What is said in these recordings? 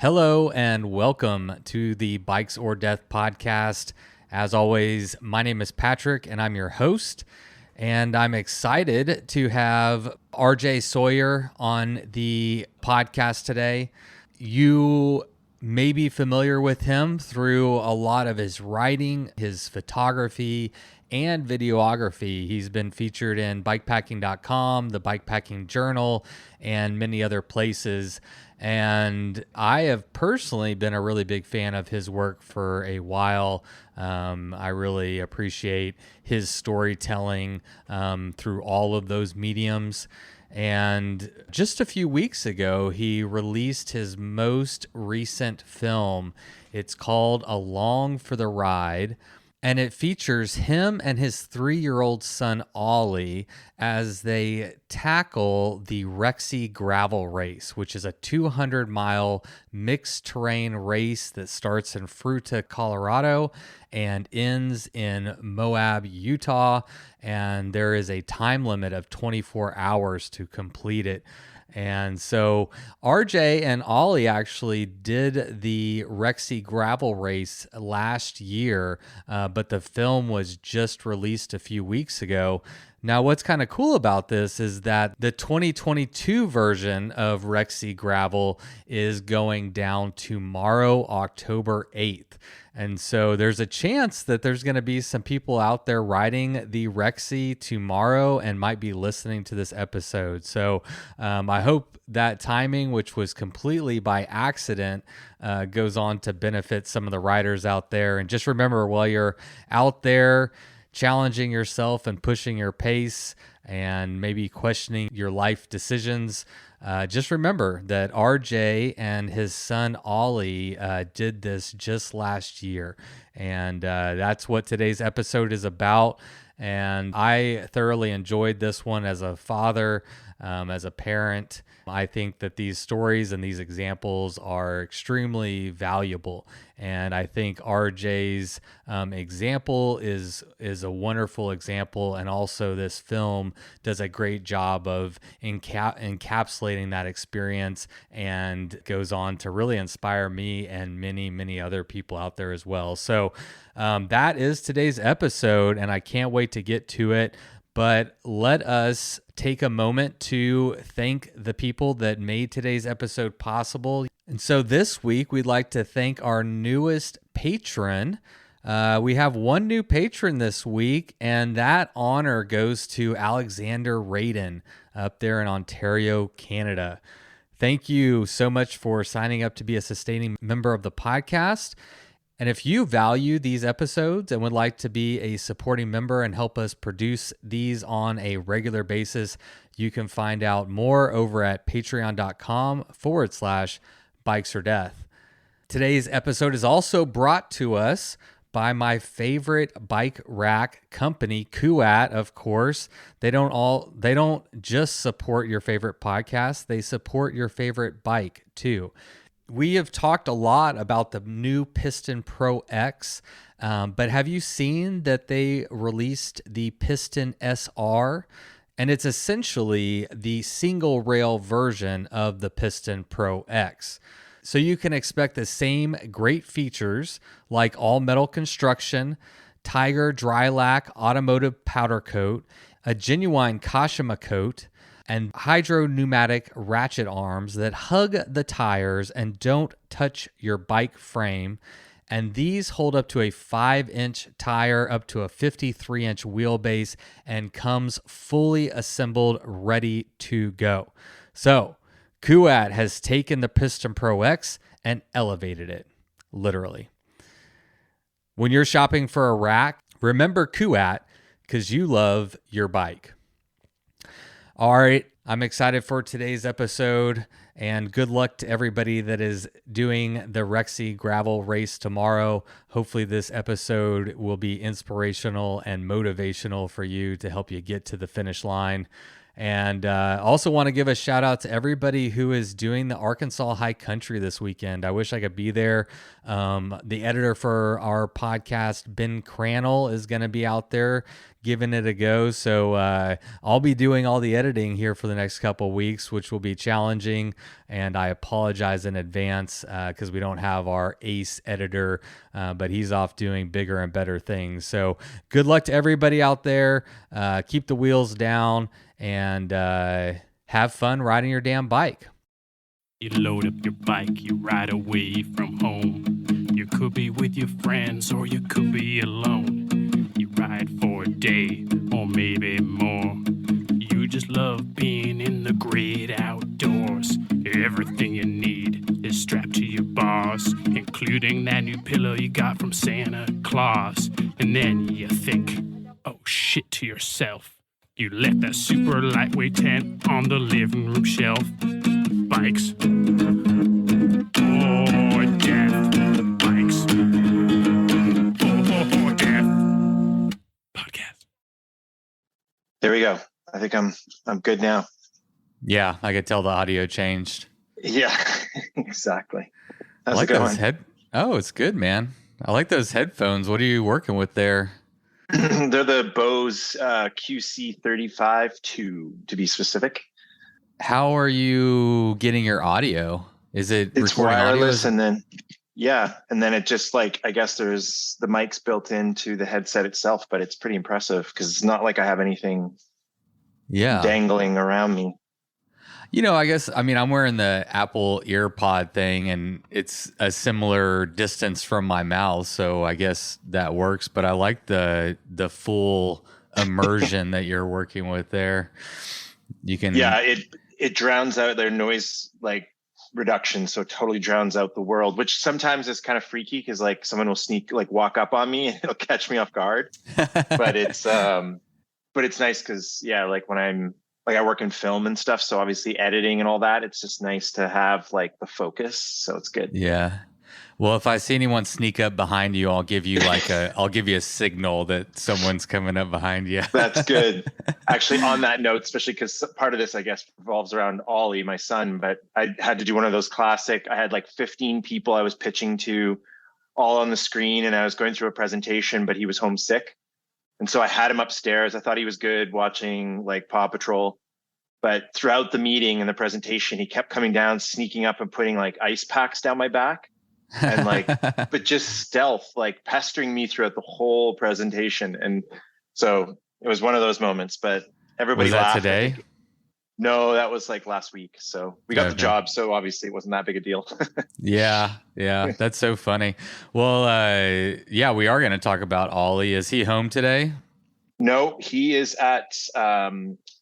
Hello and welcome to the Bikes or Death podcast. As always, my name is Patrick and I'm your host. And I'm excited to have RJ Sauer on the podcast today. You may be familiar with him through a lot of his writing, his photography, and videography. He's been featured in bikepacking.com, the Bikepacking Journal, and many other places. And I have personally been a really big fan of his work for a while. I really appreciate his storytelling through all of those mediums. And just a few weeks ago, he released his most recent film. It's called Along for the Ride. And it features him and his 3-year-old son, Ollie, as they tackle the Rexy Gravel Race, which is a 200-mile mixed terrain race that starts in Fruita, Colorado, and ends in Moab, Utah. And there is a time limit of 24 hours to complete it. And so RJ and Ollie actually did the Rexy Gravel Race last year, but the film was just released a few weeks ago. Now, what's kind of cool about this is that the 2022 version of Rexy Gravel is going down tomorrow, October 8th. And so there's a chance that there's going to be some people out there riding the Rexy tomorrow and might be listening to this episode. So I hope that timing, which was completely by accident, goes on to benefit some of the riders out there. And just remember, while you're out there challenging yourself and pushing your pace and maybe questioning your life decisions, just remember that RJ and his son Ollie did this just last year. And that's what today's episode is about. And I thoroughly enjoyed this one as a father, as a parent. I think that these stories and these examples are extremely valuable. And I think RJ's example is a wonderful example. And also this film does a great job of encapsulating that experience and goes on to really inspire me and many, many other people out there as well. So that is today's episode, and I can't wait to get to it. But let us take a moment to thank the people that made today's episode possible. And so this week, we'd like to thank our newest patron. We have one new patron this week, and that honor goes to Alexander Radin up there in Ontario, Canada. Thank you so much for signing up to be a sustaining member of the podcast. And if you value these episodes and would like to be a supporting member and help us produce these on a regular basis, you can find out more over at patreon.com/bikes or death. Today's episode is also brought to us by my favorite bike rack company, Kuat, of course. They don't just support your favorite podcast, they support your favorite bike too. We have talked a lot about the new Piston Pro X, but have you seen that they released the Piston SR? And it's essentially the single rail version of the Piston Pro X. So you can expect the same great features like all metal construction, Tiger Drylac automotive powder coat, a genuine Kashima coat, and hydro-pneumatic ratchet arms that hug the tires and don't touch your bike frame. And these hold up to a 5-inch tire, up to a 53-inch wheelbase, and comes fully assembled, ready to go. So Kuat has taken the Piston Pro X and elevated it, literally. When you're shopping for a rack, remember Kuat, because you love your bike. All right, I'm excited for today's episode, and good luck to everybody that is doing the Rexy Gravel Race tomorrow. Hopefully this episode will be inspirational and motivational for you to help you get to the finish line. And also want to give a shout out to everybody who is doing the Arkansas High Country this weekend. I wish I could be there. The editor for our podcast, Ben Crannell, is going to be out there giving it a go. So I'll be doing all the editing here for the next couple of weeks, which will be challenging. And I apologize in advance because we don't have our ace editor, but he's off doing bigger and better things. So good luck to everybody out there. Keep the wheels down and have fun riding your damn bike. You load up your bike, you ride away from home. You could be with your friends or you could be alone. You ride for a day or maybe more. You just love being in the great outdoors. Everything you need is strapped to your bars, including that new pillow you got from Santa Claus. And then you think, oh shit, to yourself. You left that super lightweight tent on the living room shelf. Bikes. Oh, death. Bikes. Oh, death. Podcast. There we go. I think I'm good now. Yeah, I could tell the audio changed. Yeah, exactly. How's I like it going? those Oh, it's good, man. I like those headphones. What are you working with there? They're the Bose QC35 to be specific. How are you getting your audio? Is it It's recording wireless, audio? and then it just like, I guess there's the mics built into the headset itself, but it's pretty impressive because it's not like I have anything dangling around me. You know, I'm wearing the Apple EarPod thing and it's a similar distance from my mouth. So I guess that works, but I like the full immersion that you're working with there. You can, it drowns out their noise, like reduction. So it totally drowns out the world, which sometimes is kind of freaky because like someone will walk up on me and it'll catch me off guard, but it's nice because like when I work in film and stuff, so obviously editing and all that, it's just nice to have like the focus. So it's good. Yeah. Well, if I see anyone sneak up behind you, I'll give you a signal that someone's coming up behind you. That's good. Actually, on that note, especially because part of this, I guess, revolves around Ollie, my son, but I had to do one of those classic, I had like 15 people I was pitching to all on the screen and I was going through a presentation, but he was homesick. And so I had him upstairs. I thought he was good watching like Paw Patrol. But throughout the meeting and the presentation, he kept coming down, sneaking up and putting like ice packs down my back and like, but just stealth, like pestering me throughout the whole presentation. And so it was one of those moments, but everybody laughed. Was that today? No, that was like last week. So we got the job. So obviously it wasn't that big a deal. Yeah. That's so funny. Well, we are going to talk about Ollie. Is he home today? No, he is at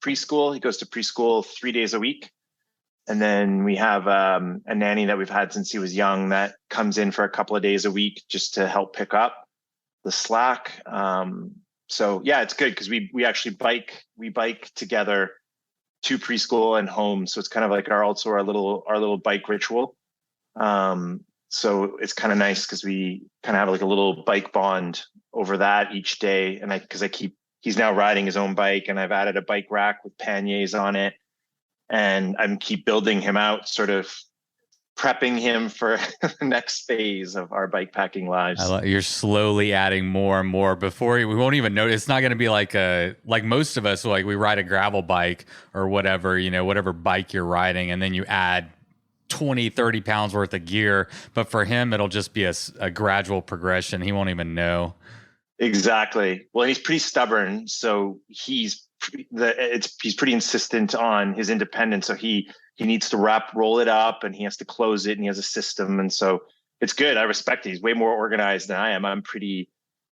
preschool. He goes to preschool 3 days a week. And then we have a nanny that we've had since he was young that comes in for a couple of days a week just to help pick up the slack. So yeah, it's good because we actually bike together to preschool and home. So it's kind of like our little bike ritual. So it's kind of nice because we kind of have like a little bike bond over that each day. And he's now riding his own bike and I've added a bike rack with panniers on it. And I'm keep building him out, sort of prepping him for the next phase of our bikepacking lives. You're slowly adding more and more before we won't even notice. It's not going to be like most of us, like we ride a gravel bike or whatever, whatever bike you're riding. And then you add 20, 30 pounds worth of gear. But for him, it'll just be a gradual progression. He won't even know. Exactly. Well, he's pretty stubborn, so he's pretty insistent on his independence. So he needs to roll it up, and he has to close it, and he has a system, and so it's good. I respect it. He's way more organized than I am. I'm pretty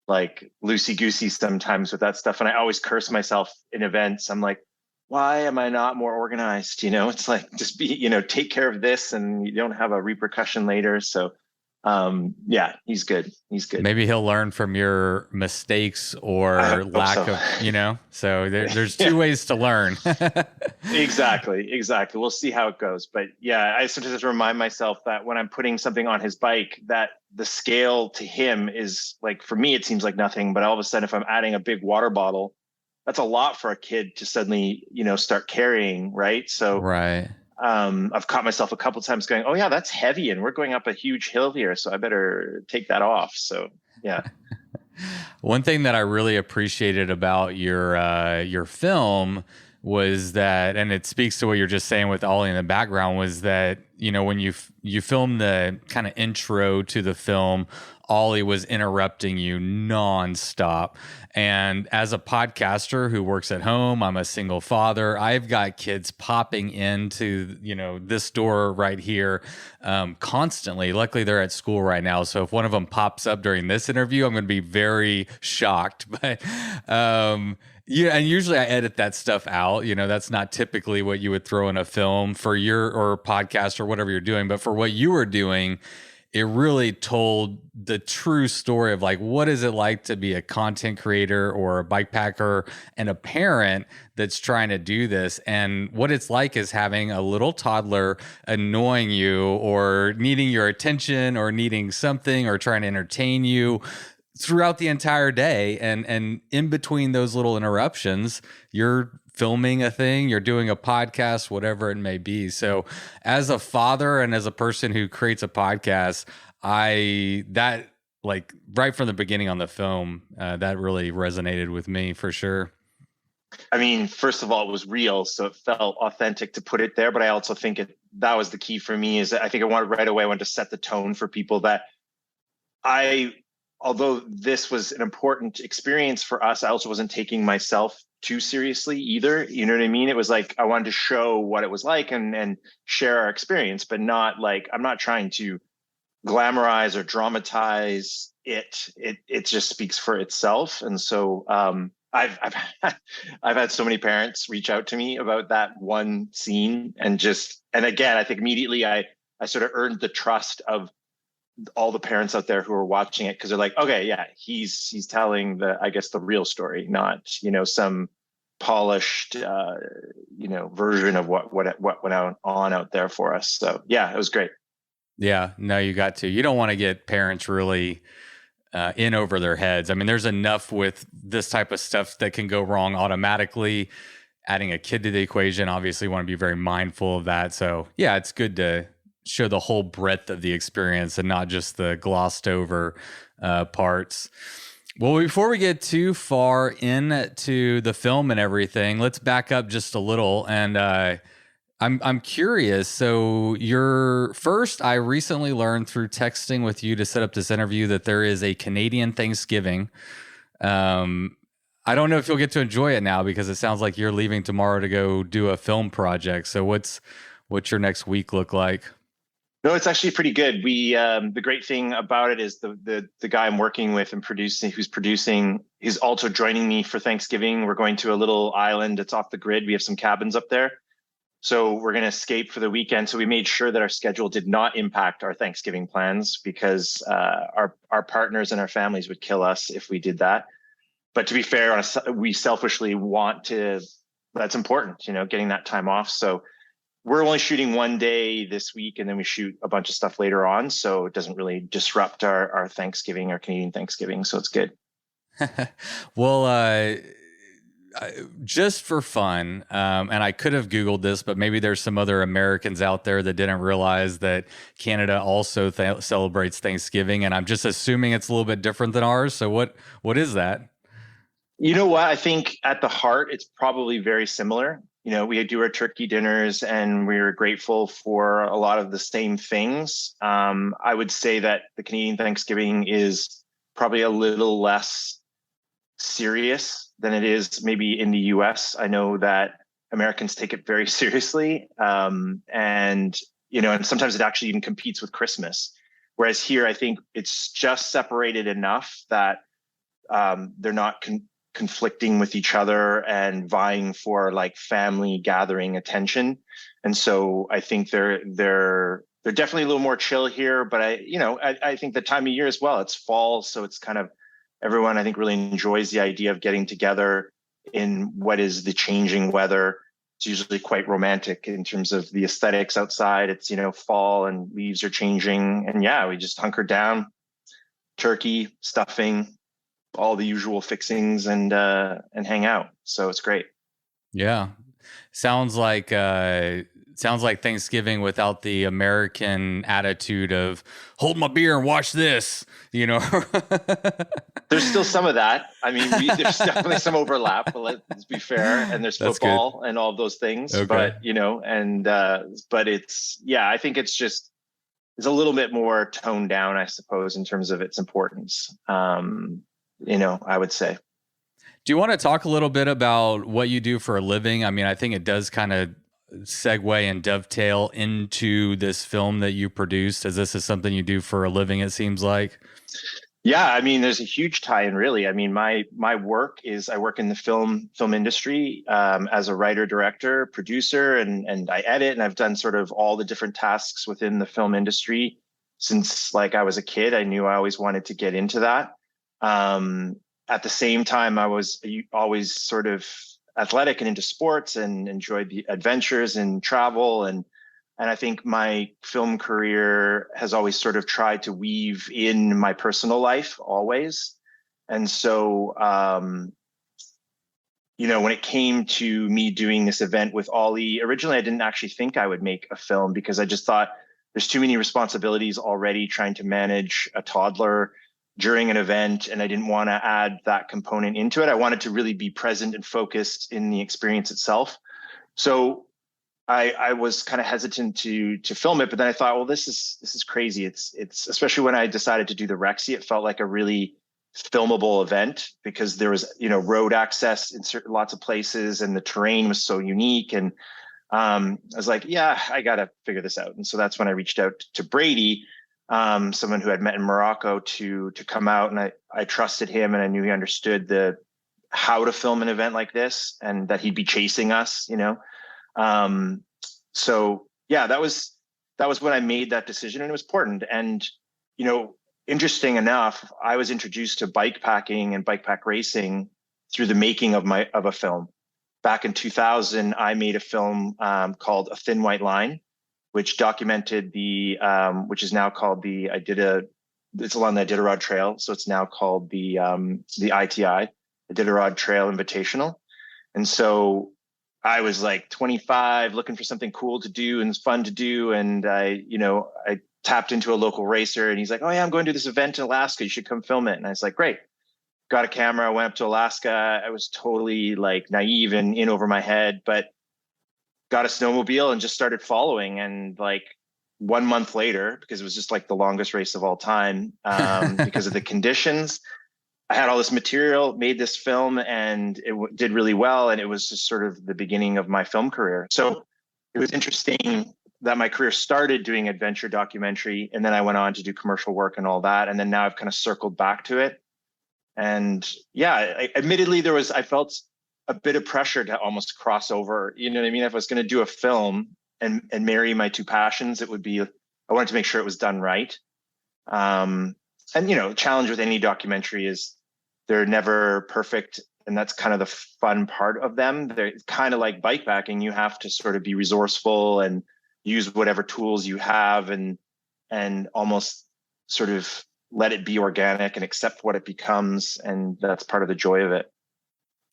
like loosey goosey sometimes with that stuff, and I always curse myself in events. I'm like, why am I not more organized? It's like just be take care of this, and you don't have a repercussion later. So. He's good. Maybe he'll learn from your mistakes or lack of, so there's two ways to learn. Exactly. We'll see how it goes. But yeah, I sometimes have to remind myself that when I'm putting something on his bike, that the scale to him is like, for me, it seems like nothing, but all of a sudden, if I'm adding a big water bottle that's a lot for a kid to suddenly, start carrying, right? So Right. I've caught myself a couple times going, oh yeah, that's heavy, and we're going up a huge hill here, so I better take that off. So yeah. One thing that I really appreciated about your film was that, and it speaks to what you're just saying with Ollie in the background, was that, when you filmed the kind of intro to the film, Ollie was interrupting you nonstop. And as a podcaster who works at home, I'm a single father. I've got kids popping into, this door right here constantly. Luckily, they're at school right now. So if one of them pops up during this interview, I'm going to be very shocked. But yeah, and usually I edit that stuff out. That's not typically what you would throw in a film for or podcast or whatever you're doing. But for what you were doing, it really told the true story of like, what is it like to be a content creator or a bike packer and a parent that's trying to do this. And what it's like is having a little toddler annoying you or needing your attention or needing something or trying to entertain you throughout the entire day. And in between those little interruptions, you're filming a thing, you're doing a podcast, whatever it may be. So as a father and as a person who creates a podcast, that like right from the beginning on the film, that really resonated with me for sure. I mean, first of all, it was real, so it felt authentic to put it there. But I also think that was the key for me, is I think I wanted to set the tone for people that although this was an important experience for us, I also wasn't taking myself too seriously either. You know what I mean? It was like, I wanted to show what it was like and share our experience, but not like, I'm not trying to glamorize or dramatize it. It just speaks for itself. And so, I've had so many parents reach out to me about that one scene, and again, I think immediately I sort of earned the trust of all the parents out there who are watching it, because they're like, okay, yeah, he's telling the real story, not, some polished, version of what went on out there for us. So yeah, it was great. Yeah, no, you don't want to get parents really in over their heads. I mean, there's enough with this type of stuff that can go wrong automatically. Adding a kid to the equation, obviously want to be very mindful of that. So yeah, it's good to show the whole breadth of the experience and not just the glossed over parts. Well, before we get too far into the film and everything, let's back up just a little. And I'm curious. So I recently learned through texting with you to set up this interview that there is a Canadian Thanksgiving. I don't know if you'll get to enjoy it now, because it sounds like you're leaving tomorrow to go do a film project. So what's your next week look like? No, it's actually pretty good. We the great thing about it is the guy I'm working with and who's producing, he's also joining me for Thanksgiving. We're going to a little island that's off the grid. We have some cabins up there, so we're going to escape for the weekend. So we made sure that our schedule did not impact our Thanksgiving plans, because our partners and our families would kill us if we did that. But to be fair, we selfishly want to. That's important, getting that time off. So we're only shooting one day this week, and then we shoot a bunch of stuff later on. So it doesn't really disrupt our Thanksgiving, our Canadian Thanksgiving. So it's good. Well, just for fun, and I could have Googled this, but maybe there's some other Americans out there that didn't realize that Canada also celebrates Thanksgiving. And I'm just assuming it's a little bit different than ours. So what is that? You know what? I think at the heart, it's probably very similar. We do our turkey dinners, and we're grateful for a lot of the same things. I would say that the Canadian Thanksgiving is probably a little less serious than it is maybe in the US. I know that Americans take it very seriously. And sometimes it actually even competes with Christmas. Whereas here, I think it's just separated enough that they're not conflicting with each other and vying for like family gathering attention. And so I think they're definitely a little more chill here, but I think the time of year as well, it's fall. So it's kind of, everyone I think really enjoys the idea of getting together in what is the changing weather. It's usually quite romantic in terms of the aesthetics outside. It's, fall and leaves are changing, and yeah, we just hunker down, turkey, stuffing, all the usual fixings and hang out. So it's great. Yeah. Sounds like Thanksgiving without the American attitude of hold my beer and watch this, you know. There's still some of that. I mean, there's definitely some overlap, but let's be fair. And there's football and all of those things, but you know, but it's, I think it's a little bit more toned down, I suppose, in terms of its importance. You know, I would say. Do you want to talk a little bit about what you do for a living? I mean, I think it does kind of segue and dovetail into this film that you produced, as this is something you do for a living, it seems like. Yeah, I mean, there's a huge tie-in, really. I mean, my work is I work in the film industry as a writer, director, producer, and I edit, and I've done sort of all the different tasks within the film industry since like I was a kid. I knew I always wanted to get into that. At the same time, I was always sort of athletic and into sports and enjoyed the adventures and travel. And I think my film career has always sort of tried to weave in my personal life always. And so, you know, when it came to me doing this event with Ollie, originally I didn't actually think I would make a film because I just thought there's too many responsibilities already trying to manage a toddler during an event, and I didn't want to add that component into it. I wanted to really be present and focused in the experience itself. So I was kind of hesitant to film it, but then I thought, well, this is crazy. It's especially when I decided to do the Rexy, it felt like a really filmable event because there was, you know, road access in lots of places and the terrain was so unique. And I was like, yeah, I got to figure this out. And so that's when I reached out to Brady, someone who I'd met in Morocco to come out, and I trusted him and I knew he understood how to film an event like this and that he'd be chasing us, you know? So yeah, that was when I made that decision, and it was important. And, you know, interesting enough, I was introduced to bikepacking and bikepack racing through the making of a film. Back in 2000, I made a film, called A Thin White Line, which documented which is now called it's along the Iditarod Trail. So it's now called the ITI, Iditarod Trail Invitational. And so I was like 25 looking for something cool to do and fun to do. And I tapped into a local racer and he's like, oh yeah, I'm going to this event in Alaska. You should come film it. And I was like, great. Got a camera, went up to Alaska. I was totally like naive and in over my head, but got a snowmobile and just started following. And like 1 month later, because it was just like the longest race of all time, because of the conditions, I had all this material, made this film, and it did really well. And it was just sort of the beginning of my film career. So it was interesting that my career started doing adventure documentary, and then I went on to do commercial work and all that. And then now I've kind of circled back to it. And yeah, admittedly, I felt a bit of pressure to almost cross over. You know what I mean? If I was going to do a film and marry my two passions, I wanted to make sure it was done right. And, you know, the challenge with any documentary is they're never perfect. And that's kind of the fun part of them. They're kind of like bikepacking. You have to sort of be resourceful and use whatever tools you have and almost sort of let it be organic and accept what it becomes. And that's part of the joy of it.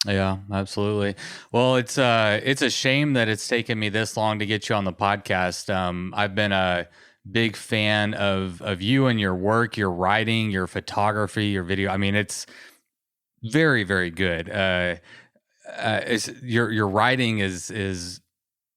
Yeah, absolutely. Well, it's a shame that it's taken me this long to get you on the podcast. I've been a big fan of you and your work, your writing, your photography, your video. I mean, it's very, very good. Your writing is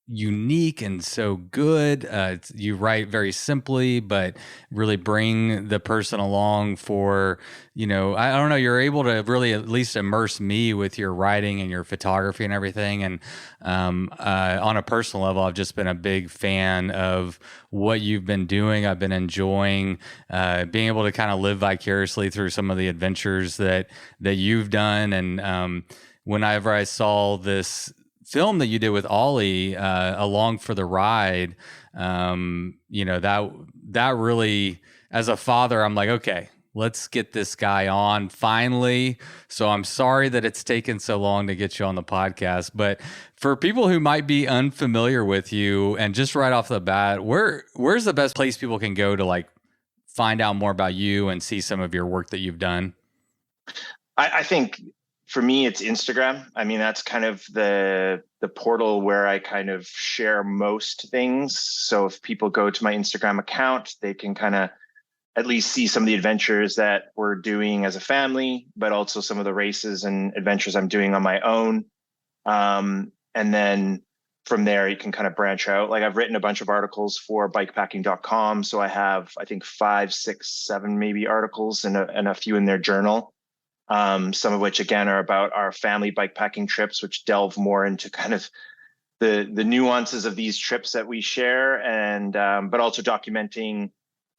unique and so good. You write very simply, but really bring the person along for, you know, I don't know, you're able to really at least immerse me with your writing and your photography and everything. And on a personal level, I've just been a big fan of what you've been doing. I've been enjoying being able to kind of live vicariously through some of the adventures that you've done. And whenever I saw this film that you did with Ollie, Along for the Ride, you know, that really, as a father, I'm like, okay, let's get this guy on finally. So I'm sorry that it's taken so long to get you on the podcast, but for people who might be unfamiliar with you, and just right off the bat, where's the best place people can go to like find out more about you and see some of your work that you've done? I think for me, it's Instagram. I mean, that's kind of the portal where I kind of share most things. So if people go to my Instagram account, they can kind of at least see some of the adventures that we're doing as a family, but also some of the races and adventures I'm doing on my own. And then from there, you can kind of branch out. Like I've written a bunch of articles for bikepacking.com. So I have, I think 5, 6, 7 maybe articles and a few in their journal. Some of which again are about our family bikepacking trips, which delve more into kind of the nuances of these trips that we share, and but also documenting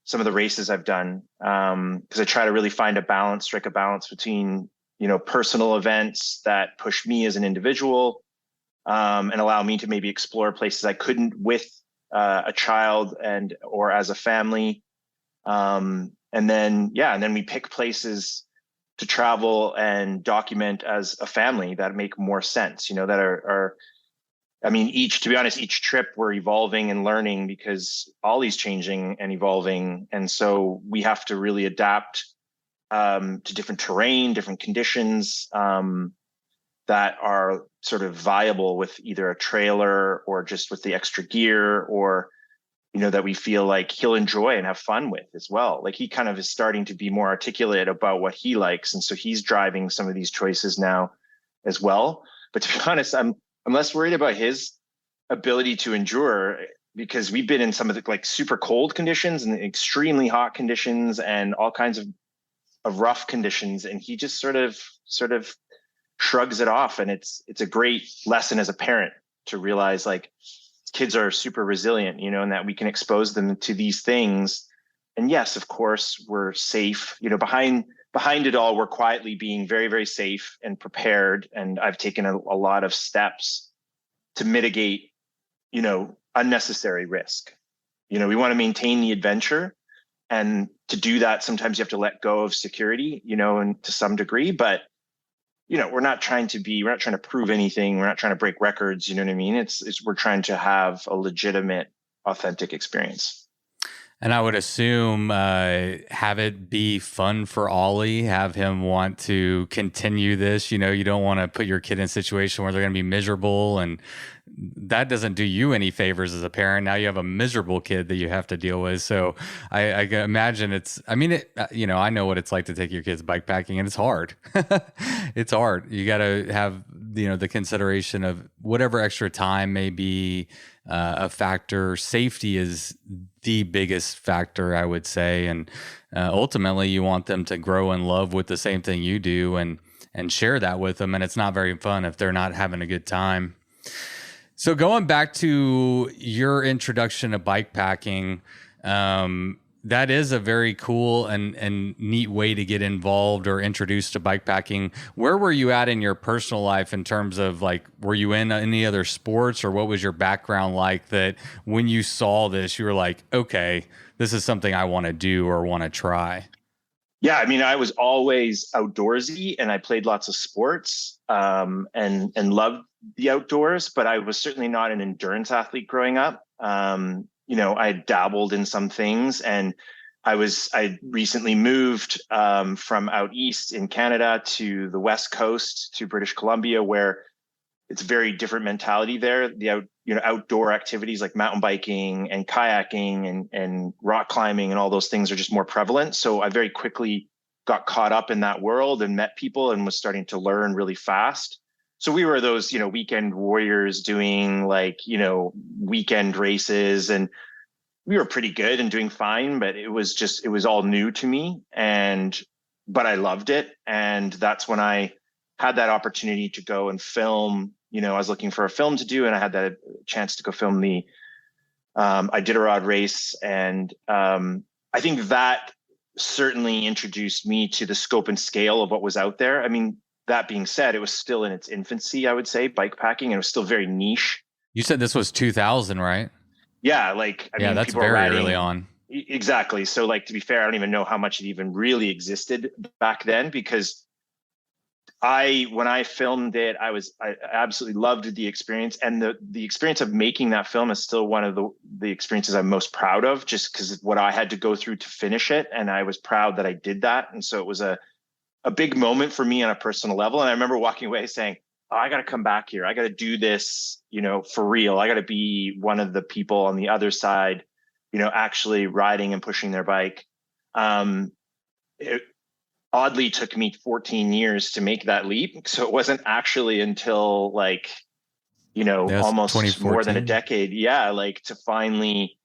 some of the races I've done, because I try to really find a balance, strike a balance between, you know, personal events that push me as an individual, and allow me to maybe explore places I couldn't with a child or as a family, and then we pick places to travel and document as a family that make more sense, you know, that are I mean, to be honest, each trip we're evolving and learning because Ollie's changing and evolving. And so we have to really adapt to different terrain, different conditions that are sort of viable with either a trailer or just with the extra gear, or, you know, that we feel like he'll enjoy and have fun with as well. Like he kind of is starting to be more articulate about what he likes. And so he's driving some of these choices now as well. But to be honest, I'm less worried about his ability to endure, because we've been in some of the like super cold conditions and extremely hot conditions and all kinds of rough conditions. And he just sort of shrugs it off. And it's a great lesson as a parent to realize like kids are super resilient, you know, and that we can expose them to these things. And yes, of course, we're safe, you know, behind it all, we're quietly being very, very safe and prepared. And I've taken a lot of steps to mitigate, you know, unnecessary risk. You know, we want to maintain the adventure, and to do that, sometimes you have to let go of security, you know, and to some degree, but you know, we're not trying to prove anything. We're not trying to break records. You know what I mean? We're trying to have a legitimate, authentic experience. And I would assume have it be fun for Ollie, have him want to continue this. You know, you don't want to put your kid in a situation where they're going to be miserable, and that doesn't do you any favors as a parent. Now you have a miserable kid that you have to deal with. So I can imagine you know, I know what it's like to take your kids bikepacking, and it's hard. It's hard. You got to have, you know, the consideration of whatever extra time may be a factor. Safety is the biggest factor, I would say. And ultimately you want them to grow in love with the same thing you do, and share that with them. And it's not very fun if they're not having a good time. So going back to your introduction to bikepacking, that is a very cool and neat way to get involved or introduced to bikepacking. Where were you at in your personal life in terms of like, were you in any other sports, or what was your background like that when you saw this, you were like, okay, this is something I want to do or want to try? Yeah, I mean, I was always outdoorsy, and I played lots of sports, and loved the outdoors, but I was certainly not an endurance athlete growing up. You know, I dabbled in some things, and I recently moved from out east in Canada to the West Coast to British Columbia, where it's a very different mentality there. Outdoor activities like mountain biking and kayaking and rock climbing and all those things are just more prevalent. So I very quickly got caught up in that world and met people and was starting to learn really fast. So we were those, you know, weekend warriors doing like, you know, weekend races, and we were pretty good and doing fine, but it was all new to me, but I loved it. And that's when I had that opportunity to go and film. You know, I was looking for a film to do, and I had that chance to go film the Iditarod race. And I think that certainly introduced me to the scope and scale of what was out there. I mean, that being said, it was still in its infancy, I would say, bikepacking, and it was still very niche. You said this was 2000, right? Yeah, like, I mean, that's very early on. Exactly. So like, to be fair, I don't even know how much it even really existed back then, because when I filmed it, I absolutely loved the experience, and the experience of making that film is still one of the experiences I'm most proud of, just because what I had to go through to finish it. And I was proud that I did that. And so it was a a big moment for me on a personal level. And I remember walking away saying, oh, I got to come back here. I got to do this, for real. I got to be one of the people on the other side, actually riding and pushing their bike. It oddly took me 14 years to make that leap. So it wasn't actually until almost more than a decade. Yeah. To finally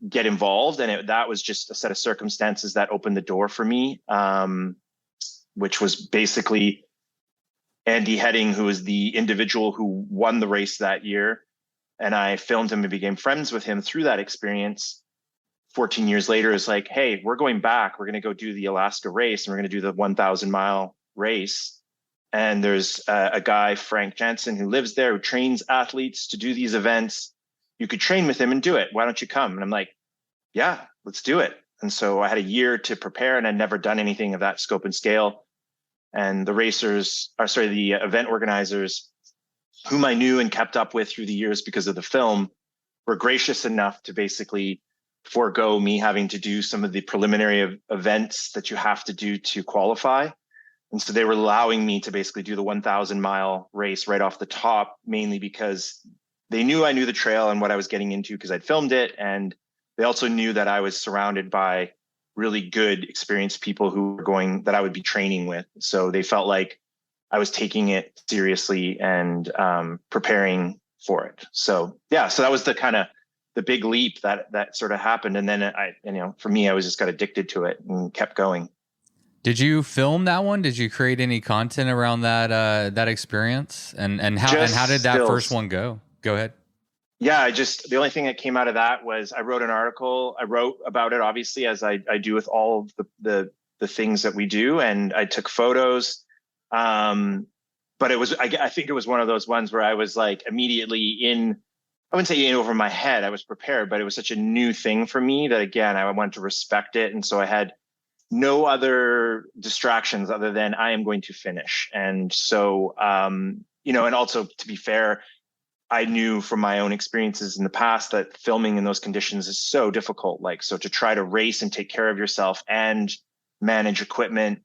get involved. And that was just a set of circumstances that opened the door for me, which was basically Andy Heading, who was the individual who won the race that year. And I filmed him and became friends with him through that experience. 14 years later, it's like, hey, we're going back. We're going to go do the Alaska race, and we're going to do the 1,000-mile race. And there's a guy, Frank Jansen, who lives there, who trains athletes to do these events. You could train with him and do it. Why don't you come? And I'm like, yeah, let's do it. And so I had a year to prepare, and I'd never done anything of that scope and scale. And the event organizers, whom I knew and kept up with through the years because of the film, were gracious enough to basically forego me having to do some of the preliminary events that you have to do to qualify. And so they were allowing me to basically do the 1,000-mile race right off the top, mainly because they knew I knew the trail and what I was getting into because I'd filmed it. And they also knew that I was surrounded by really good, experienced people that I would be training with. So they felt like I was taking it seriously and preparing for it. So yeah, so that was the big leap that sort of happened. And then for me, I was just got addicted to it and kept going. Did you film that one? Did you create any content around that experience? And how did that stills. First one go? Go ahead. Yeah, the only thing that came out of that was I wrote an article. I wrote about it, obviously, as I do with all of the things that we do. And I took photos. But it was, I think it was one of those ones where I was like immediately I wouldn't say in over my head. I was prepared, but it was such a new thing for me that, again, I wanted to respect it. And so I had no other distractions other than I am going to finish. And so, and also, to be fair, I knew from my own experiences in the past that filming in those conditions is so difficult. So to try to race and take care of yourself and manage equipment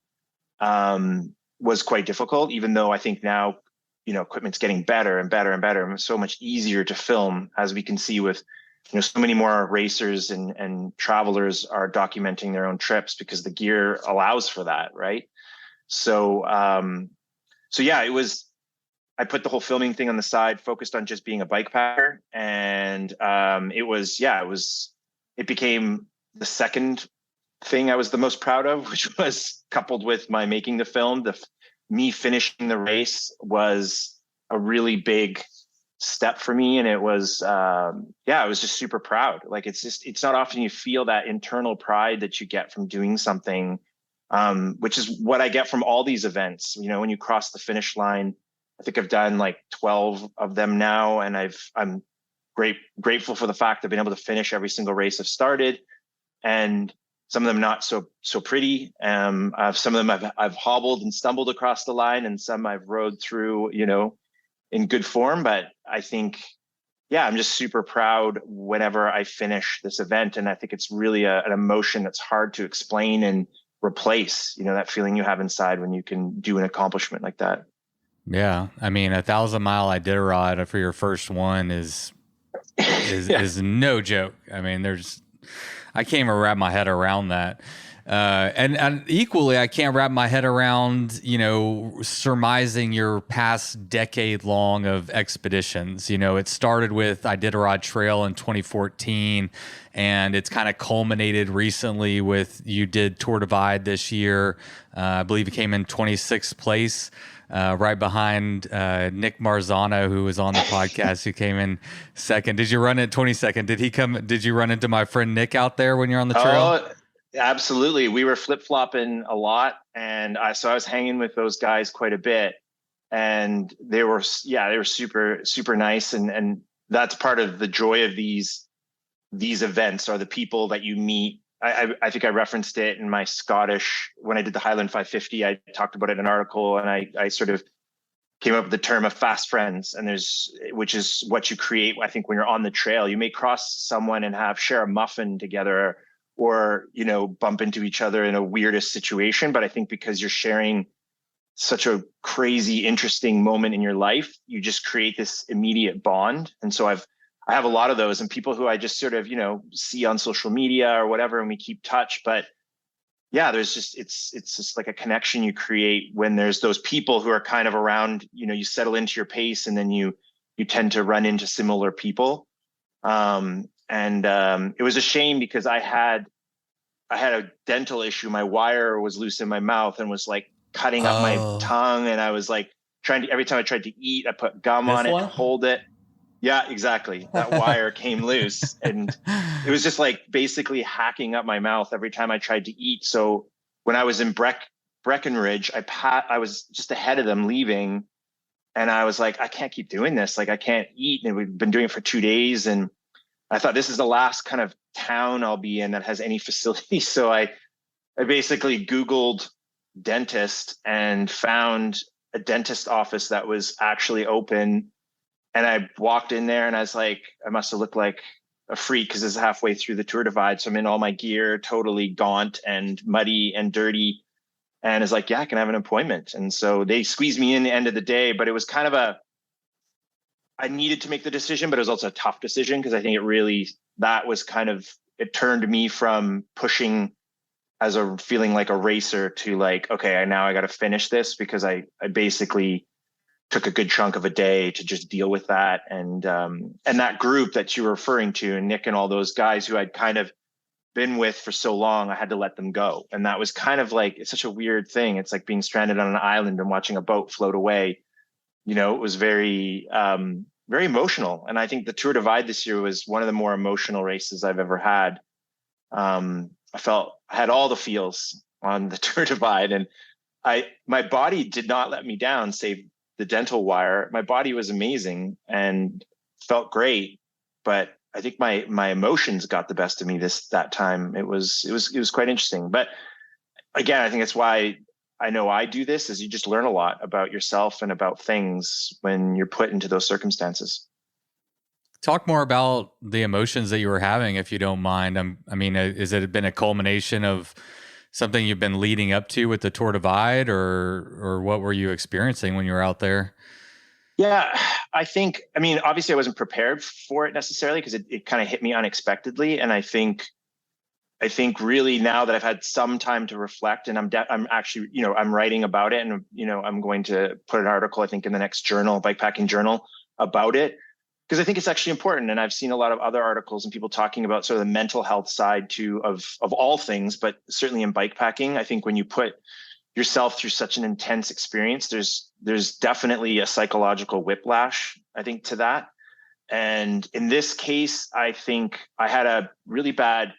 was quite difficult, even though I think now, equipment's getting better and better and better, and so much easier to film, as we can see with, so many more racers and travelers are documenting their own trips because the gear allows for that. Right. So, yeah, I put the whole filming thing on the side, focused on just being a bike packer. And it became the second thing I was the most proud of, which was coupled with my making the film. Me finishing the race was a really big step for me. And it was, I was just super proud. It's not often you feel that internal pride that you get from doing something, which is what I get from all these events. When you cross the finish line, I think I've done 12 of them now. And I'm grateful for the fact I've been able to finish every single race I've started. And some of them not so pretty. Some of them I've hobbled and stumbled across the line, and some I've rode through, in good form. But I think, I'm just super proud whenever I finish this event. And I think it's really an emotion that's hard to explain and replace, that feeling you have inside when you can do an accomplishment like that. Yeah. I mean, 1,000-mile Iditarod for your first one is no joke. I mean, I can't even wrap my head around that. And equally, I can't wrap my head around, surmising your past decade long of expeditions. It started with Iditarod Trail in 2014, and it's kind of culminated recently with you did Tour Divide this year. I believe you came in 26th place. Right behind Nick Marzano, who was on the podcast, who came in second. Did you run at 22nd? Did you run into my friend Nick out there when you're on the trail? Oh, absolutely. We were flip-flopping a lot. And I was hanging with those guys quite a bit. And they were super, super nice. And that's part of the joy of these events, are the people that you meet. I think I referenced it in my Scottish, when I did the Highland 550, I talked about it in an article, and I sort of came up with the term of fast friends. And which is what you create, I think, when you're on the trail. You may cross someone and share a muffin together, or, bump into each other in a weirdest situation. But I think because you're sharing such a crazy, interesting moment in your life, you just create this immediate bond. And so I have a lot of those, and people who I just sort of, see on social media or whatever, and we keep touch. But yeah, it's just like a connection you create when there's those people who are kind of around, you settle into your pace, and then you tend to run into similar people. It was a shame because I had a dental issue. My wire was loose in my mouth and was like cutting up my tongue. And I was like every time I tried to eat, I put gum on it to hold it. Yeah, exactly. That wire came loose, and it was just like basically hacking up my mouth every time I tried to eat. So when I was in Breckenridge, I was just ahead of them leaving, and I was like, I can't keep doing this. Like, I can't eat. And we've been doing it for 2 days. And I thought, this is the last kind of town I'll be in that has any facility. So I basically Googled dentist and found a dentist office that was actually open. And I walked in there, and I was like, I must have looked like a freak because it's halfway through the Tour Divide. So I'm in all my gear, totally gaunt and muddy and dirty. And it's like, yeah, I can have an appointment. And so they squeezed me in the end of the day, but it was kind of I needed to make the decision, but it was also a tough decision because I think it turned me from pushing as feeling like a racer to like, okay, now I got to finish this, because I basically took a good chunk of a day to just deal with that. And that group that you were referring to, and Nick and all those guys who I'd kind of been with for so long, I had to let them go. And that was kind of like, it's such a weird thing. It's like being stranded on an island and watching a boat float away. It was very, very emotional. And I think the Tour Divide this year was one of the more emotional races I've ever had. I had all the feels on the Tour Divide, and my body did not let me down, save the dental wire. My body was amazing and felt great, but I think my emotions got the best of me that time. It was quite interesting. But again, I think that's why I know I do this, is you just learn a lot about yourself and about things when you're put into those circumstances. Talk more about the emotions that you were having, if you don't mind. Has it been a culmination of something you've been leading up to with the Tour Divide, or what were you experiencing when you were out there? Yeah, obviously I wasn't prepared for it necessarily, because it kind of hit me unexpectedly. And I think really now that I've had some time to reflect, and I'm actually, I'm writing about it, and, I'm going to put an article, I think, in the next journal, bikepacking journal, about it, because I think it's actually important. And I've seen a lot of other articles and people talking about sort of the mental health side too, of all things, but certainly in bikepacking. I think when you put yourself through such an intense experience, there's definitely a psychological whiplash, I think, to that. And in this case, I think I had a really bad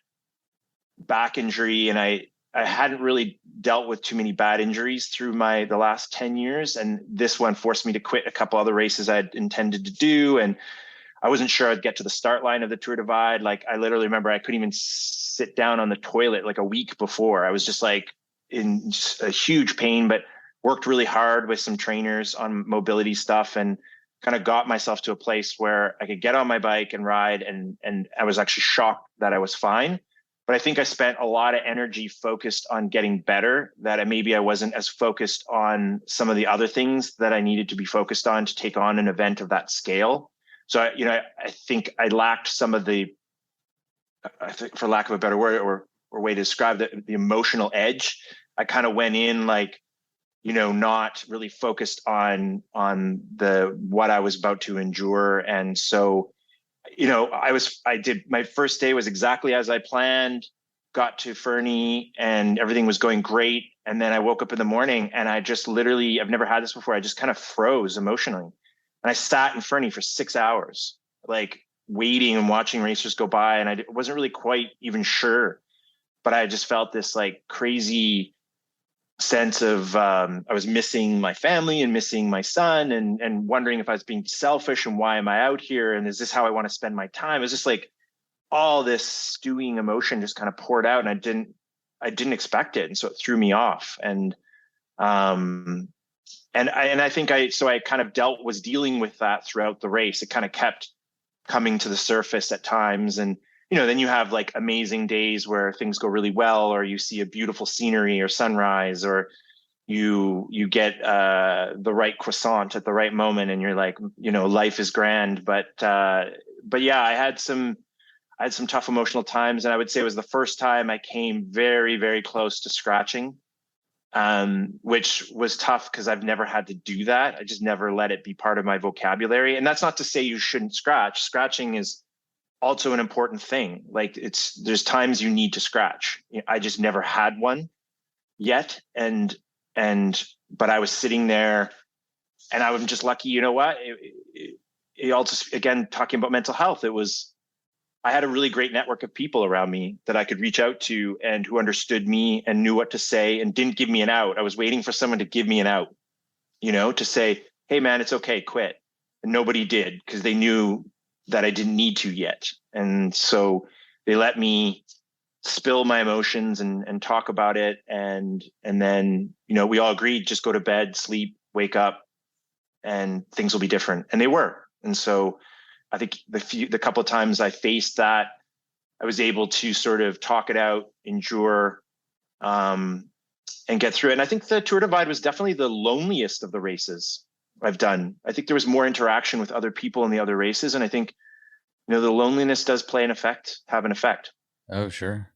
back injury, and I hadn't really dealt with too many bad injuries through the last 10 years. And this one forced me to quit a couple other races I'd intended to do. And I wasn't sure I'd get to the start line of the Tour Divide. Like, I literally remember I couldn't even sit down on the toilet like a week before. I was just like in just a huge pain, but worked really hard with some trainers on mobility stuff, and kind of got myself to a place where I could get on my bike and ride. And I was actually shocked that I was fine. But I think I spent a lot of energy focused on getting better, that maybe I wasn't as focused on some of the other things that I needed to be focused on to take on an event of that scale. So, I think I lacked some of I think, for lack of a better word or way to describe the emotional edge. I kind of went in like, not really focused on what I was about to endure. And so, my first day was exactly as I planned, got to Fernie, and everything was going great. And then I woke up in the morning, and I just literally, I've never had this before, I just kind of froze emotionally. And I sat in Fernie for 6 hours, like waiting and watching racers go by. And I wasn't really quite even sure, but I just felt this like crazy sense of I was missing my family and missing my son, and wondering if I was being selfish, and why am I out here, and is this how I want to spend my time? It was just like all this stewing emotion just kind of poured out, and I didn't expect it, and so it threw me off. And I think I kind of was dealing with that throughout the race. It kind of kept coming to the surface at times, and then you have like amazing days where things go really well, or you see a beautiful scenery or sunrise, or you get the right croissant at the right moment, and you're like, life is grand. But yeah, I had some tough emotional times, and I would say it was the first time I came very, very close to scratching, which was tough because I've never had to do that. I just never let it be part of my vocabulary. And that's not to say you shouldn't scratch. Scratching is also an important thing. Like there's times you need to scratch. I just never had one yet. But I was sitting there, and I was just lucky. You know what? It also, again, talking about mental health, I had a really great network of people around me that I could reach out to, and who understood me and knew what to say and didn't give me an out. I was waiting for someone to give me an out, to say, hey man, it's okay, quit. And nobody did, because they knew that I didn't need to yet. And so they let me spill my emotions and talk about it. And then, we all agreed, just go to bed, sleep, wake up, and things will be different. And they were. And so I think the couple of times I faced that, I was able to sort of talk it out, endure, and get through it. And I think the Tour Divide was definitely the loneliest of the races I've done. I think there was more interaction with other people in the other races. And I think, the loneliness does have an effect. Oh, sure.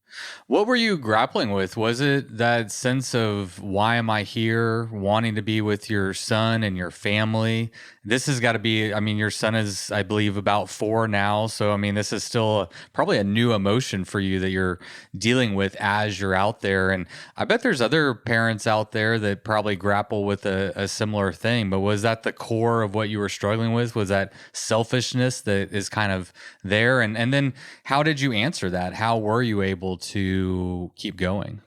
What were you grappling with? Was it that sense of, why am I here, wanting to be with your son and your family? This has got to be, your son is, I believe, about 4 now. So, this is still probably a new emotion for you that you're dealing with as you're out there. And I bet there's other parents out there that probably grapple with a similar thing. But was that the core of what you were struggling with? Was that selfishness that is kind of there? And then how did you answer that? How were you able to keep going?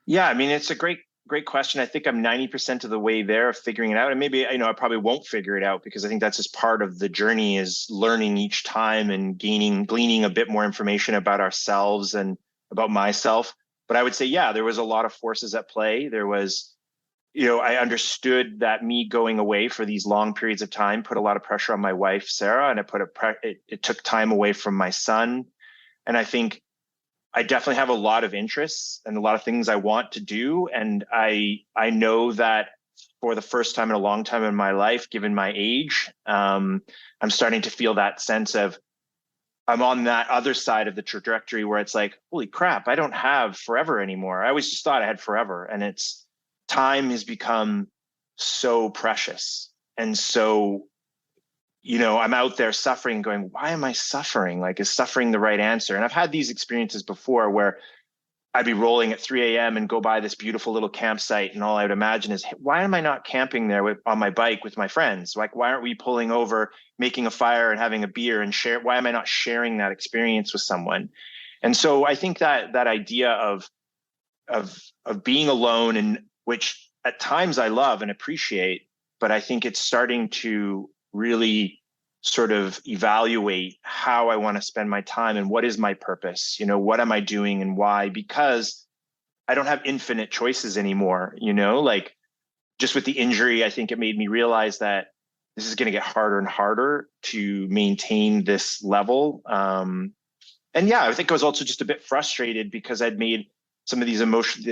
Yeah, it's a great question. I think I'm 90% of the way there of figuring it out. And maybe, I probably won't figure it out, because I think that's just part of the journey, is learning each time and gleaning a bit more information about ourselves and about myself. But I would say, yeah, there was a lot of forces at play. There was, I understood that me going away for these long periods of time put a lot of pressure on my wife, Sarah, and it took time away from my son. And I think I definitely have a lot of interests and a lot of things I want to do. And I know that for the first time in a long time in my life, given my age, I'm starting to feel that sense of, I'm on that other side of the trajectory where it's like, holy crap, I don't have forever anymore. I always just thought I had forever. And time has become so precious. And so, I'm out there suffering, going, why am I suffering? Like, is suffering the right answer? And I've had these experiences before where I'd be rolling at 3 a.m. and go by this beautiful little campsite, and all I would imagine is, why am I not camping there on my bike with my friends? Like, why aren't we pulling over, making a fire and having a beer and share? Why am I not sharing that experience with someone? And so I think that idea of being alone, and which at times I love and appreciate, but I think it's starting to really sort of evaluate how I want to spend my time and what is my purpose, what am I doing and why? Because I don't have infinite choices anymore, like, just with the injury, I think it made me realize that this is going to get harder and harder to maintain this level. And yeah, I think I was also just a bit frustrated because I'd made some of these emotions,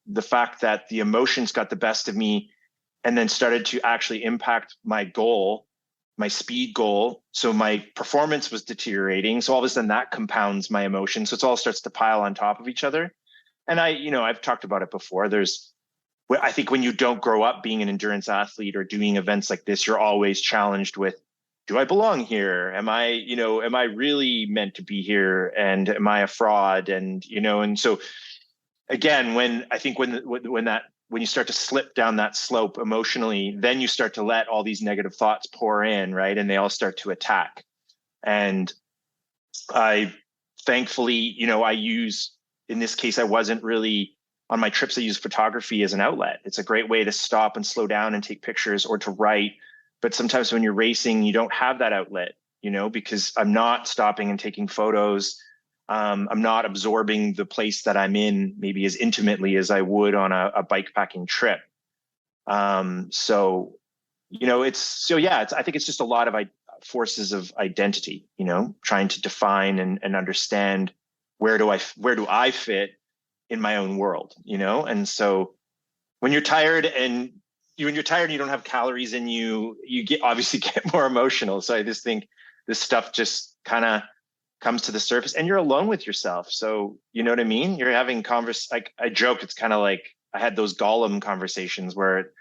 the fact that the emotions got the best of me, and then started to actually impact my goal, my speed goal. So my performance was deteriorating. So all of a sudden that compounds my emotions. So it all starts to pile on top of each other. And I've talked about it before. I think when you don't grow up being an endurance athlete or doing events like this, you're always challenged with, do I belong here? Am I really meant to be here? And am I a fraud? And so again, when you start to slip down that slope emotionally, then you start to let all these negative thoughts pour in, right? And they all start to attack. And I thankfully, in this case, I wasn't really on my trips. I use photography as an outlet. It's a great way to stop and slow down and take pictures, or to write. But sometimes when you're racing, you don't have that outlet, because I'm not stopping and taking photos. I'm not absorbing the place that I'm in maybe as intimately as I would on a bikepacking trip. I think it's just a lot of forces of identity, trying to define and understand where do I fit in my own world, And so when you're tired and you don't have calories in you, obviously get more emotional. So I just think this stuff just kind of comes to the surface, and you're alone with yourself. So you know what I mean? You're having like I joke, it's kind of like I had those Gollum conversations where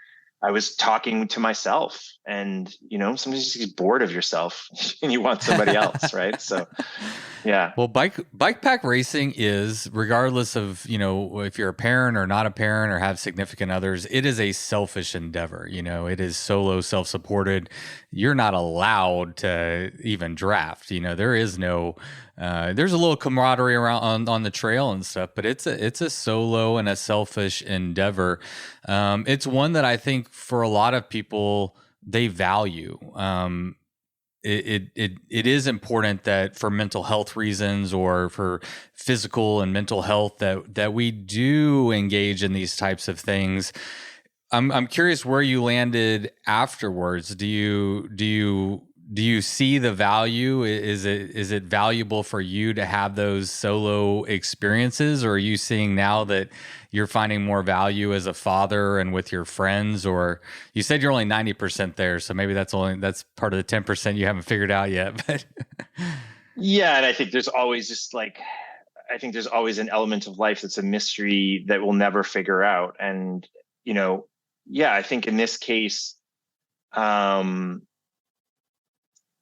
I was talking to myself, and sometimes you just get bored of yourself and you want somebody else, right? So yeah. Well, bike pack racing is, regardless of, if you're a parent or not a parent or have significant others, it is a selfish endeavor. It is solo, self-supported. You're not allowed to even draft. There is no, there's a little camaraderie around on the trail and stuff, but it's a solo and a selfish endeavor. It's one that I think for a lot of people, they value. It is important that for mental health reasons or for physical and mental health that we do engage in these types of things. I'm curious where you landed afterwards. Do you see the value? Is it valuable for you to have those solo experiences, or are you seeing now that you're finding more value as a father and with your friends? Or you said you're only 90% there, so maybe that's part of the 10% you haven't figured out yet. But yeah, and I think there's always there's always an element of life that's a mystery that we'll never figure out. And I think in this case, I'm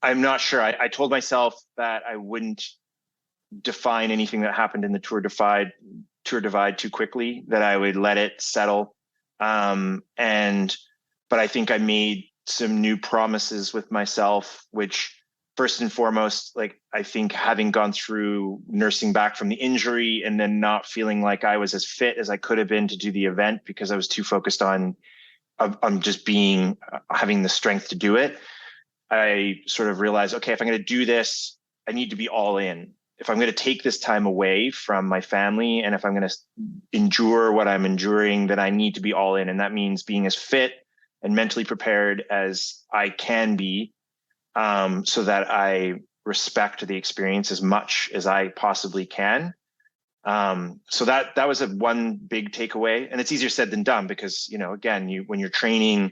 not sure. I told myself that I wouldn't define anything that happened in the Tour Divide too quickly, that I would let it settle. But I think I made some new promises with myself, which first and foremost, like, I think having gone through nursing back from the injury and then not feeling like I was as fit as I could have been to do the event because I was too focused on just having the strength to do it. I sort of realized, okay, if I'm going to do this, I need to be all in. If I'm going to take this time away from my family, and if I'm going to endure what I'm enduring, then I need to be all in. And that means being as fit and mentally prepared as I can be, so that I respect the experience as much as I possibly can. So that was one big takeaway. And it's easier said than done because, again, when you're training,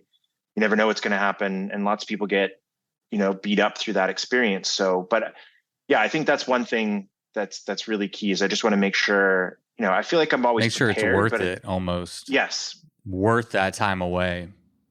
you never know what's going to happen. And lots of people get, beat up through that experience. So, but yeah, I think that's one thing that's really key is I just want to make sure, I feel like I'm always make sure prepared, it's worth it almost. Yes. Worth that time away.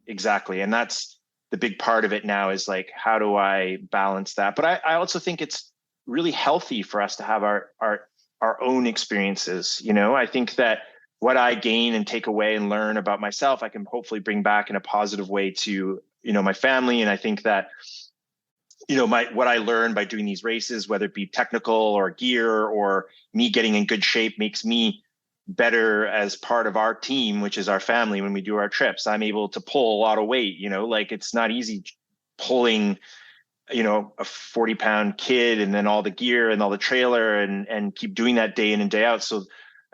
Exactly. And that's the big part of it now is like, how do I balance that? But I also think it's really healthy for us to have our own experiences. I think that what I gain and take away and learn about myself, I can hopefully bring back in a positive way to, my family. And I think that, what I learned by doing these races, whether it be technical or gear or me getting in good shape, makes me better as part of our team, which is our family. When we do our trips, I'm able to pull a lot of weight, like it's not easy pulling, a 40-pound kid and then all the gear and all the trailer and keep doing that day in and day out. So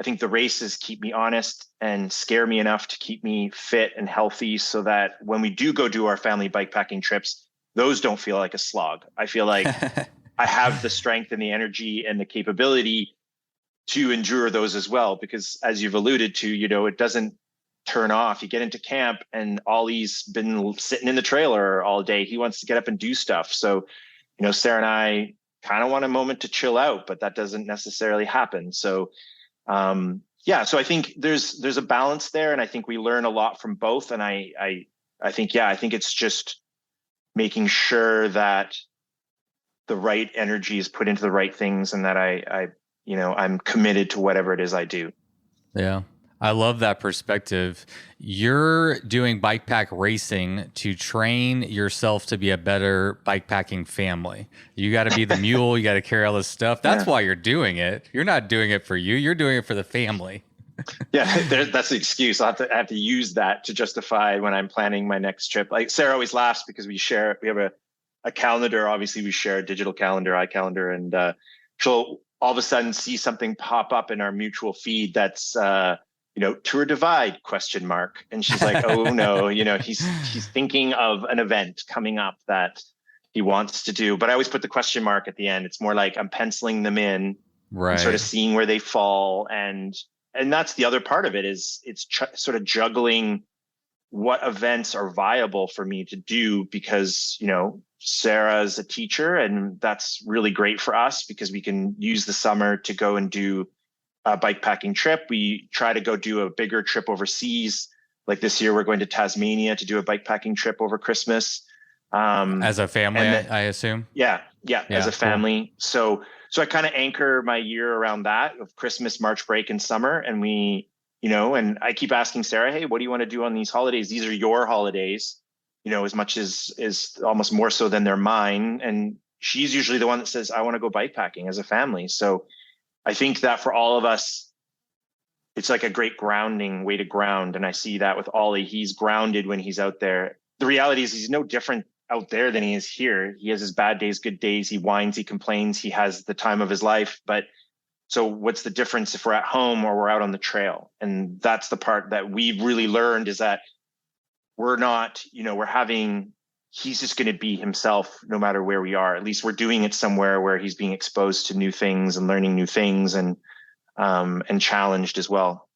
I think the races keep me honest and scare me enough to keep me fit and healthy so that when we do go do our family bikepacking trips, those don't feel like a slog. I feel like I have the strength and the energy and the capability to endure those as well, because as you've alluded to, it doesn't turn off. You get into camp and Ollie's been sitting in the trailer all day. He wants to get up and do stuff. So, Sarah and I kind of want a moment to chill out, but that doesn't necessarily happen. So, so I think there's a balance there, and I think we learn a lot from both. And I think it's just making sure that the right energy is put into the right things, and that I'm committed to whatever it is I do. Yeah. I love that perspective. You're doing bike pack racing to train yourself to be a better bikepacking family. You got to be the mule. You got to carry all this stuff. That's why you're doing it. You're not doing it for you. You're doing it for the family. Yeah, that's the excuse. I have to use that to justify when I'm planning my next trip. Like Sarah always laughs because we have a calendar. Obviously, we share a digital calendar, iCalendar, and she'll all of a sudden see something pop up in our mutual feed that's Tour Divide ? And she's like, oh no, he's thinking of an event coming up that he wants to do, but I always put the question mark at the end. It's more like I'm penciling them in and sort of seeing where they fall. And that's the other part of it is it's sort of juggling what events are viable for me to do, because, you know, Sarah's a teacher and that's really great for us because we can use the summer to go and do a bikepacking trip. We try to go do a bigger trip overseas. Like this year, we're going to Tasmania to do a bikepacking trip over Christmas. As a family, then, I assume. Yeah, as a family. Cool. So I kind of anchor my year around that of Christmas, March break, and summer. And we, you know, and I keep asking Sarah, hey, what do you want to do on these holidays? These are your holidays, you know, as much as almost more so than they're mine. And she's usually the one that says, I want to go bikepacking as a family. So I think that for all of us, it's like a great grounding way to ground. And I see that with Ollie. He's grounded when he's out there. The reality is he's no different out there than he is here. He has his bad days, good days. He whines, he complains, he has the time of his life. But so what's the difference if we're at home or we're out on the trail? And that's the part that we've really learned, is that we're not, you know, he's just going to be himself no matter where we are. At least we're doing it somewhere where he's being exposed to new things and learning new things and challenged as well.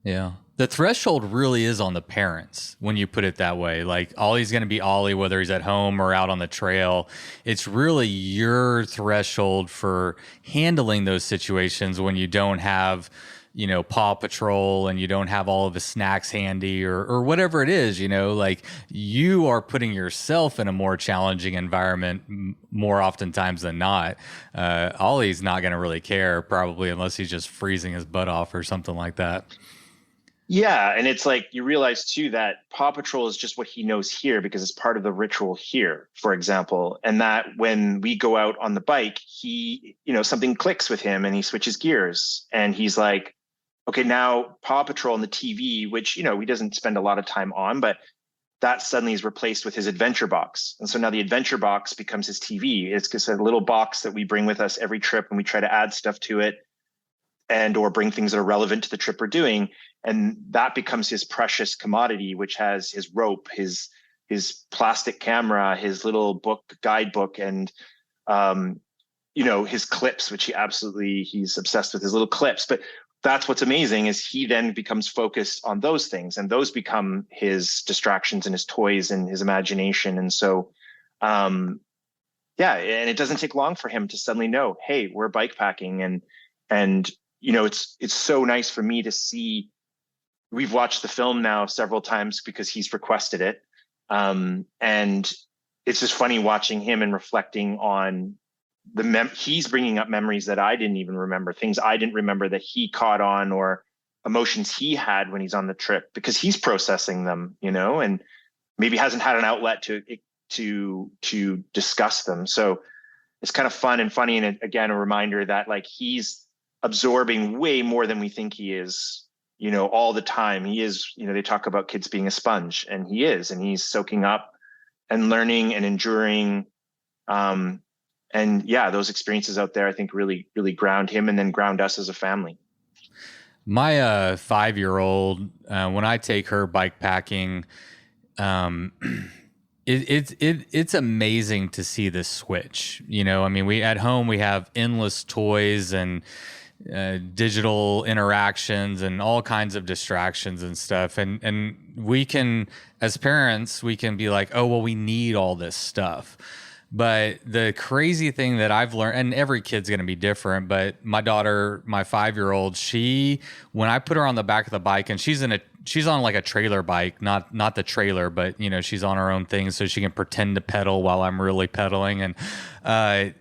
Yeah. The threshold really is on the parents when you put it that way. Like Ollie's going to be Ollie, whether he's at home or out on the trail. It's really your threshold for handling those situations when you don't have, you know, Paw Patrol and you don't have all of the snacks handy or whatever it is, you know, like you are putting yourself in a more challenging environment more oftentimes than not. Ollie's not going to really care probably unless he's just freezing his butt off or something like that. Yeah. And it's like, you realize too, that Paw Patrol is just what he knows here because it's part of the ritual here, for example. And that when we go out on the bike, he, you know, something clicks with him and he switches gears and he's like, okay, now Paw Patrol on the TV, which, you know, he doesn't spend a lot of time on, but that suddenly is replaced with his adventure box. And so now the adventure box becomes his TV. It's just a little box that we bring with us every trip and we try to add stuff to it and or bring things that are relevant to the trip we're doing. And that becomes his precious commodity, which has his rope, his plastic camera, his little guidebook, and you know, his clips, which he's obsessed with his little clips. But that's what's amazing is he then becomes focused on those things, and those become his distractions and his toys and his imagination. And so, and it doesn't take long for him to suddenly know, hey, we're bikepacking, and you know, it's so nice for me to see. We've watched the film now several times because he's requested it. And it's just funny watching him and reflecting on he's bringing up memories that I didn't even remember, things I didn't remember that he caught on, or emotions he had when he's on the trip because he's processing them, you know, and maybe hasn't had an outlet to discuss them. So it's kind of fun and funny. And again, a reminder that like he's absorbing way more than we think he is, you know, all the time. He is, you know, they talk about kids being a sponge, and he is, and he's soaking up and learning and enduring. And yeah, those experiences out there, I think really, really ground him and then ground us as a family. My 5-year-old, when I take her bikepacking, it's amazing to see this switch. You know, I mean, at home we have endless toys and digital interactions and all kinds of distractions and stuff. And we can, as parents, we can be like, oh, well, we need all this stuff. But the crazy thing that I've learned, and every kid's going to be different, but my daughter, my 5-year-old, when I put her on the back of the bike, and she's on like a trailer bike, not the trailer, but you know, she's on her own thing, so she can pretend to pedal while I'm really pedaling. And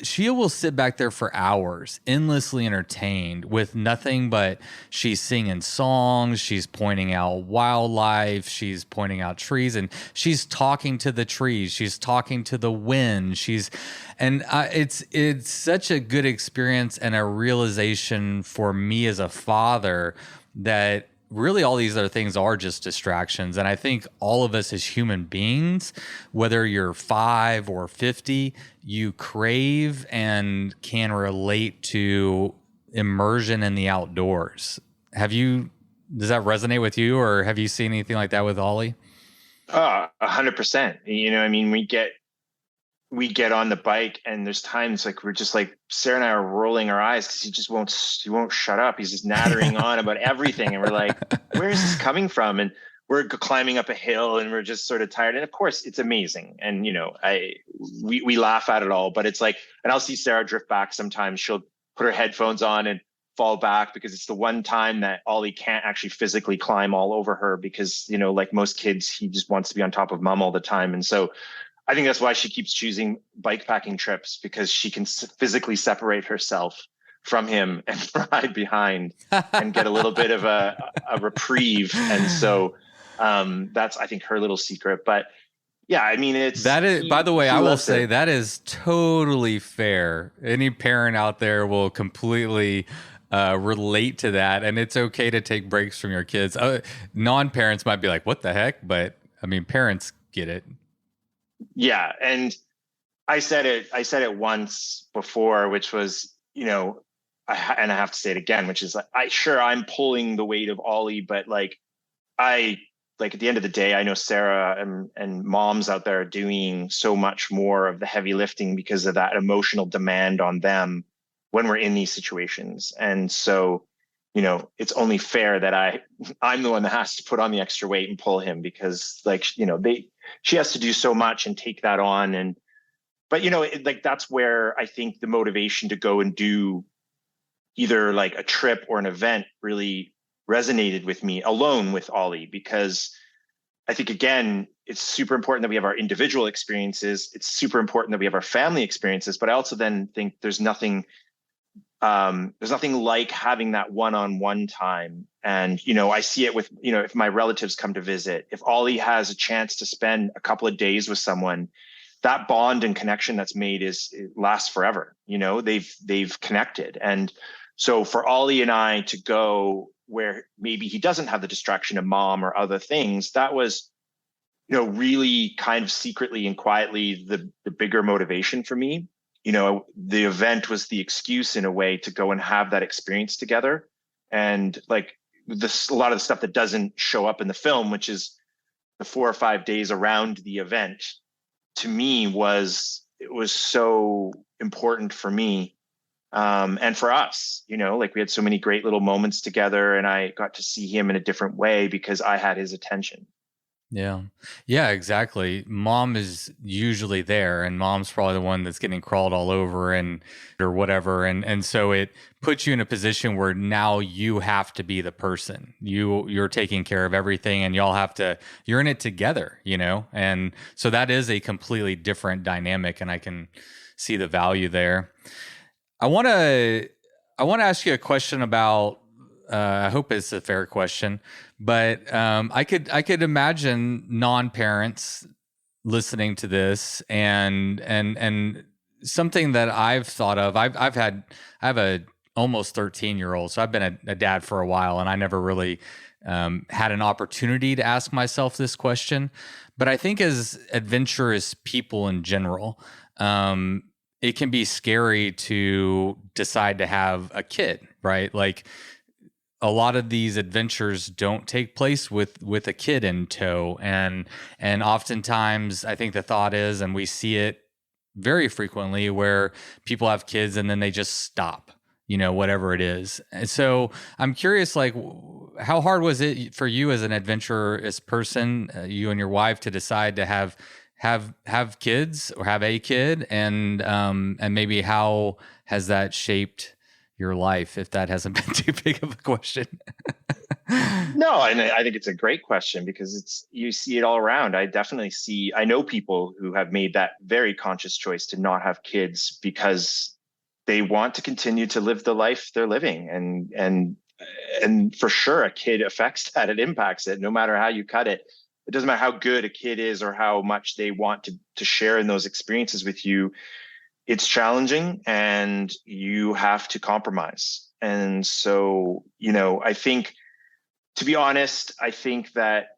she will sit back there for hours, endlessly entertained with nothing but she's singing songs, she's pointing out wildlife, she's pointing out trees, and she's talking to the trees, she's talking to the wind, it's such a good experience and a realization for me as a father that really all these other things are just distractions. And I think all of us as human beings, whether you're 5 or 50, you crave and can relate to immersion in the outdoors. Does that resonate with you, or have you seen anything like that with Ollie? 100%. You know, I mean, we get we get on the bike, and there's times like we're just like, Sarah and I are rolling our eyes because he won't shut up. He's just nattering on about everything. And we're like, where is this coming from? And we're climbing up a hill and we're just sort of tired. And of course it's amazing. And, we laugh at it all, but it's like, and I'll see Sarah drift back sometimes. She'll put her headphones on and fall back because it's the one time that Ollie can't actually physically climb all over her because, like most kids, he just wants to be on top of mom all the time. And so I think that's why she keeps choosing bikepacking trips, because she can physically separate herself from him and ride behind and get a little bit of a reprieve. And so that's, I think, her little secret. But yeah, I mean, by the way, I will say that is totally fair. Any parent out there will completely relate to that. And it's okay to take breaks from your kids. Non-parents might be like, what the heck? But I mean, parents get it. Yeah. And I said it once before, which was, and I have to say it again, which is like, I'm pulling the weight of Ollie, but at the end of the day, I know Sarah and moms out there are doing so much more of the heavy lifting because of that emotional demand on them when we're in these situations. And so, it's only fair that I'm the one that has to put on the extra weight and pull him, because she has to do so much and take that on. But that's where I think the motivation to go and do either like a trip or an event really resonated with me alone with Ollie, because I think, again, it's super important that we have our individual experiences. It's super important that we have our family experiences, but I also then think there's nothing like having that one-on-one time. And, I see it with, if my relatives come to visit, if Ollie has a chance to spend a couple of days with someone, that bond and connection that's made it lasts forever. They've connected. And so for Ollie and I to go where maybe he doesn't have the distraction of mom or other things, that was, really kind of secretly and quietly the bigger motivation for me. The event was the excuse in a way to go and have that experience together. And like a lot of the stuff that doesn't show up in the film, which is the 4 or 5 days around the event, to me it was so important for me. And for us, we had so many great little moments together, and I got to see him in a different way because I had his attention. Yeah. Yeah, exactly. Mom is usually there, and mom's probably the one that's getting crawled all over or whatever. And so it puts you in a position where now you have to be the person. You're taking care of everything, and you're in it together, And so that is a completely different dynamic, and I can see the value there. I want to ask you a question about I hope it's a fair question, but I could imagine non-parents listening to this, and something that I've thought of. I have a almost 13-year-old, so I've been a dad for a while, and I never really had an opportunity to ask myself this question. But I think as adventurous people in general, it can be scary to decide to have a kid, right? Like, a lot of these adventures don't take place with a kid in tow. And oftentimes I think the thought is, and we see it very frequently, where people have kids and then they just stop, whatever it is. And so I'm curious, like, how hard was it for you as an adventurous person, you and your wife, to decide to have kids or have a kid? And maybe how has that shaped your life, if that hasn't been too big of a question? No, and I think it's a great question, because you see it all around. I know people who have made that very conscious choice to not have kids because they want to continue to live the life they're living. And for sure, a kid affects that. It impacts it, no matter how you cut it. It doesn't matter how good a kid is or how much they want to share in those experiences with you. It's challenging, and you have to compromise. And so, I think, to be honest, I think that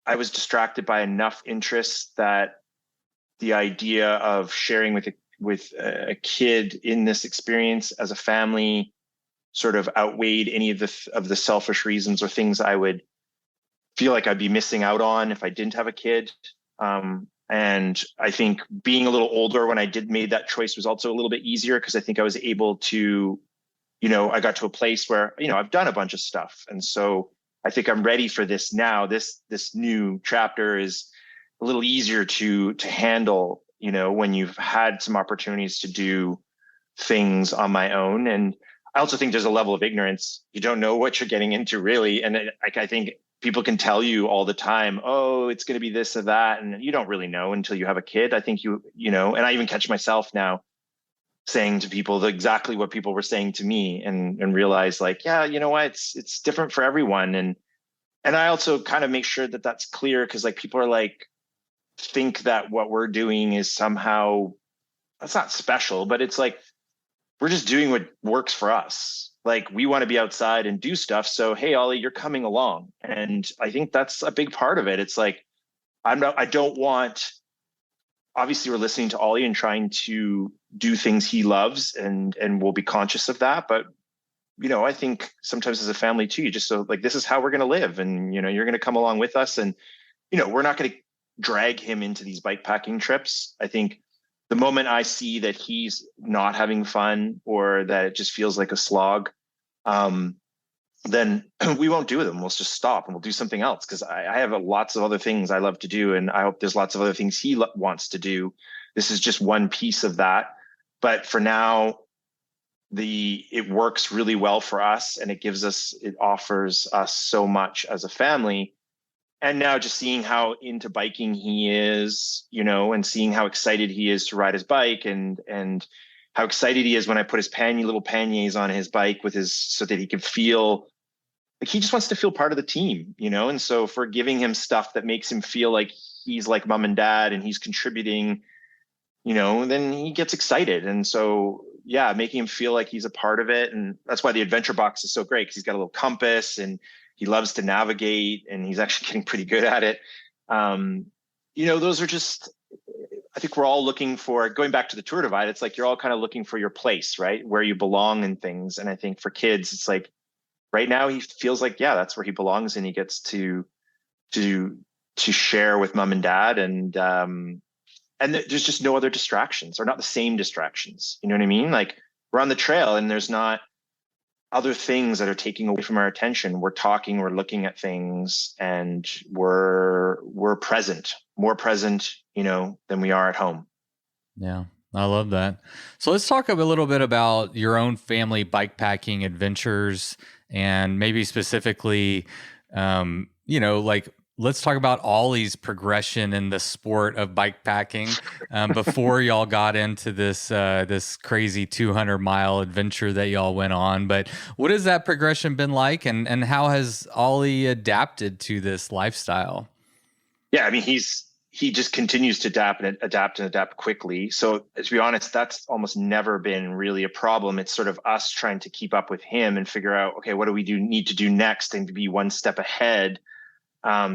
I was distracted by enough interests that the idea of sharing with a kid in this experience as a family sort of outweighed any of the selfish reasons or things I would feel like I'd be missing out on if I didn't have a kid. And I think being a little older when I made that choice was also a little bit easier, because I think I was able to, I got to a place where, I've done a bunch of stuff. And so I think I'm ready for this now. This new chapter is a little easier to handle, when you've had some opportunities to do things on my own. And I also think there's a level of ignorance. You don't know what you're getting into, really. And I think people can tell you all the time, oh, it's going to be this or that. And you don't really know until you have a kid. I think and I even catch myself now saying to people exactly what people were saying to me, and realize like, yeah, you know what, it's different for everyone. And I also kind of make sure that that's clear, because like people are like, think that what we're doing is somehow, that's not special, but it's like, we're just doing what works for us. Like, we want to be outside and do stuff. So, hey, Ollie, you're coming along. And I think that's a big part of it. It's like, obviously we're listening to Ollie and trying to do things he loves, and we'll be conscious of that. But, I think sometimes as a family too, you just, so like, this is how we're going to live. And, you're going to come along with us, and, we're not going to drag him into these bike packing trips. I think the moment I see that he's not having fun, or that it just feels like a slog, then we won't do them. We'll just stop and we'll do something else. Because I have lots of other things I love to do, and I hope there's lots of other things he wants to do. This is just one piece of that. But for now, it works really well for us, and it offers us so much as a family. And now just seeing how into biking he is, and seeing how excited he is to ride his bike, and how excited he is when I put his little panniers on his bike so that he can feel like he just wants to feel part of the team, And so for giving him stuff that makes him feel like he's like mom and dad and he's contributing, then he gets excited. And so, yeah, making him feel like he's a part of it. And that's why the adventure box is so great, because he's got a little compass and he loves to navigate, and he's actually getting pretty good at it. Those are just, I think we're all looking for, going back to the Tour Divide, it's like you're all kind of looking for your place, right? Where you belong and things. And I think for kids, it's like right now he feels like, yeah, that's where he belongs, and he gets to share with mom and dad. And there's just no other distractions, or not the same distractions. You know what I mean? Like, we're on the trail and there's not other things that are taking away from our attention. We're talking, we're looking at things, and we're present, more present, than we are at home. Yeah, I love that. So let's talk a little bit about your own family bikepacking adventures, and maybe specifically, let's talk about Ollie's progression in the sport of bikepacking before y'all got into this crazy 200-mile adventure that y'all went on. But what has that progression been like, and how has Ollie adapted to this lifestyle? Yeah, I mean, he just continues to adapt quickly. So to be honest, that's almost never been really a problem. It's sort of us trying to keep up with him and figure out, okay, what do we need to do next, and to be one step ahead.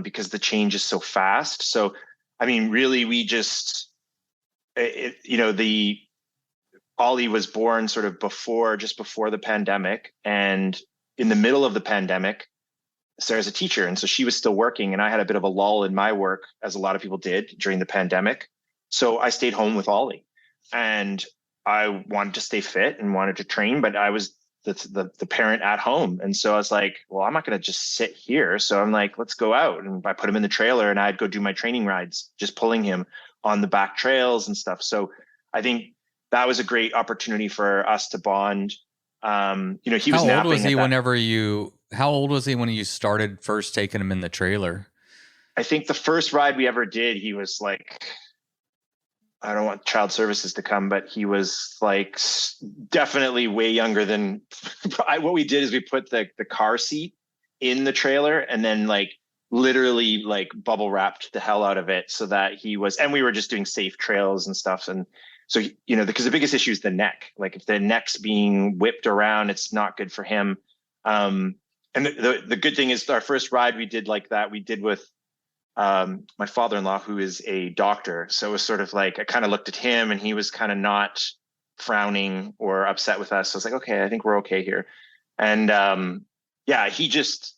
Because the change is so fast. So, I mean, really, we just, Ollie was born sort of just before the pandemic, and in the middle of the pandemic, Sarah's a teacher, and so she was still working, and I had a bit of a lull in my work, as a lot of people did during the pandemic. So I stayed home with Ollie, and I wanted to stay fit and wanted to train, but I was the parent at home. And so I was like, well, I'm not going to just sit here. So I'm like, let's go out. And I put him in the trailer, and I'd go do my training rides, just pulling him on the back trails and stuff. So I think that was a great opportunity for us to bond. He was napping. How old was he when you started first taking him in the trailer? I think the first ride we ever did, he was like, I don't want child services to come, but he was like definitely way younger than what we did is we put the car seat in the trailer, and then like literally like bubble wrapped the hell out of it, so that and we were just doing safe trails and stuff. And so, because the biggest issue is the neck. Like, if the neck's being whipped around, it's not good for him. And the good thing is, our first ride we did like that, we did with my father-in-law, who is a doctor. So it was sort of like, I kind of looked at him, and he was kind of not frowning or upset with us. So I was like, okay, I think we're okay here. And yeah, he just,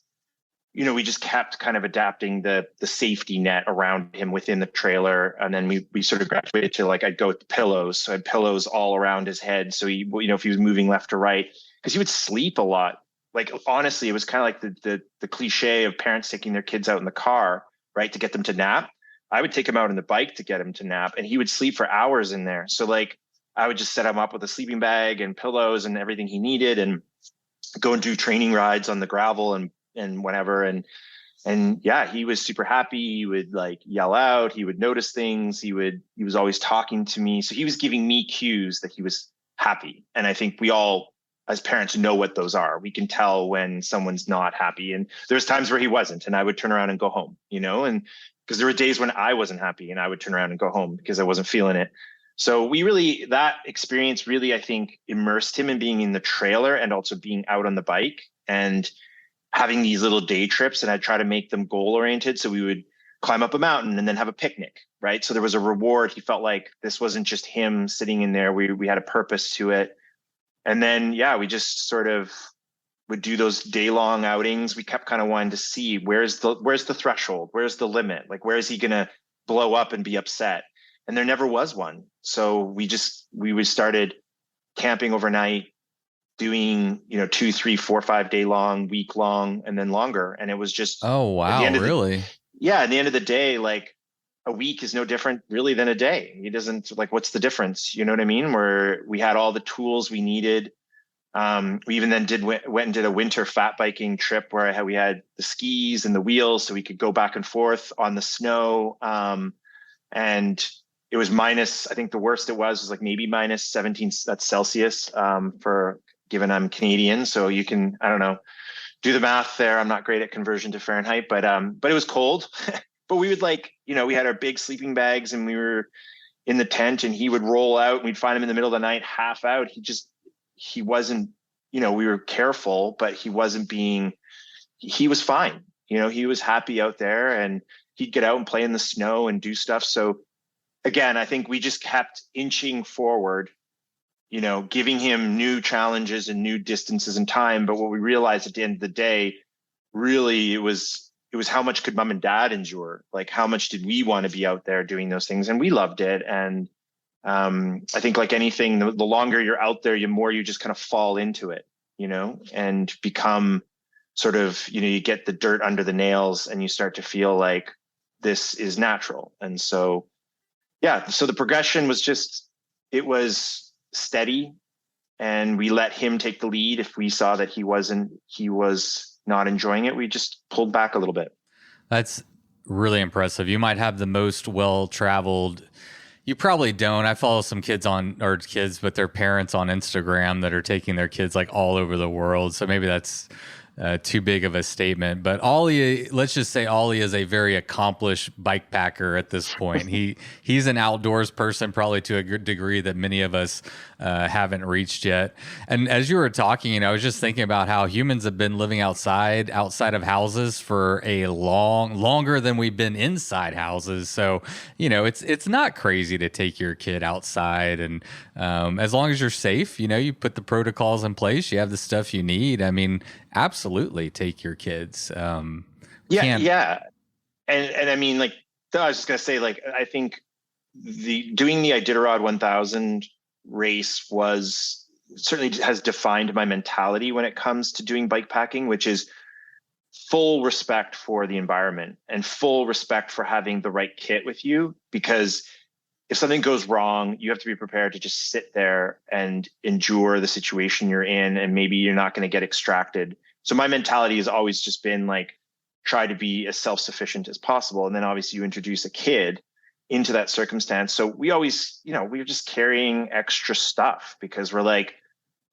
we just kept kind of adapting the safety net around him within the trailer. And then we sort of graduated to like, I'd go with the pillows. So I had pillows all around his head. So he, if he was moving left or right, because he would sleep a lot. Like, honestly, it was kind of like the cliche of parents taking their kids out in the car, right, to get them to nap. I would take him out on the bike to get him to nap, and he would sleep for hours in there. So like, I would just set him up with a sleeping bag and pillows and everything he needed, and go and do training rides on the gravel and whatever. And yeah, he was super happy. He would like yell out, he would notice things. He was always talking to me. So he was giving me cues that he was happy. And I think we all, as parents, know what those are. We can tell when someone's not happy. And there's times where he wasn't, and I would turn around and go home, and because there were days when I wasn't happy and I would turn around and go home because I wasn't feeling it. So that experience really, I think, immersed him in being in the trailer and also being out on the bike and having these little day trips. And I'd try to make them goal oriented. So we would climb up a mountain and then have a picnic, right? So there was a reward. He felt like this wasn't just him sitting in there. We had a purpose to it. And then, yeah, we just sort of would do those day-long outings. We kept kind of wanting to see where's the threshold, where's the limit, like where is he gonna blow up and be upset? And there never was one. So we started camping overnight, doing 2, 3, 4, 5 day long, week long, and then longer. And it was just, oh wow, really? At the end of the day, like a week is no different really than a day. He doesn't like, what's the difference? You know what I mean? Where we had all the tools we needed. We even then went and did a winter fat biking trip where we had the skis and the wheels so we could go back and forth on the snow. And it was minus, I think the worst it was like maybe minus 17, that's Celsius, given I'm Canadian. So you can, I don't know, do the math there. I'm not great at conversion to Fahrenheit, but it was cold. But we would we had our big sleeping bags and we were in the tent, and he would roll out and we'd find him in the middle of the night, half out. He wasn't, we were careful, but he was fine. He was happy out there, and he'd get out and play in the snow and do stuff. So again, I think we just kept inching forward, giving him new challenges and new distances and time. But what we realized at the end of the day, really, it was how much could mom and dad endure? Like, how much did we want to be out there doing those things? And we loved it. And I think like anything, the longer you're out there, the more you just kind of fall into it, and become sort of, you get the dirt under the nails and you start to feel like this is natural. And so, yeah, so the progression was it was steady, and we let him take the lead. If we saw that he was not enjoying it, we just pulled back a little bit. That's really impressive. You might have the most well-traveled. You probably don't. I follow some but their parents on Instagram that are taking their kids like all over the world. So maybe that's too big of a statement. But Ollie, let's just say Ollie is a very accomplished bike packer at this point. He's an outdoors person, probably to a good degree that many of us haven't reached yet. And as you were talking, I was just thinking about how humans have been living outside of houses for a longer than we've been inside houses. So, it's not crazy to take your kid outside, and as long as you're safe, you put the protocols in place, you have the stuff you need. I mean, absolutely take your kids. Yeah. And I mean, like, I was just going to say, like, I think doing the Iditarod 1000 race certainly has defined my mentality when it comes to doing bike packing, which is full respect for the environment and full respect for having the right kit with you, because if something goes wrong, you have to be prepared to just sit there and endure the situation you're in, and maybe you're not going to get extracted. So my mentality has always just been like, try to be as self-sufficient as possible. And then obviously you introduce a kid into that circumstance. So we always, we're just carrying extra stuff because we're like,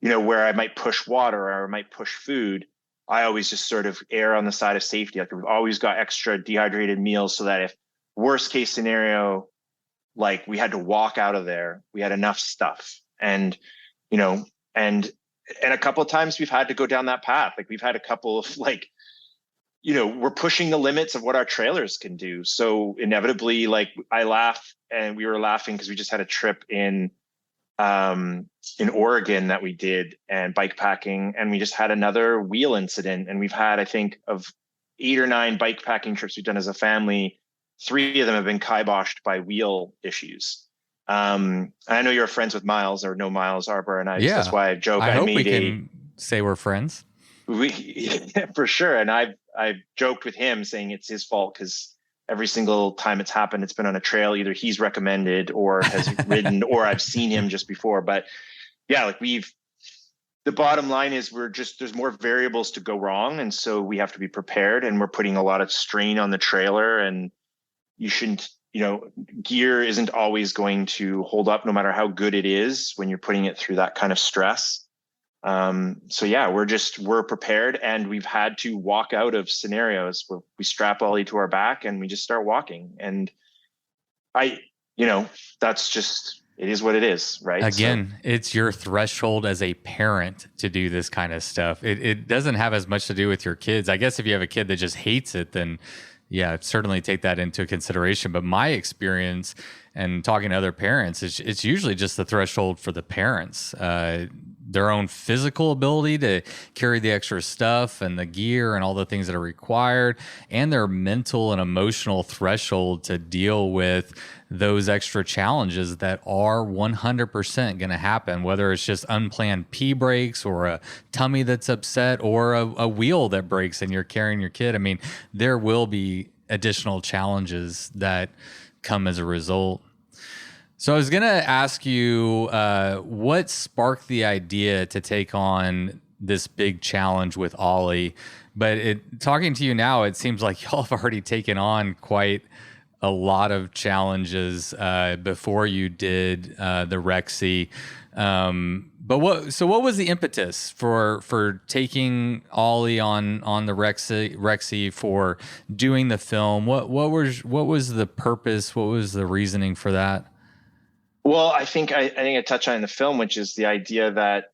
where I might push water or I might push food, I always just sort of err on the side of safety. Like, we've always got extra dehydrated meals so that if worst case scenario, like we had to walk out of there, we had enough stuff. And, and a couple of times we've had to go down that path. Like, we've had a couple of we're pushing the limits of what our trailers can do. So inevitably, like, I laugh, and we were laughing because we just had a trip in Oregon that we did, and bike packing, and we just had another wheel incident. And we've had, I think, of 8 or 9 bike packing trips we've done as a family, 3 of them have been kiboshed by wheel issues. And I know you're friends with Miles, or know Miles Arbor, and Yeah. that's why I joke. I hope we can say we're friends. For sure. And I've joked with him saying it's his fault because every single time it's happened, it's been on a trail either he's recommended or has ridden, or I've seen him just before. But yeah, like the bottom line is there's more variables to go wrong. And so we have to be prepared, and we're putting a lot of strain on the trailer, and you shouldn't, gear isn't always going to hold up no matter how good it is when you're putting it through that kind of stress. So yeah, we're prepared, and we've had to walk out of scenarios where we strap Ollie to our back and we just start walking. And that's just, it is what it is, right? Again, it's your threshold as a parent to do this kind of stuff. It doesn't have as much to do with your kids. I guess if you have a kid that just hates it, then yeah, certainly take that into consideration. But my experience and talking to other parents, it's usually just the threshold for the parents. Their own physical ability to carry the extra stuff and the gear and all the things that are required, and their mental and emotional threshold to deal with those extra challenges that are 100% going to happen, whether it's just unplanned pee breaks or a tummy that's upset or a wheel that breaks and you're carrying your kid. I mean, there will be additional challenges that come as a result. So I was going to ask you, what sparked the idea to take on this big challenge with Ollie? But talking to you now, it seems like y'all have already taken on quite a lot of challenges before you did the Rexy. But what was the impetus for taking Ollie on the Rexy, for doing the film? What was the purpose? What was the reasoning for that? Well, I think I touched on in the film, which is the idea that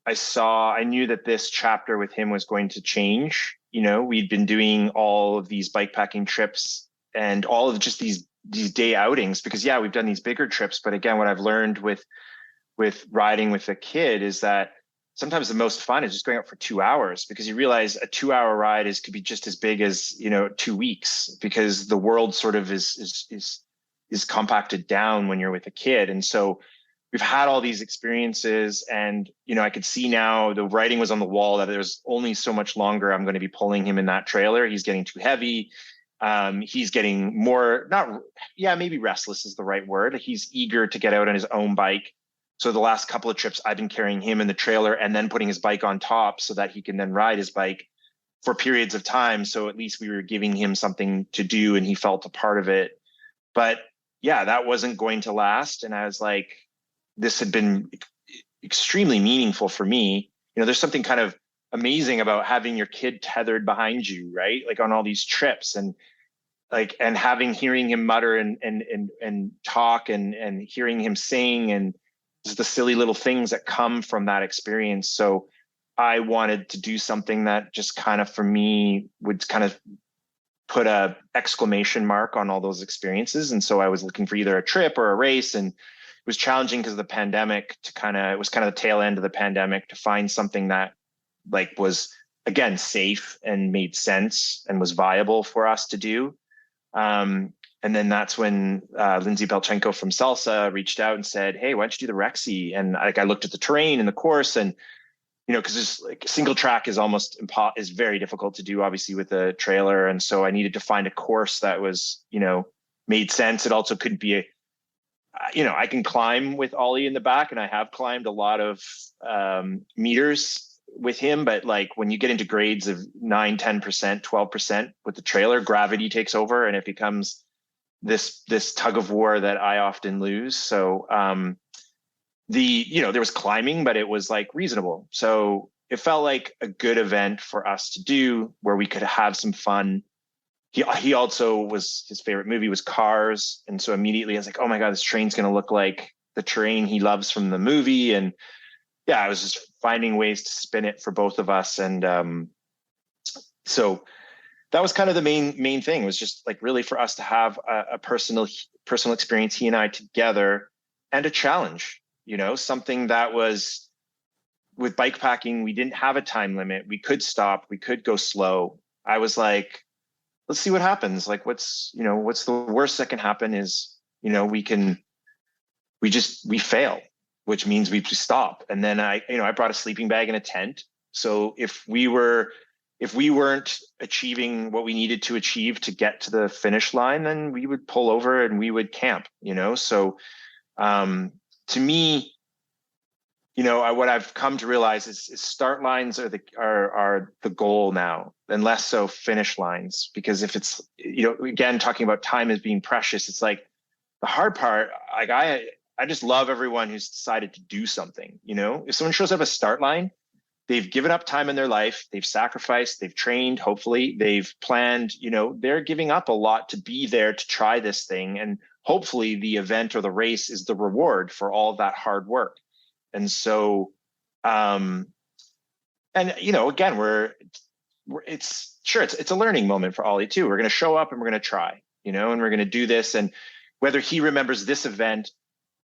I knew that this chapter with him was going to change. We'd been doing all of these bikepacking trips and all of just these day outings, because yeah, we've done these bigger trips. But again, what I've learned with riding with a kid is that sometimes the most fun is just going out for 2 hours, because you realize a 2-hour ride could be just as big as, 2 weeks, because the world sort of is compacted down when you're with a kid. And so we've had all these experiences, and, I could see now the writing was on the wall that there's only so much longer I'm going to be pulling him in that trailer. He's getting too heavy. He's getting more, maybe restless is the right word. He's eager to get out on his own bike. So the last couple of trips I've been carrying him in the trailer and then putting his bike on top so that he can then ride his bike for periods of time. So at least we were giving him something to do and he felt a part of it. But yeah, that wasn't going to last. And I was like, this had been extremely meaningful for me. There's something kind of amazing about having your kid tethered behind you, right? Like on all these trips, and hearing him mutter and talk and hearing him sing, and just the silly little things that come from that experience. So I wanted to do something that just kind of, for me, would kind of put a exclamation mark on all those experiences. And so I was looking for either a trip or a race, and it was challenging because of the pandemic it was kind of the tail end of the pandemic, to find something that was, again, safe and made sense and was viable for us to do. And then that's when Lindsay Belchenko from Salsa reached out and said, hey, why don't you do the Rexy? And I looked at the terrain and the course, and because there's single track is is very difficult to do, obviously, with a trailer. And so I needed to find a course that was, made sense. It also couldn't be I can climb with Ollie in the back, and I have climbed a lot of meters with him. But when you get into grades of 9, 10%, 12% with the trailer, gravity takes over and it becomes this tug of war that I often lose. So, there was climbing, but it was reasonable. So it felt like a good event for us to do, where we could have some fun. He also his favorite movie was Cars. And so immediately I was like, oh my God, this terrain's going to look like the terrain he loves from the movie. And yeah, I was just finding ways to spin it for both of us. And so that was kind of the main thing, was just really for us to have a personal experience, he and I together, and a challenge. Something that was, with bikepacking, we didn't have a time limit. We could stop, we could go slow. I was like, let's see what happens. Like, what's the worst that can happen is, we fail, which means we stop. And then I brought a sleeping bag and a tent. So if we weren't achieving what we needed to achieve to get to the finish line, then we would pull over and we would camp, So, to me, what I've come to realize is start lines are the goal now, and less so finish lines. Because if it's, again, talking about time as being precious, it's like the hard part. Like I just love everyone who's decided to do something. If someone shows up a start line, they've given up time in their life, they've sacrificed, they've trained, hopefully they've planned, they're giving up a lot to be there to try this thing. And hopefully the event or the race is the reward for all of that hard work. And so, again, it's a learning moment for Ollie too. We're going to show up and we're going to try, and we're going to do this. And whether he remembers this event,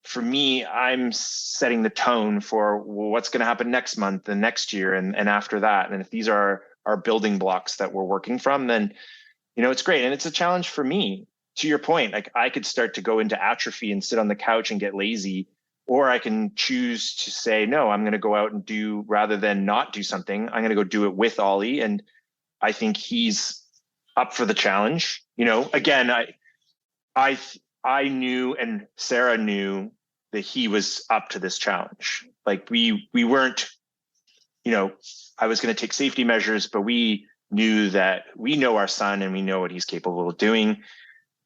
for me, I'm setting the tone for what's going to happen next month and next year and after that. And if these are our building blocks that we're working from, then, it's great. And it's a challenge for me. To your point, like I could start to go into atrophy and sit on the couch and get lazy, or I can choose to say, no, I'm going to go out and do, rather than not do something, I'm going to go do it with Ollie. And I think he's up for the challenge. Again, I knew, and Sarah knew, that he was up to this challenge. Like we weren't, I was going to take safety measures, but we knew that we know our son and we know what he's capable of doing.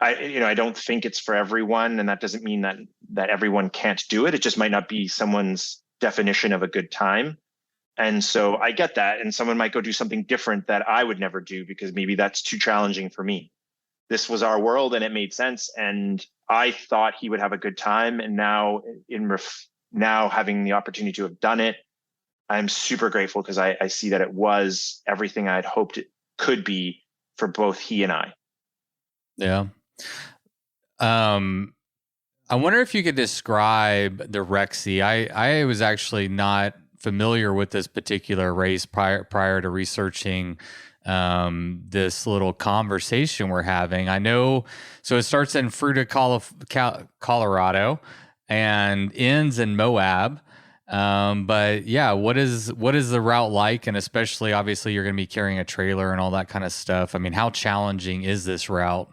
I don't think it's for everyone, and that doesn't mean that everyone can't do it. It just might not be someone's definition of a good time. And so I get that. And someone might go do something different that I would never do because maybe that's too challenging for me. This was our world and it made sense. And I thought he would have a good time. And now now having the opportunity to have done it, I'm super grateful because I see that it was everything I'd hoped it could be for both he and I. Yeah. I wonder if you could describe the Rexy. I was actually not familiar with this particular race prior to researching this little conversation we're having. I know, so it starts in Fruita, Colorado, and ends in Moab. But yeah, what is the route like? And especially, obviously, you're going to be carrying a trailer and all that kind of stuff. I mean, how challenging is this route?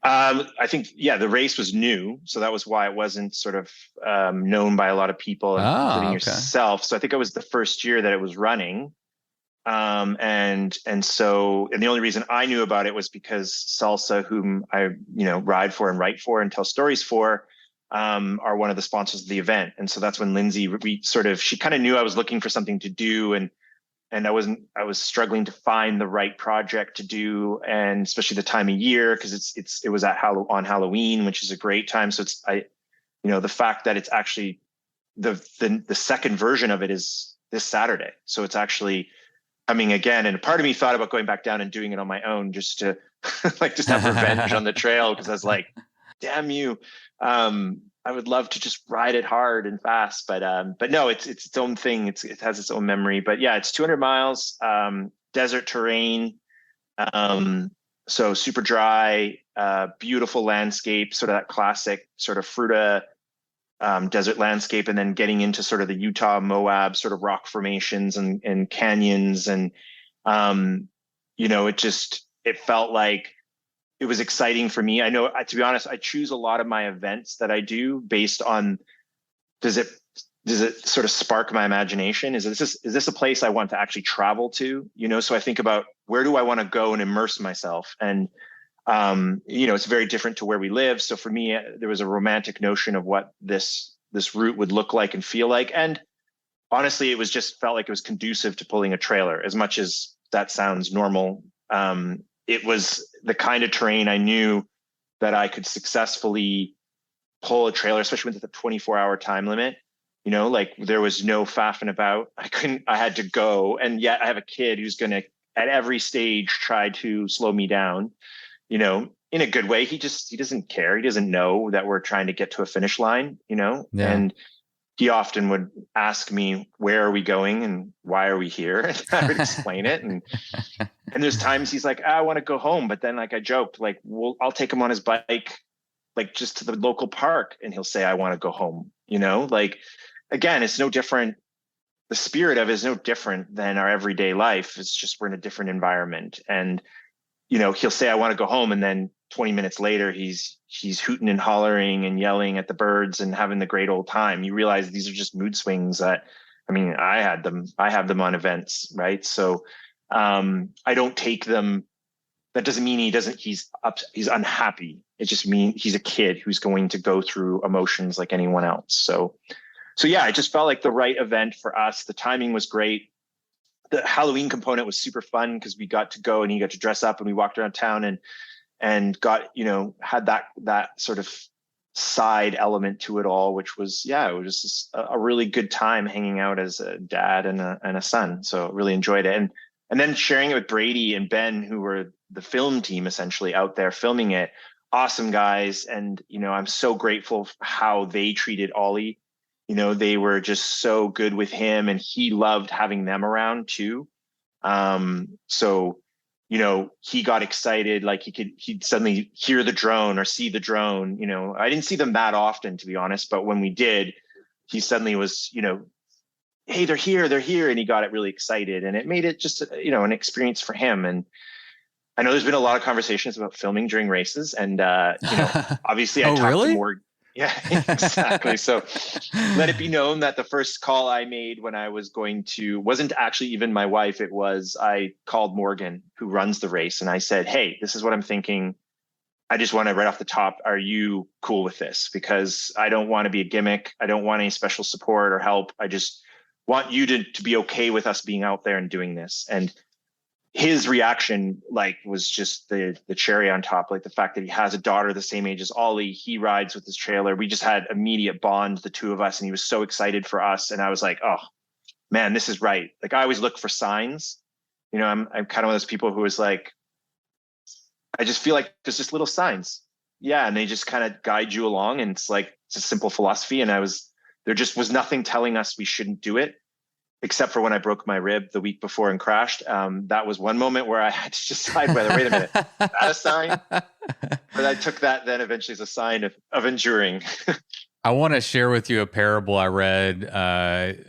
I think, the race was new. So that was why it wasn't sort of known by a lot of people, including yourself. So I think it was the first year that it was running. And the only reason I knew about it was because Salsa, whom I, ride for and write for and tell stories for, are one of the sponsors of the event. And so that's when Lindsay, she kind of knew I was looking for something to do. And I was struggling to find the right project to do, and especially the time of year, because it was on Halloween, which is a great time. So the fact that it's actually the second version of it is this Saturday. So it's actually coming again. And a part of me thought about going back down and doing it on my own, just to just have revenge on the trail. Because I was like, damn you. I would love to just ride it hard and fast, but no, it's its own thing. It has its own memory, but yeah, it's 200 miles, desert terrain. So super dry, beautiful landscape, sort of that classic sort of Fruita, desert landscape. And then getting into sort of the Utah, Moab sort of rock formations and canyons. And, it felt like it was exciting for me. I know, to be honest, I choose a lot of my events that I do based on, does it sort of spark my imagination? Is this a place I want to actually travel to? So I think about, where do I want to go and immerse myself? And, it's very different to where we live. So for me, there was a romantic notion of what this route would look like and feel like. And honestly, it felt like it was conducive to pulling a trailer, as much as that sounds normal. It was the kind of terrain I knew that I could successfully pull a trailer, especially with the 24-hour time limit. There was no faffing about. I had to go. And yet I have a kid who's going to, at every stage, try to slow me down, in a good way. He doesn't care. He doesn't know that we're trying to get to a finish line, Yeah. And he often would ask me, where are we going and why are we here? And I would explain it. And there's times he's like, I want to go home. But then like I joked, like, well, I'll take him on his bike, like just to the local park. And he'll say, I want to go home. You know, like, again, it's no different. The spirit of it is no different than our everyday life. It's just, we're in a different environment. And, you know, he'll say, I want to go home. And then 20 minutes later, he's hooting and hollering and yelling at the birds and having the great old time. You realize these are just mood swings that, I mean, I have them on events, right? So I don't take them. That doesn't mean he's unhappy. It just means he's a kid who's going to go through emotions like anyone else. So yeah, it just felt like the right event for us. The timing was great. The Halloween component was super fun because we got to go and he got to dress up and we walked around town and got, you know, had that sort of side element to it all, which was, yeah, it was just a really good time hanging out as a dad and a son. So really enjoyed it. And then sharing it with Brady and Ben, who were the film team essentially out there filming it. Awesome guys. And, you know, I'm so grateful for how they treated Ollie. You know, they were just so good with him and he loved having them around too. So, you know, he got excited, like he'd suddenly hear the drone or see the drone. You know, I didn't see them that often, to be honest, but when we did, he suddenly was, you know, hey, they're here. And he got it really excited and it made it just, you know, an experience for him. And I know there's been a lot of conversations about filming during races and, you know, obviously I talked to more. Yeah, exactly. So let it be known that the first call I made when I was wasn't actually even my wife. It was, I called Morgan, who runs the race. And I said, hey, this is what I'm thinking. I just want to right off the top, are you cool with this? Because I don't want to be a gimmick. I don't want any special support or help. I just want you to be okay with us being out there and doing this. And his reaction like was just the cherry on top, like the fact that he has a daughter the same age as Ollie. He rides with his trailer. We just had immediate bond, the two of us, and he was so excited for us. And I was like, oh man, this is right. Like I always look for signs. You know, I'm kind of one of those people who is like, I just feel like there's just little signs. Yeah. And they just kind of guide you along. And it's like, it's a simple philosophy. And there just was nothing telling us we shouldn't do it. Except for when I broke my rib the week before and crashed. That was one moment where I had to decide whether, wait a minute, is that a sign? But I took that then eventually as a sign of enduring. I want to share with you a parable I read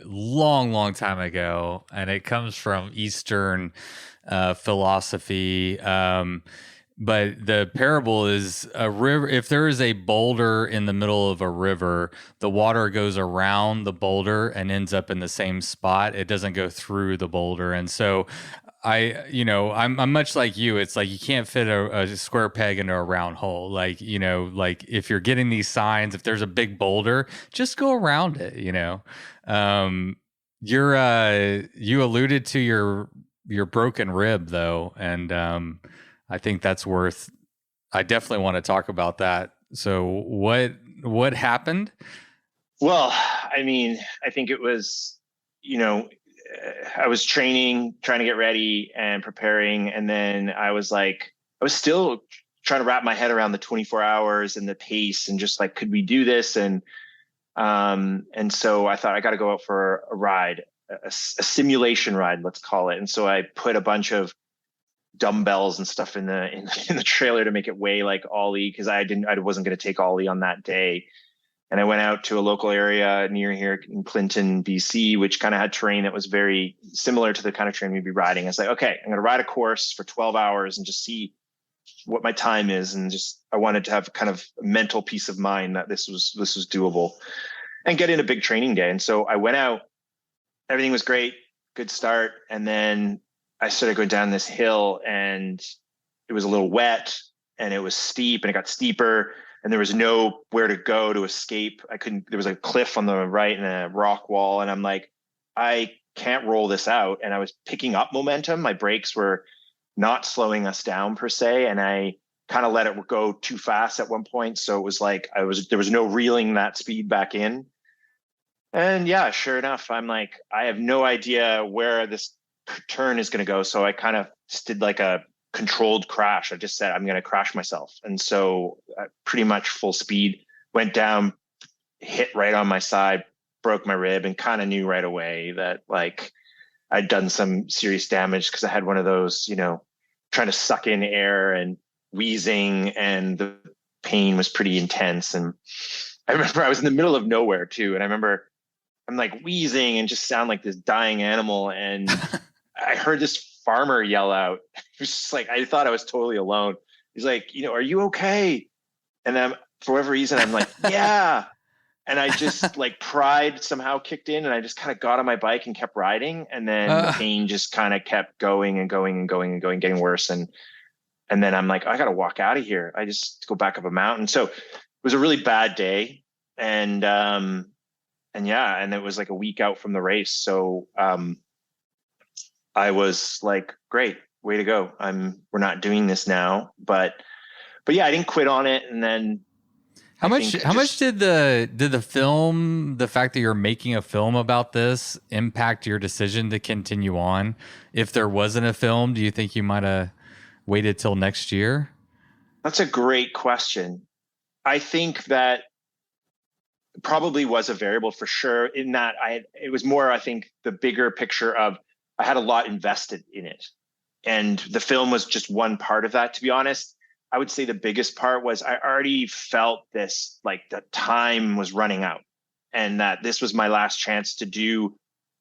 long time ago, and it comes from Eastern philosophy. But the parable is a river. If there is a boulder in the middle of a river, the water goes around the boulder and ends up in the same spot. It doesn't go through the boulder. And so I'm much like you. It's like you can't fit a square peg into a round hole. Like, you know, like if you're getting these signs, if there's a big boulder, just go around it, you know. You alluded to your broken rib though, and I think that's I definitely want to talk about that. So what happened? Well, I mean, I think it was, you know, I was training, trying to get ready and preparing. And then I was still trying to wrap my head around the 24 hours and the pace and just like, could we do this? And so I thought I got to go out for a ride, a simulation ride, let's call it. And so I put a bunch of dumbbells and stuff in the trailer to make it weigh like Ollie, because I wasn't going to take Ollie on that day. And I went out to a local area near here in Clinton, BC, which kind of had terrain that was very similar to the kind of terrain we'd be riding. I was like, okay, I'm going to ride a course for 12 hours and just see what my time is. And just, I wanted to have kind of mental peace of mind that this was doable and get in a big training day. And so I went out, everything was great, good start. And then I started going down this hill and it was a little wet and it was steep and it got steeper and there was nowhere to go to escape. There was a cliff on the right and a rock wall. And I'm like, I can't roll this out. And I was picking up momentum. My brakes were not slowing us down per se. And I kind of let it go too fast at one point. So it was like, there was no reeling that speed back in. And yeah, sure enough, I'm like, I have no idea where this turn is going to go. So I kind of just did like a controlled crash. I just said, I'm going to crash myself. And so pretty much full speed, went down, hit right on my side, broke my rib and kind of knew right away that like I'd done some serious damage because I had one of those, trying to suck in air and wheezing, and the pain was pretty intense. And I remember I was in the middle of nowhere too. And I remember I'm like wheezing and just sound like this dying animal. And I heard this farmer yell out. It was just like, I thought I was totally alone. He's like, are you okay? And then for whatever reason, I'm like, yeah. And I just like pride somehow kicked in, and I just kind of got on my bike and kept riding. And then the pain just kind of kept going and going and going and going, getting worse. And then I'm like, I got to walk out of here. I just go back up a mountain. So it was a really bad day. And it was like a week out from the race. So I was like, great, way to go. We're not doing this now, but yeah, I didn't quit on it. And then how much did the film, the fact that you're making a film about this, impact your decision to continue on? If there wasn't a film, do you think you might have waited till next year? That's a great question. I think that probably was a variable for sure, in that it was more, I think, the bigger picture of I had a lot invested in it. And the film was just one part of that, to be honest. I would say the biggest part was I already felt this, like the time was running out, and that this was my last chance to do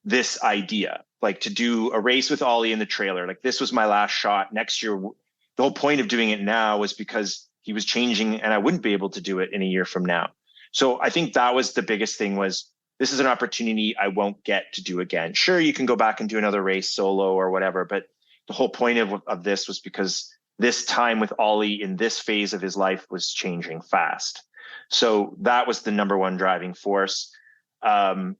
this idea, like to do a race with Ollie in the trailer. Like this was my last shot. Next year, the whole point of doing it now was because he was changing and I wouldn't be able to do it in a year from now. So I think that was the biggest thing, was this is an opportunity I won't get to do again. Sure, you can go back and do another race solo or whatever, but the whole point of this was because this time with Ollie in this phase of his life was changing fast. So that was the number one driving force. I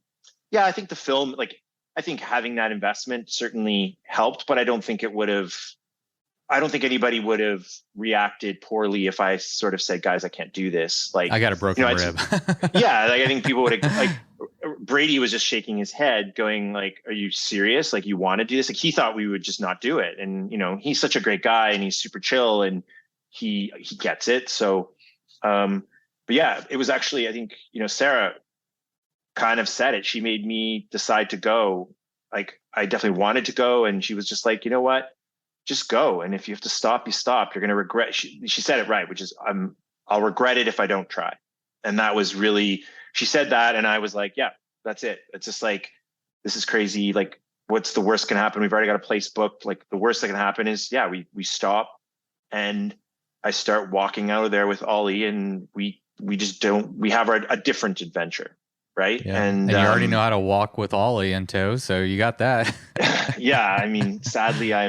think the film, like, I think having that investment certainly helped, but I don't think anybody would have reacted poorly if I sort of said, guys, I can't do this. Like, I got a broken rib. Yeah. Like, I think people would have, like, Brady was just shaking his head going like, are you serious? Like, you want to do this? Like, he thought we would just not do it. And, he's such a great guy and he's super chill and he gets it. So, but yeah, it was actually, I think, Sarah kind of said it. She made me decide to go. Like, I definitely wanted to go. And she was just like, you know what? Just go. And if you have to stop, you stop. You're going to regret. She said it right, which is I'll regret it if I don't try. And that was really, she said that. And I was like, yeah, that's it. It's just like, this is crazy. Like, what's the worst can happen? We've already got a place booked. Like, the worst that can happen is, yeah, we stop and I start walking out of there with Ollie, and we have a different adventure. Right. Yeah. And you already know how to walk with Ollie in tow. So you got that. Yeah. I mean, sadly, I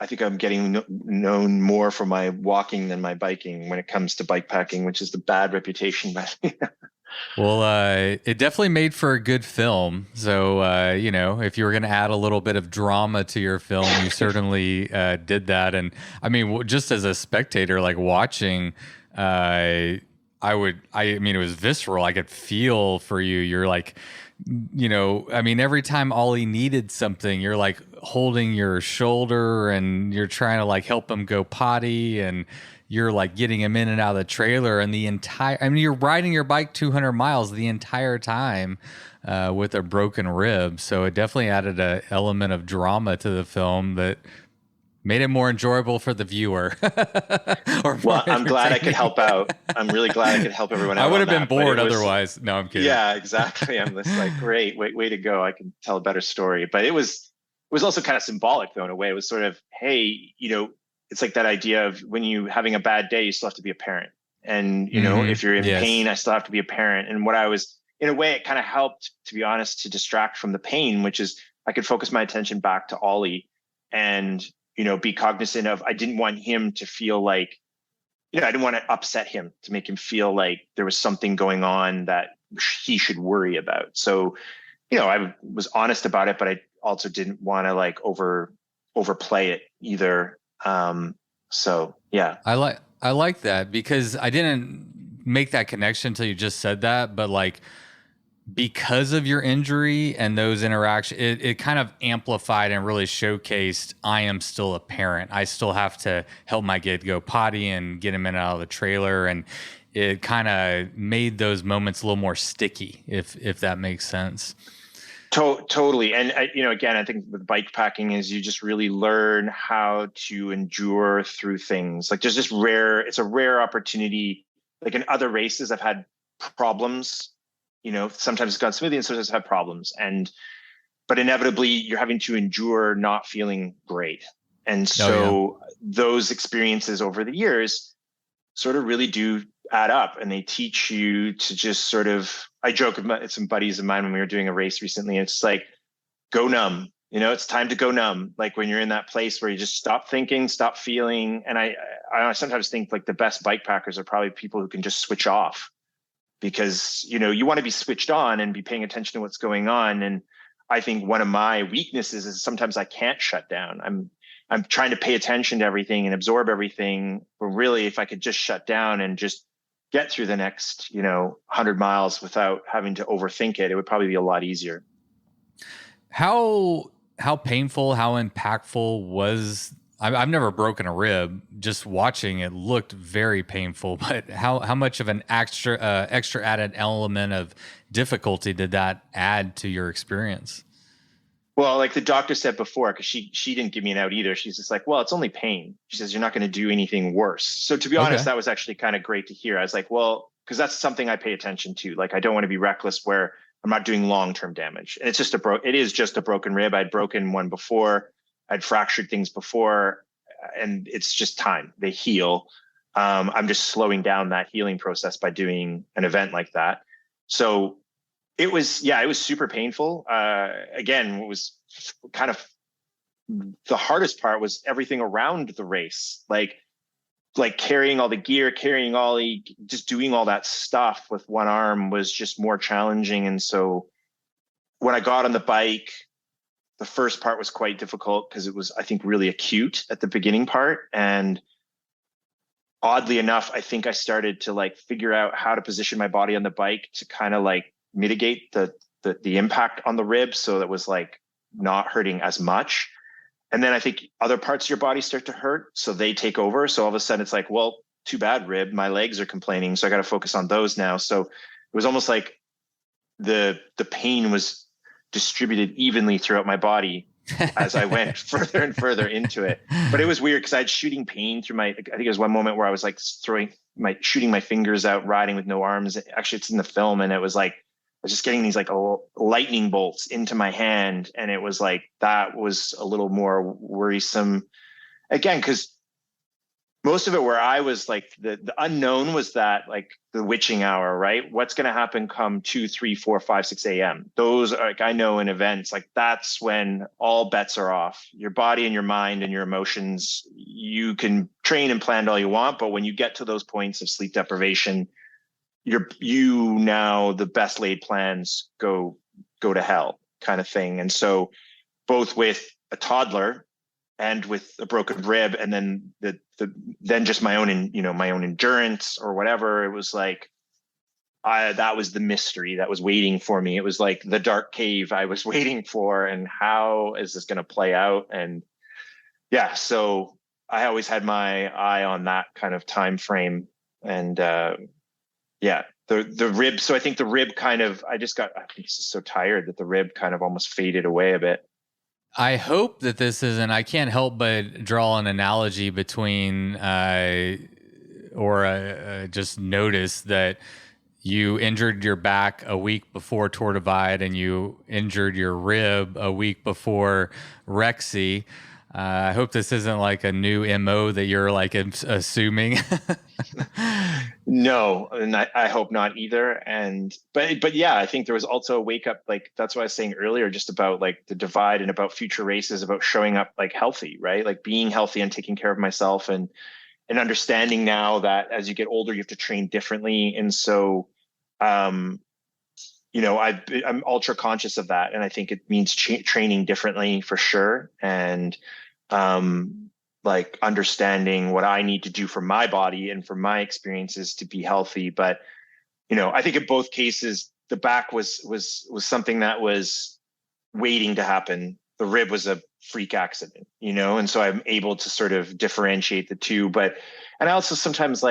think I'm getting known more for my walking than my biking when it comes to bikepacking, which is the bad reputation. Well, it definitely made for a good film. So, if you were going to add a little bit of drama to your film, you certainly did that. And I mean, just as a spectator, like watching, it was visceral. I could feel for you. You're like, every time Ollie needed something, you're like holding your shoulder and you're trying to like help him go potty, and you're like getting him in and out of the trailer, and you're riding your bike 200 miles the entire time with a broken rib. So it definitely added an element of drama to the film that made it more enjoyable for the viewer. Well, I'm glad I could help out. I'm really glad I could help everyone out. I would have been bored otherwise. No, I'm kidding. Yeah, exactly. I'm just like, great, way to go. I can tell a better story. But it was also kind of symbolic though, in a way. It was sort of, hey, it's like that idea of when you having a bad day, you still have to be a parent. And, if you're in pain, I still have to be a parent. And in a way, it kind of helped, to be honest, to distract from the pain, which is I could focus my attention back to Ollie and, be cognizant of, I didn't want him to feel like, I didn't want to upset him, to make him feel like there was something going on that he should worry about. So, I was honest about it, but I also didn't want to like overplay it either. So yeah. I like that, because I didn't make that connection until you just said that, but like, because of your injury and those interactions, it kind of amplified and really showcased, I am still a parent. I still have to help my kid go potty and get him in and out of the trailer. And it kind of made those moments a little more sticky, if that makes sense. Totally. And again, I think with bike packing is you just really learn how to endure through things. Like it's a rare opportunity. Like in other races, I've had problems, sometimes it's gone smoothly and sometimes I've had problems. But inevitably you're having to endure not feeling great. And so those experiences over the years sort of really do add up, and they teach you to just sort of, I joke with some buddies of mine when we were doing a race recently, it's like, go numb, it's time to go numb. Like when you're in that place where you just stop thinking, stop feeling. And I sometimes think like the best bike packers are probably people who can just switch off, because, you want to be switched on and be paying attention to what's going on. And I think one of my weaknesses is sometimes I can't shut down. I'm trying to pay attention to everything and absorb everything. But really, if I could just shut down and just get through the next, 100 miles without having to overthink it, it would probably be a lot easier. How painful, how impactful was, I've never broken a rib. Just watching it looked very painful, but how much of an extra added element of difficulty did that add to your experience? Well, like the doctor said before, because she didn't give me an out either. She's just like, well, it's only pain. She says, you're not going to do anything worse. So to be honest, that was actually kind of great to hear. I was like, well, because that's something I pay attention to. Like, I don't want to be reckless where I'm not doing long-term damage. And it's just it is just a broken rib. I'd broken one before. I'd fractured things before, and it's just time. They heal. I'm just slowing down that healing process by doing an event like that. So it was super painful. Again, what was kind of the hardest part was everything around the race, like carrying all the gear, carrying Ollie, just doing all that stuff with one arm was just more challenging. And so when I got on the bike, the first part was quite difficult because it was, I think, really acute at the beginning part. And oddly enough, I think I started to figure out how to position my body on the bike to kind of mitigate the impact on the rib, so that was not hurting as much. And then I think other parts of your body start to hurt, so they take over. So all of a sudden it's like, well, too bad, rib, my legs are complaining, so I got to focus on those now. So it was almost like the pain was distributed evenly throughout my body as I went further and further into it. But it was weird because I had shooting pain through I think it was one moment where I was shooting my fingers out, riding with no arms. Actually, it's in the film, and it was I was just getting these lightning bolts into my hand. And it was that was a little more worrisome again, because most of it where I was the unknown was that the witching hour, right? What's going to happen come 2, 3, 4, 5, 6 a.m. Those are I know in events, that's when all bets are off. Your body and your mind and your emotions, you can train and plan all you want, but when you get to those points of sleep deprivation, now the best laid plans go to hell kind of thing. And so both with a toddler and with a broken rib, and then then just my own endurance or whatever, it was that was the mystery that was waiting for me. It was the dark cave I was waiting for, and how is this going to play out? And yeah, so I always had my eye on that kind of time frame. And the rib. So I think the rib I think just so tired that the rib kind of almost faded away a bit. I hope that this isn't, I can't help but draw an analogy between, just notice that you injured your back a week before Tour Divide and you injured your rib a week before Rexy. I hope this isn't a new MO that you're assuming. No, and I hope not either. And but yeah, I think there was also a wake up. That's what I was saying earlier, just about the divide and about future races, about showing up healthy, right? Being healthy and taking care of myself, and understanding now that as you get older, you have to train differently. And so, I'm ultra conscious of that, and I think it means training differently for sure. And understanding what I need to do for my body and for my experiences to be healthy. But, I think in both cases, the back was something that was waiting to happen. The rib was a freak accident, and so I'm able to sort of differentiate the two. And I also sometimes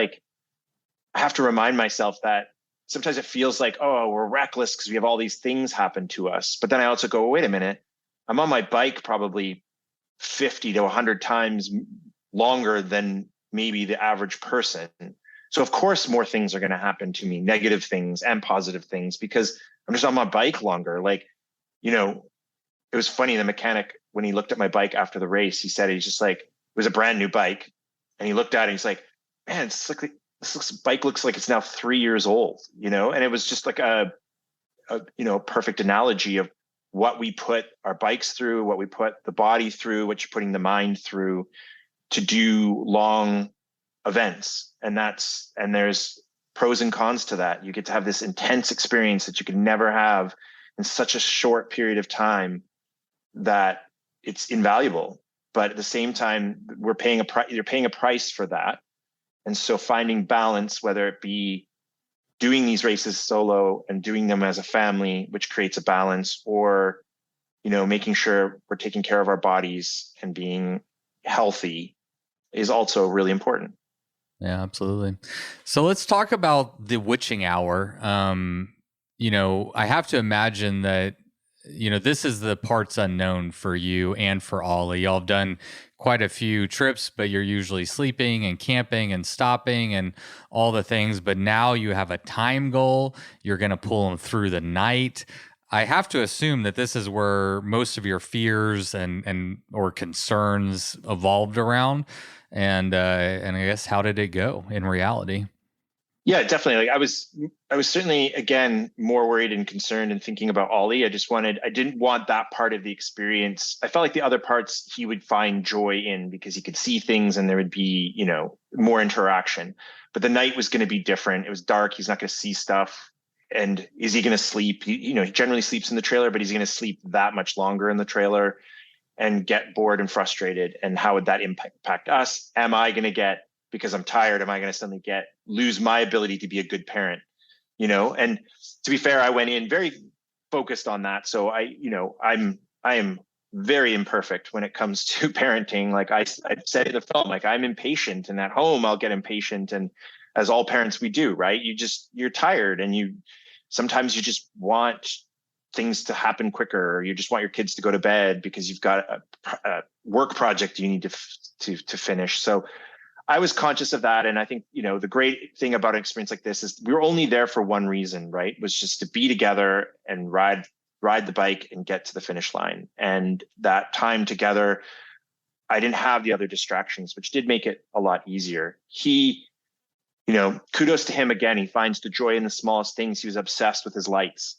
I have to remind myself that sometimes it feels like, oh, we're reckless because we have all these things happen to us. But then I also go, wait a minute, I'm on my bike probably 50 to 100 times longer than maybe the average person. So of course, more things are going to happen to me, negative things and positive things, because I'm just on my bike longer. Like, you know, it was funny. The mechanic, when he looked at my bike after the race, he said, he's just like, it was a brand new bike. And he looked at it and he's like, man, bike looks like it's now 3 years old, you know? And it was just like a perfect analogy of what we put our bikes through, what we put the body through, what you're putting the mind through to do long events. And there's pros and cons to that. You get to have this intense experience that you could never have in such a short period of time that it's invaluable. But at the same time, you're paying a price for that. And so finding balance, whether it be doing these races solo and doing them as a family, which creates a balance, or, you know, making sure we're taking care of our bodies and being healthy is also really important. Yeah, absolutely. So let's talk about the witching hour. You know, I have to imagine that, you know, this is the parts unknown for you and for Ollie. Y'all have done quite a few trips, but you're usually sleeping and camping and stopping and all the things. But now you have a time goal. You're going to pull them through the night. I have to assume that this is where most of your fears and or concerns evolved around. And I guess, how did it go in reality? Yeah, definitely. Like I was certainly, again, more worried and concerned and thinking about Ollie. I didn't want that part of the experience. I felt like the other parts he would find joy in because he could see things and there would be, you know, more interaction. But the night was going to be different. It was dark. He's not going to see stuff. And is he going to sleep? He generally sleeps in the trailer, but he's going to sleep that much longer in the trailer and get bored and frustrated. And how would that impact us? Am I going to get, because I'm tired, am I going to suddenly lose my ability to be a good parent? You know, and to be fair, I went in very focused on that. So I am very imperfect when it comes to parenting. Like I said in the film, like I'm impatient, and at home I'll get impatient. And as all parents we do, right? You're tired, and sometimes you just want things to happen quicker, or you just want your kids to go to bed because you've got a work project you need to finish. So I was conscious of that. And I think, you know, the great thing about an experience like this is we were only there for one reason, right? It was just to be together and ride the bike and get to the finish line. And that time together, I didn't have the other distractions, which did make it a lot easier. He, you know, kudos to him again. He finds the joy in the smallest things. He was obsessed with his lights.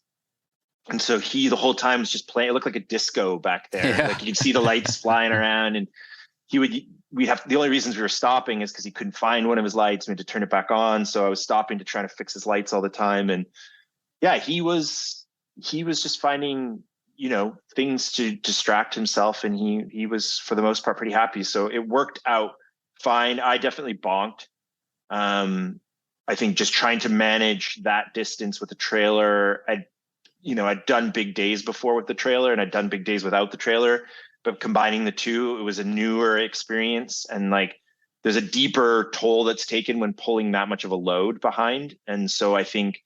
And so he, the whole time, was just playing. It looked like a disco back there. Yeah. Like you could see the lights flying around, and the only reasons we were stopping is because he couldn't find one of his lights. We had to turn it back on. So I was stopping to try to fix his lights all the time. And yeah, he was just finding, you know, things to distract himself. And he was, for the most part, pretty happy. So it worked out fine. I definitely bonked. I think just trying to manage that distance with the trailer. I'd done big days before with the trailer, and I'd done big days without the trailer. But combining the two, it was a newer experience, and like there's a deeper toll that's taken when pulling that much of a load behind. And so I think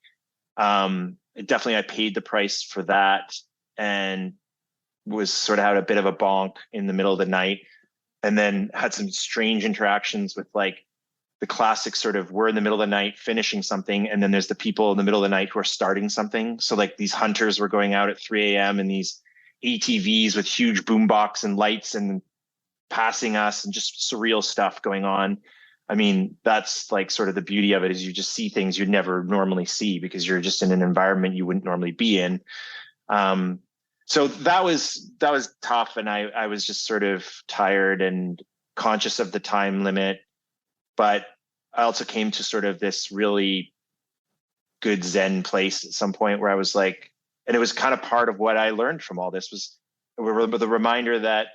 definitely I paid the price for that, and was sort of had a bit of a bonk in the middle of the night, and then had some strange interactions with like the classic sort of, we're in the middle of the night finishing something, and then there's the people in the middle of the night who are starting something. So like these hunters were going out at 3 a.m. in these ATVs with huge boombox and lights and passing us, and just surreal stuff going on. I mean, that's like sort of the beauty of it, is you just see things you'd never normally see because you're just in an environment you wouldn't normally be in. So that was tough. And I was just sort of tired and conscious of the time limit, but I also came to sort of this really good Zen place at some point where I was like, and it was kind of part of what I learned from all this was the reminder that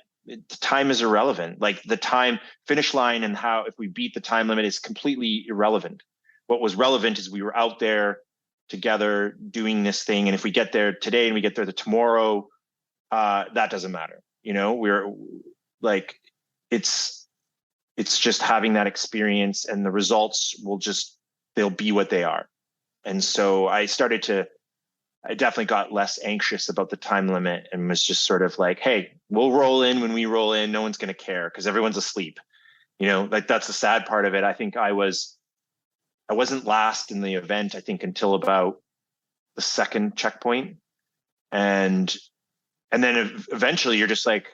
time is irrelevant. Like the time finish line and how, if we beat the time limit, is completely irrelevant. What was relevant is we were out there together doing this thing. And if we get there today and we get there tomorrow, that doesn't matter. You know, we're like, it's just having that experience, and the results will just they'll be what they are. And so I definitely got less anxious about the time limit and was just sort of like, hey, we'll roll in when we roll in. No one's going to care because everyone's asleep. Like that's the sad part of it. I think I wasn't last in the event, I think, until about the second checkpoint. And then eventually you're just like,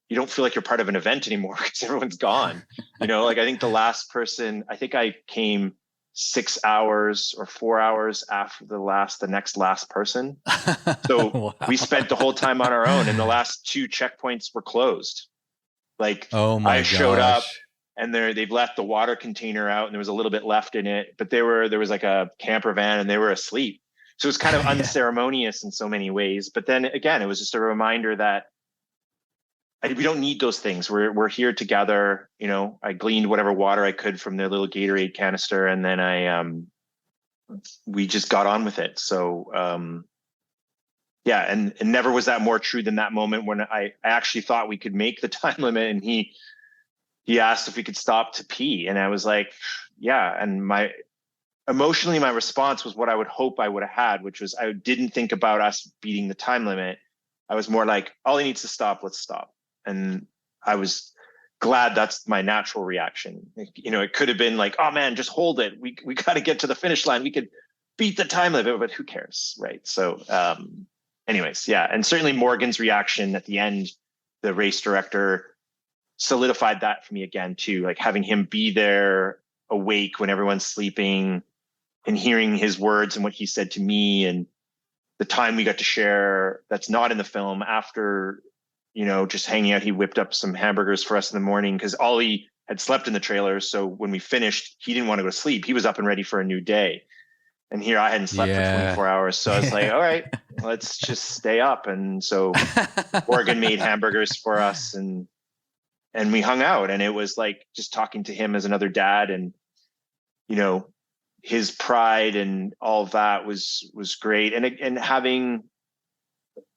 you don't feel like you're part of an event anymore because everyone's gone. Like I think the last person, I think I came 6 hours or 4 hours after the next last person. So Wow. we spent the whole time on our own, and the last 2 checkpoints were closed. Like I showed up and they've left the water container out and there was a little bit left in it, but there was like a camper van and they were asleep. So it was kind of unceremonious in so many ways. But then again, it was just a reminder that we don't need those things. We're here together. I gleaned whatever water I could from their little Gatorade canister, and then we just got on with it. So and never was that more true than that moment when I actually thought we could make the time limit, and he asked if we could stop to pee, and I was like, yeah. And emotionally, my response was what I would hope I would have had, which was I didn't think about us beating the time limit. I was more like, Ollie needs to stop, let's stop. And I was glad that's my natural reaction. It could have been like, oh man, just hold it. We got to get to the finish line. We could beat the time limit, but who cares, right? So anyways, yeah. And certainly Morgan's reaction at the end, the race director, solidified that for me again too, like having him be there awake when everyone's sleeping and hearing his words and what he said to me, and the time we got to share that's not in the film after just hanging out. He whipped up some hamburgers for us in the morning because Ollie had slept in the trailer. So when we finished, he didn't want to go to sleep. He was up and ready for a new day. And here I hadn't slept for 24 hours. So I was like, all right, let's just stay up. And so Morgan made hamburgers for us and we hung out, and it was like just talking to him as another dad, and, his pride and all of that was great. And having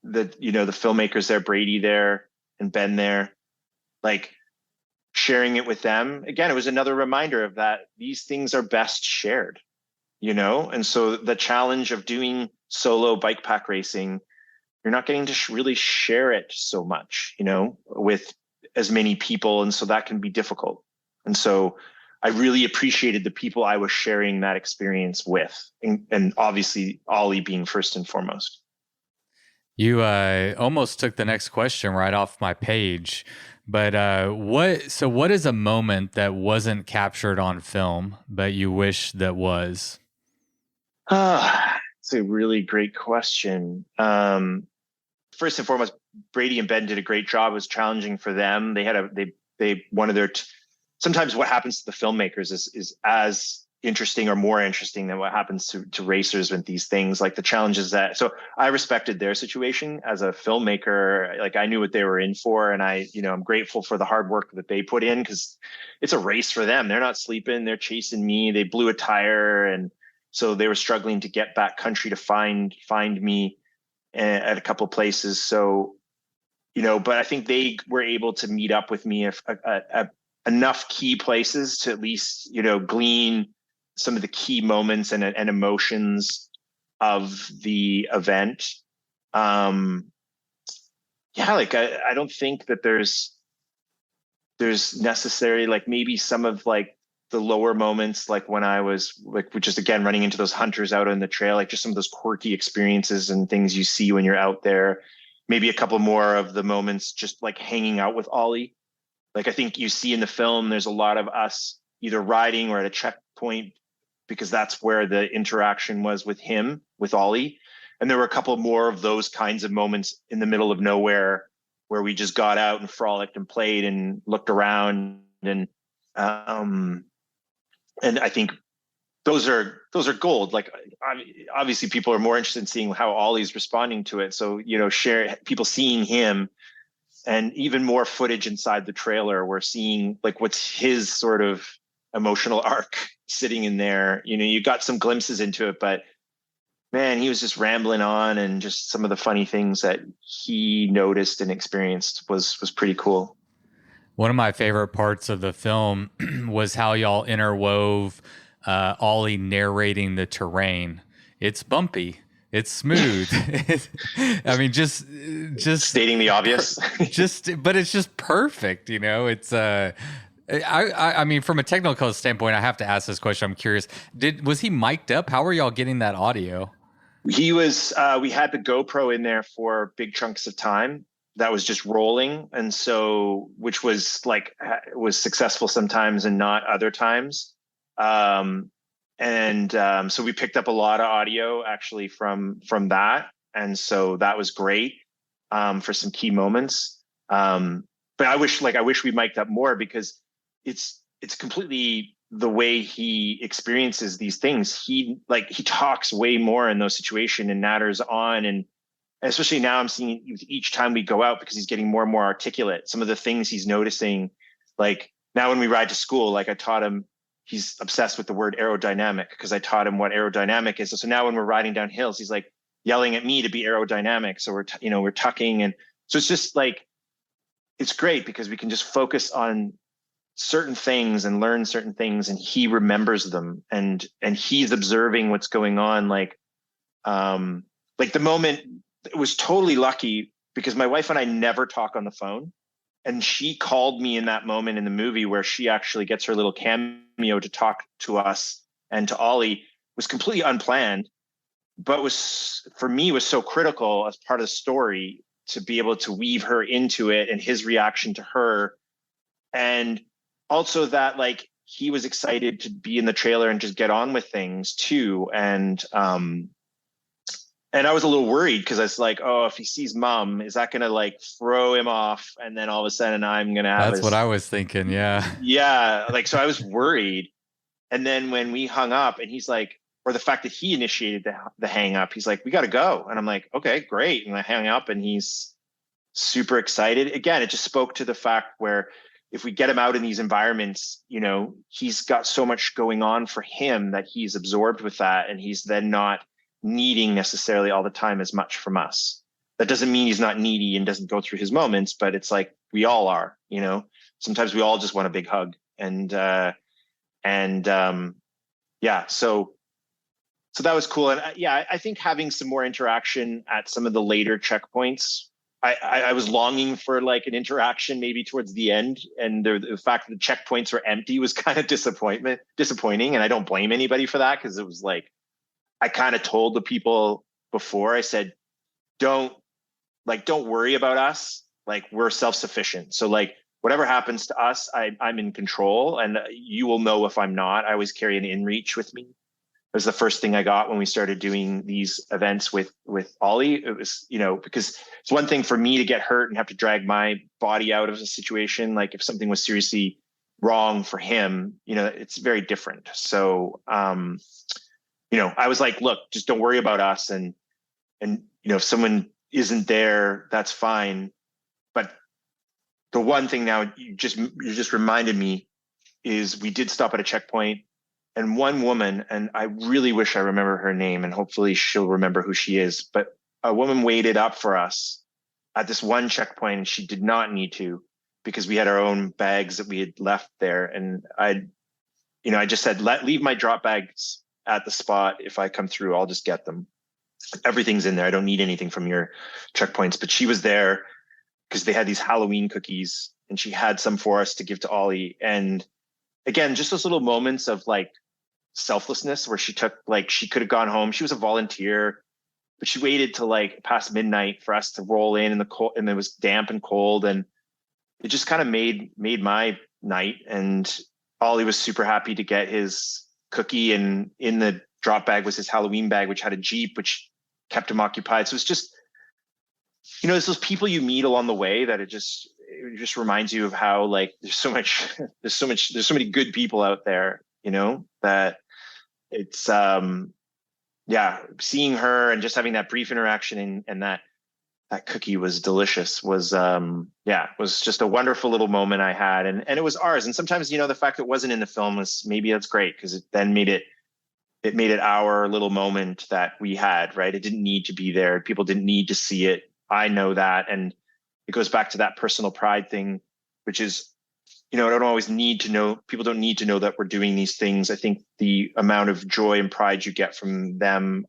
the filmmakers there, Brady there and Ben there, like sharing it with them again, it was another reminder of that. These things are best shared, and so the challenge of doing solo bike pack racing, you're not getting to really share it so much, with as many people. And so that can be difficult. And so I really appreciated the people I was sharing that experience with, and obviously Ollie being first and foremost. You almost took the next question right off my page, but what is a moment that wasn't captured on film, but you wish that was? It's a really great question. First and foremost, Brady and Ben did a great job. It was challenging for them. They had one of their, sometimes what happens to the filmmakers is as interesting or more interesting than what happens to racers with these things, like the challenges so I respected their situation as a filmmaker. Like I knew what they were in for, and I'm grateful for the hard work that they put in, because it's a race for them. They're not sleeping, they're chasing me. They blew a tire, and so they were struggling to get back country to find me at a couple of places. So, but I think they were able to meet up with me at enough key places to at least, glean some of the key moments and emotions of the event. I don't think that there's necessarily, like, maybe some of like the lower moments, like when I was like, just again running into those hunters out on the trail, like just some of those quirky experiences and things you see when you're out there. Maybe a couple more of the moments just like hanging out with Ollie. Like I think you see in the film, there's a lot of us either riding or at a checkpoint, because that's where the interaction was with him, with Ollie. And there were a couple more of those kinds of moments in the middle of nowhere where we just got out and frolicked and played and looked around. And I think those are gold. Like obviously people are more interested in seeing how Ollie's responding to it. So, share people seeing him, and even more footage inside the trailer. We're seeing like what's his sort of emotional arc sitting in there. You got some glimpses into it, but man, he was just rambling on, and just some of the funny things that he noticed and experienced was pretty cool. One of my favorite parts of the film was how y'all interwove Ollie narrating the terrain. It's bumpy. It's smooth. I mean, just stating the obvious. But it's just perfect. You know, it's I mean, from a technical standpoint, I have to ask this question. I'm curious. Was he mic'd up? How are y'all getting that audio? He was. We had the GoPro in there for big chunks of time. That was just rolling, and so which was like was successful sometimes and not other times. So we picked up a lot of audio actually from that, and so that was great for some key moments. But I wish we mic'd up more, because it's completely the way he experiences these things. He talks way more in those situations and natters on, and especially now I'm seeing each time we go out, because he's getting more and more articulate. Some of the things he's noticing, like now when we ride to school, like I taught him, he's obsessed with the word aerodynamic because I taught him what aerodynamic is. So now when we're riding down hills, he's like yelling at me to be aerodynamic. So we're tucking. And so it's just like, it's great because we can just focus on certain things and learn certain things, and he remembers them, and he's observing what's going on. Like the moment, it was totally lucky because my wife and I never talk on the phone. And she called me in that moment in the movie where she actually gets her little cameo to talk to us and to Ollie. It was completely unplanned, but was so critical as part of the story to be able to weave her into it and his reaction to her. And also that like he was excited to be in the trailer and just get on with things too. And I was a little worried because I was like, oh, if he sees Mom, is that going to like throw him off? And then all of a sudden I'm going to have That's what I was thinking. Yeah. Yeah. Like, so I was worried. And then when we hung up and he's like, or the fact that he initiated the hang up, he's like, we got to go. And I'm like, okay, great. And I hang up and he's super excited. Again, it just spoke to the fact where if we get him out in these environments, you know, he's got so much going on for him that he's absorbed with that. And he's then not needing necessarily all the time as much from us. That doesn't mean he's not needy and doesn't go through his moments, but it's like we all are, you know. Sometimes we all just want a big hug. Yeah, so that was cool. And I think having some more interaction at some of the later checkpoints, I was longing for like an interaction maybe towards the end, and the fact that the checkpoints were empty was kind of disappointing, and I don't blame anybody for that, because it was like, I kind of told the people before, I said, don't worry about us. Like, we're self-sufficient. So like whatever happens to us, I'm in control, and you will know if I'm not. I always carry an inReach with me. It was the first thing I got when we started doing these events with Ollie. It was, you know, because it's one thing for me to get hurt and have to drag my body out of a situation. Like if something was seriously wrong for him, you know, it's very different. So, you know, I was like, look, just don't worry about us. And, you know, if someone isn't there, that's fine. But the one thing now you just reminded me is we did stop at a checkpoint, and one woman, and I really wish I remember her name, and hopefully she'll remember who she is, but a woman waited up for us at this one checkpoint, and she did not need to, because we had our own bags that we had left there. And I just said, leave my drop bags at the spot. If I come through, I'll just get them. Everything's in there. I don't need anything from your checkpoints. But she was there because they had these Halloween cookies, and she had some for us to give to Ollie. And again, just those little moments of like selflessness where she took, like, she could have gone home. She was a volunteer, but she waited till like past midnight for us to roll in the cold, and it was damp and cold, and it just kind of made my night. And Ollie was super happy to get his cookie, and in the drop bag was his Halloween bag, which had a Jeep, which kept him occupied. So it's just, you know, it's those people you meet along the way that it just reminds you of how like there's so many good people out there, you know, that it's seeing her and just having that brief interaction, and that cookie was delicious, was just a wonderful little moment I had, and it was ours. And sometimes, you know, the fact that it wasn't in the film was, maybe that's great, because it then made it our little moment that we had, right? It didn't need to be there. People didn't need to see it. I know that. And it goes back to that personal pride thing, which is, I don't always need to know, people don't need to know that we're doing these things. I think the amount of joy and pride you get from them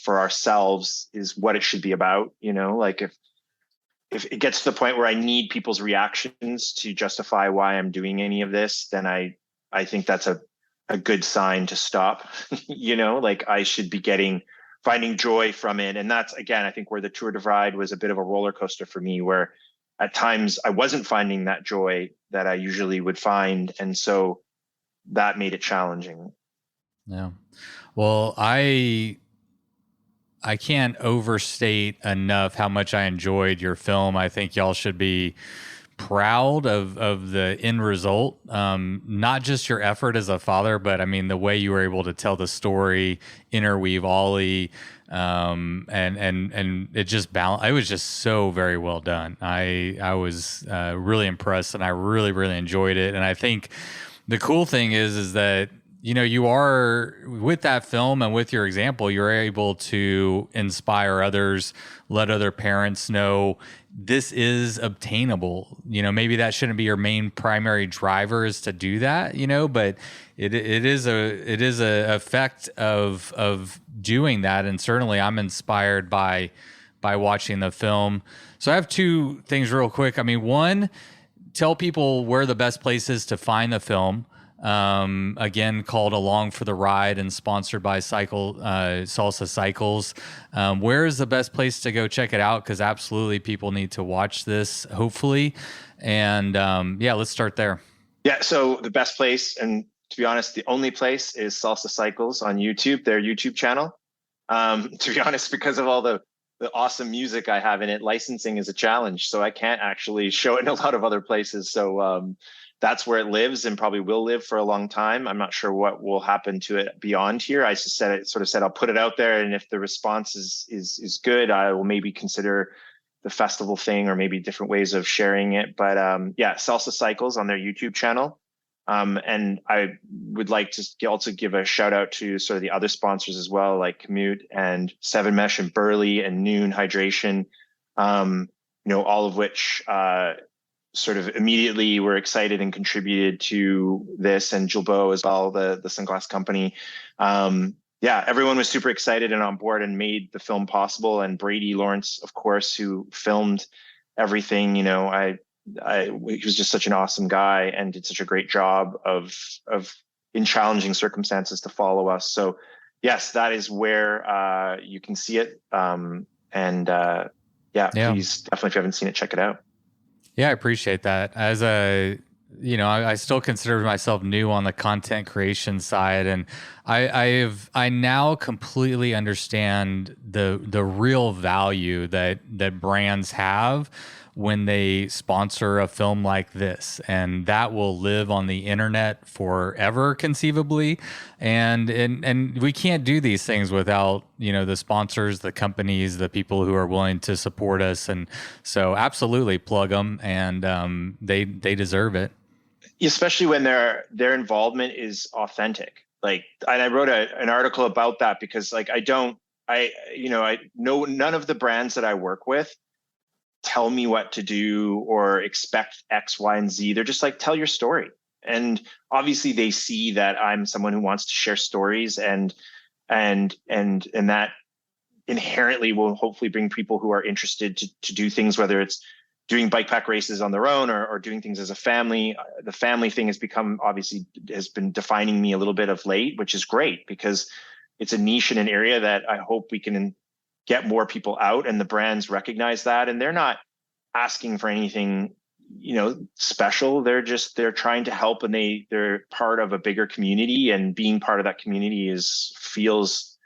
for ourselves is what it should be about. Like if it gets to the point where I need people's reactions to justify why I'm doing any of this, then I think that's a good sign to stop. Like I should be finding joy from it. And that's, again, I think where the Tour de Ride was a bit of a roller coaster for me, where at times I wasn't finding that joy that I usually would find. And so that made it challenging. Yeah. Well, I can't overstate enough how much I enjoyed your film. I think y'all should be proud of the end result. Not just your effort as a father, but I mean, the way you were able to tell the story, interweave Ollie, and it just balanced. It was just so very well done. I was really impressed, and I really, really enjoyed it. And I think the cool thing is that, you are, with that film and with your example, you're able to inspire others, let other parents know this is obtainable. Maybe that shouldn't be your main primary driver is to do that, but it is a effect of doing that. And certainly I'm inspired by watching the film. So I have two things real quick. I mean, one, tell people where the best place is to find the film. Again, called Along for the Ride and sponsored by Salsa Cycles. Where is the best place to go check it out? Because absolutely people need to watch this, hopefully. And let's start there. Yeah, so the best place, and to be honest, the only place, is Salsa Cycles on YouTube, their YouTube channel. To be honest, because of all the awesome music I have in it, licensing is a challenge. So I can't actually show it in a lot of other places. So that's where it lives and probably will live for a long time. I'm not sure what will happen to it beyond here. I just said I'll put it out there, and if the response is good, I will maybe consider the festival thing or maybe different ways of sharing it. But Salsa Cycles on their YouTube channel. And I would like to also give a shout out to sort of the other sponsors as well, like Commute and Seven Mesh and Burley and Noon Hydration, all of which sort of immediately were excited and contributed to this, and Gilbo as well, the sunglass company. Everyone was super excited and on board and made the film possible. And Brady Lawrence, of course, who filmed everything, he was just such an awesome guy and did such a great job of in challenging circumstances to follow us. So yes, that is where you can see it. Please, definitely, if you haven't seen it, check it out. Yeah, I appreciate that. As I still consider myself new on the content creation side, and I now completely understand the real value that brands have when they sponsor a film like this, and that will live on the internet forever, conceivably. And we can't do these things without, the sponsors, the companies, the people who are willing to support us. And so absolutely plug them, and they deserve it. Especially when their involvement is authentic. And I wrote an article about that because I know none of the brands that I work with tell me what to do or expect X, Y, and Z. They're just like, tell your story. And obviously they see that I'm someone who wants to share stories, and that inherently will hopefully bring people who are interested to do things, whether it's doing bike pack races on their own or doing things as a family. The family thing has been defining me a little bit of late, which is great because it's a niche in an area that I hope we can get more people out, and the brands recognize that, and they're not asking for anything, special. They're trying to help, and they're part of a bigger community, and being part of that community feels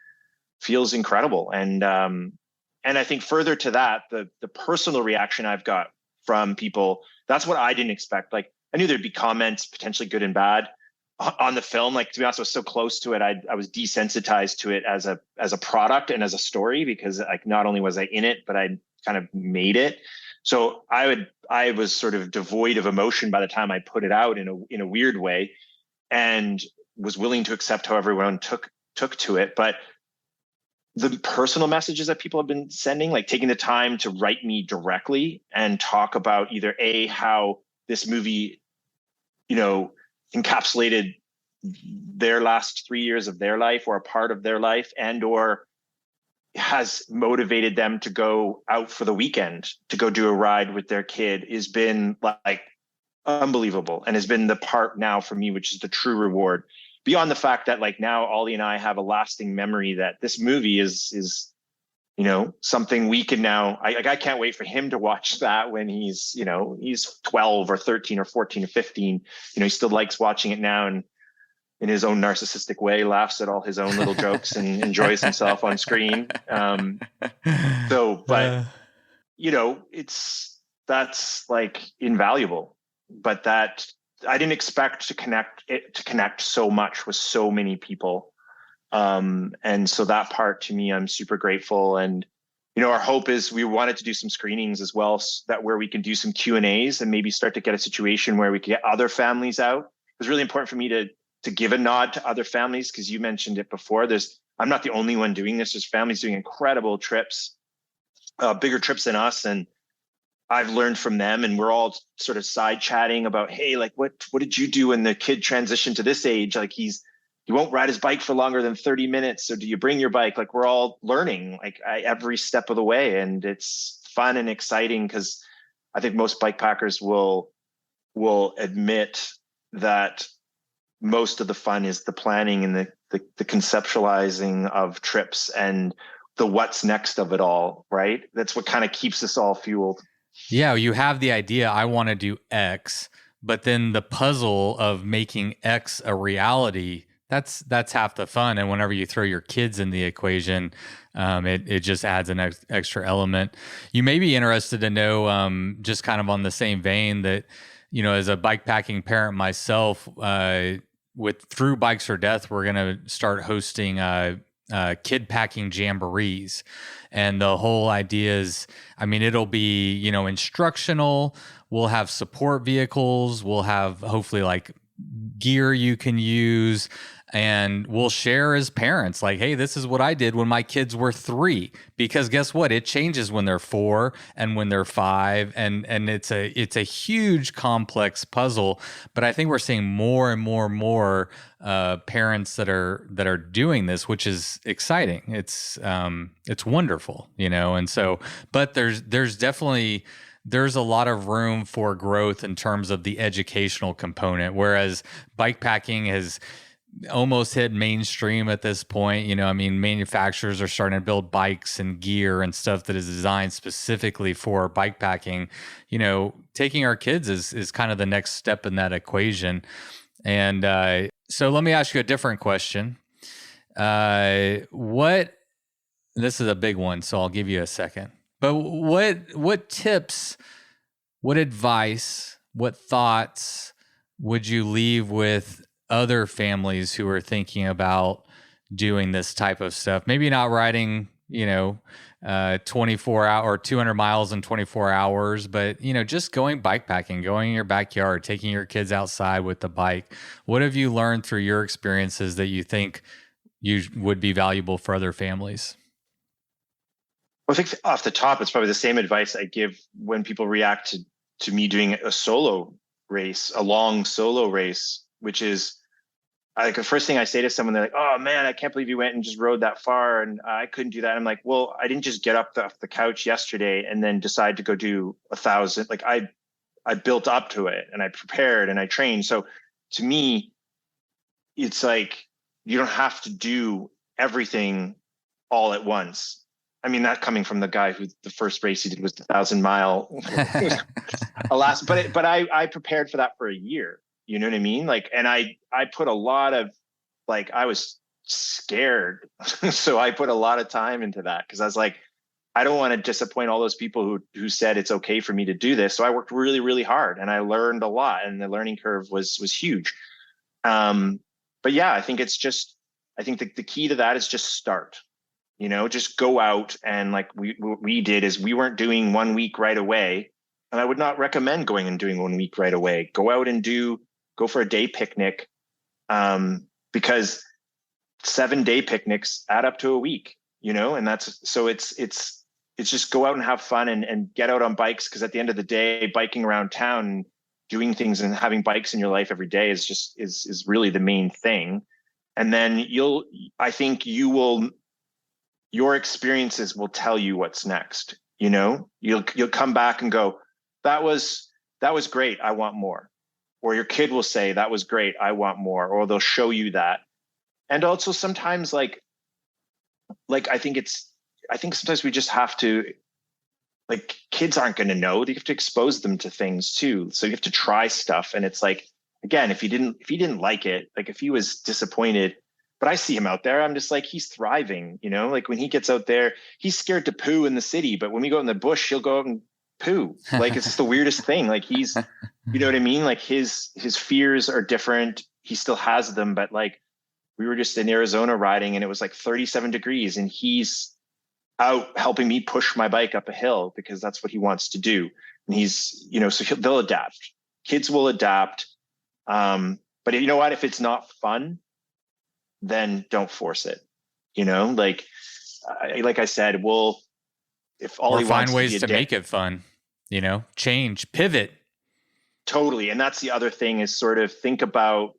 incredible. And I think further to that, the personal reaction I've got from people, that's what I didn't expect. I knew there'd be comments, potentially good and bad, on the film. To be honest, I was so close to it, I was desensitized to it as a product and as a story, because not only was I in it, but I kind of made it. So I was sort of devoid of emotion by the time I put it out in a weird way, and was willing to accept how everyone took to it. But the personal messages that people have been sending, taking the time to write me directly and talk about either how this movie encapsulated their last 3 years of their life, or a part of their life, and or has motivated them to go out for the weekend to go do a ride with their kid, has been like unbelievable, and has been the part now for me, which is the true reward. Beyond the fact that like now Ollie and I have a lasting memory that this movie is something we can now, I can't wait for him to watch that when he's 12 or 13 or 14 or 15. He still likes watching it now, and in his own narcissistic way laughs at all his own little jokes and enjoys himself on screen. That's like invaluable, but that I didn't expect to connect so much with so many people. And so that part, to me, I'm super grateful. And, our hope is we wanted to do some screenings as well, where we can do some Q&As and maybe start to get a situation where we can get other families out. It was really important for me to give a nod to other families, because you mentioned it before. I'm not the only one doing this. There's families doing incredible trips, bigger trips than us. And I've learned from them, and we're all sort of side chatting about, hey, like what did you do when the kid transitioned to this age? Like he won't ride his bike for longer than 30 minutes. So do you bring your bike? Like we're all learning every step of the way. And it's fun and exciting, because I think most bike packers will admit that most of the fun is the planning and the conceptualizing of trips and the what's next of it all, right? That's what kind of keeps us all fueled. Yeah, you have the idea, I want to do X, but then the puzzle of making X a reality, that's half the fun. And whenever you throw your kids in the equation, it just adds an extra element. You may be interested to know, just kind of on the same vein, that, as a bikepacking parent myself, through Bikes for Death, we're going to start hosting kid packing jamborees. And the whole idea is, it'll be, instructional. We'll have support vehicles. We'll have hopefully like gear you can use. And we'll share as parents, like, hey, this is what I did when my kids were 3. Because guess what? It changes when they're 4 and when they're 5, and it's a huge complex puzzle. But I think we're seeing more and more parents that are doing this, which is exciting. It's wonderful, And so, but there's definitely. There's a lot of room for growth in terms of the educational component, whereas bikepacking has almost hit mainstream at this point. Manufacturers are starting to build bikes and gear and stuff that is designed specifically for bikepacking. Taking our kids is kind of the next step in that equation. And so let me ask you a different question. This is a big one, so I'll give you a second. But what tips, what advice, what thoughts would you leave with other families who are thinking about doing this type of stuff? Maybe not riding, 24 hour or 200 miles in 24 hours, but, just going bikepacking, going in your backyard, taking your kids outside with the bike. What have you learned through your experiences that you think would be valuable for other families? Well, I think off the top, it's probably the same advice I give when people react to me doing a solo race, a long solo race, which is like the first thing I say to someone, they're like, oh man, I can't believe you went and just rode that far. And I couldn't do that. I'm like, well, I didn't just get up off the couch yesterday and then decide to go do 1,000. Like I built up to it, and I prepared and I trained. So to me, it's like, you don't have to do everything all at once. That coming from the guy who the first race he did was the 1,000-mile. Alas, but I prepared for that for a year. You know what I mean? Like, and I put a lot of, like, I was scared. So I put a lot of time into that, because I was like, I don't want to disappoint all those people who said it's okay for me to do this. So I worked really, really hard, and I learned a lot, and the learning curve was huge. But yeah, I think the key to that is just start. Just go out, and like we did is we weren't doing 1 week right away. And I would not recommend going and doing 1 week right away. Go out and go for a day picnic, because 7-day picnics add up to a week, and it's just go out and have fun and get out on bikes. Because at the end of the day, biking around town, doing things and having bikes in your life every day is really the main thing. And then I think your experiences will tell you what's next. You'll come back and go, that was great, I want more. Or your kid will say, that was great, I want more. Or they'll show you that. And also sometimes like I think sometimes we just have to, like, kids aren't going to know. You have to expose them to things too. So you have to try stuff. And it's like, again, if he didn't like it, like if he was disappointed, but I see him out there, I'm just like, he's thriving, like when he gets out there, he's scared to poo in the city, but when we go in the bush, he'll go out and poo. Like, it's just the weirdest thing. Like you know what I mean? Like his fears are different. He still has them, but like we were just in Arizona riding and it was like 37 degrees and he's out helping me push my bike up a hill because that's what he wants to do. And he's, so they'll adapt. Kids will adapt. But you know what? If it's not fun, then don't force it. Like I said, if Ollie or find wants ways to make it fun, change, pivot. Totally. And that's the other thing is sort of think about,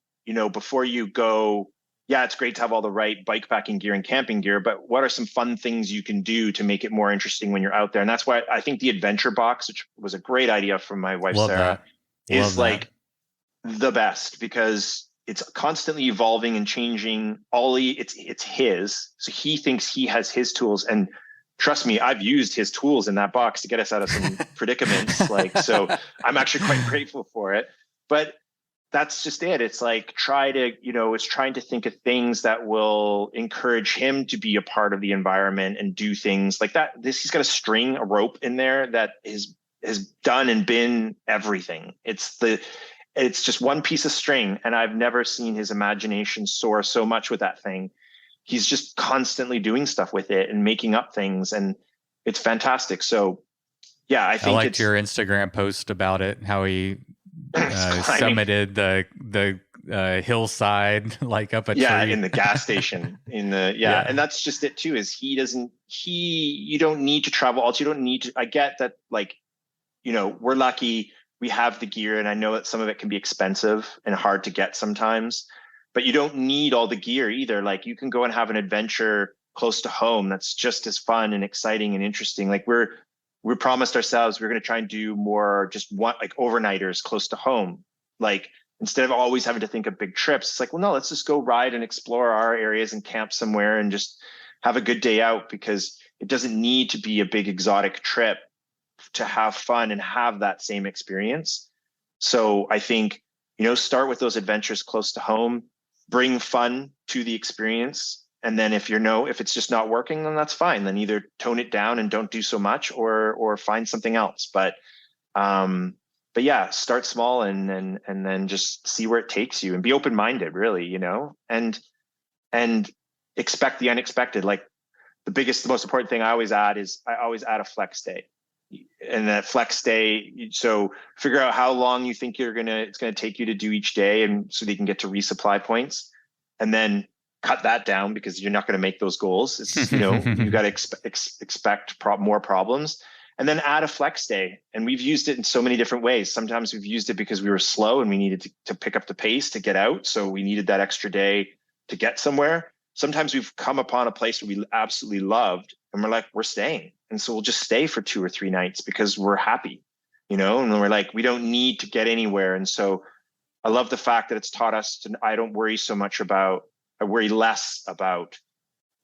before you go, yeah, it's great to have all the right bikepacking gear and camping gear, but what are some fun things you can do to make it more interesting when you're out there? And that's why I think the adventure box, which was a great idea from my wife, Sarah, is like the best because it's constantly evolving and changing. Ollie, it's his. So he thinks he has his tools. And trust me, I've used his tools in that box to get us out of some predicaments. So I'm actually quite grateful for it. But that's just it. It's like it's trying to think of things that will encourage him to be a part of the environment and do things like that. He's got a rope in there that has done and been everything. It's just one piece of string. And I've never seen his imagination soar so much with that thing. He's just constantly doing stuff with it and making up things. And it's fantastic. So yeah, I think liked your Instagram post about it, how he summited the hillside, like up a tree. In the gas station and that's just it too, is you don't need to travel. Also, you don't need to, I get that, like, we're lucky we have the gear, and I know that some of it can be expensive and hard to get sometimes, but you don't need all the gear either. Like, you can go and have an adventure close to home that's just as fun and exciting and interesting. Like we promised ourselves we're going to try and do more just one, like overnighters close to home. Like, instead of always having to think of big trips, it's like, well, no, let's just go ride and explore our areas and camp somewhere and just have a good day out, because it doesn't need to be a big exotic trip to have fun and have that same experience. So I think, start with those adventures close to home, bring fun to the experience. And then if it's just not working, then that's fine. Then either tone it down and don't do so much, or find something else. But yeah, start small and then just see where it takes you and be open-minded, really, and expect the unexpected. Like, the most important thing I always add a flex day. And that flex day, so figure out how long you think it's going to take you to do each day, and so that you can get to resupply points, and then cut that down, because you're not going to make those goals. It's, you got to expect more problems, and then add a flex day. And we've used it in so many different ways. Sometimes we've used it because we were slow and we needed to pick up the pace to get out. So we needed that extra day to get somewhere. Sometimes we've come upon a place that we absolutely loved, and we're like, we're staying. And so we'll just stay for 2 or 3 nights because we're happy, and then we're like, we don't need to get anywhere. And so I love the fact that it's taught us I worry less about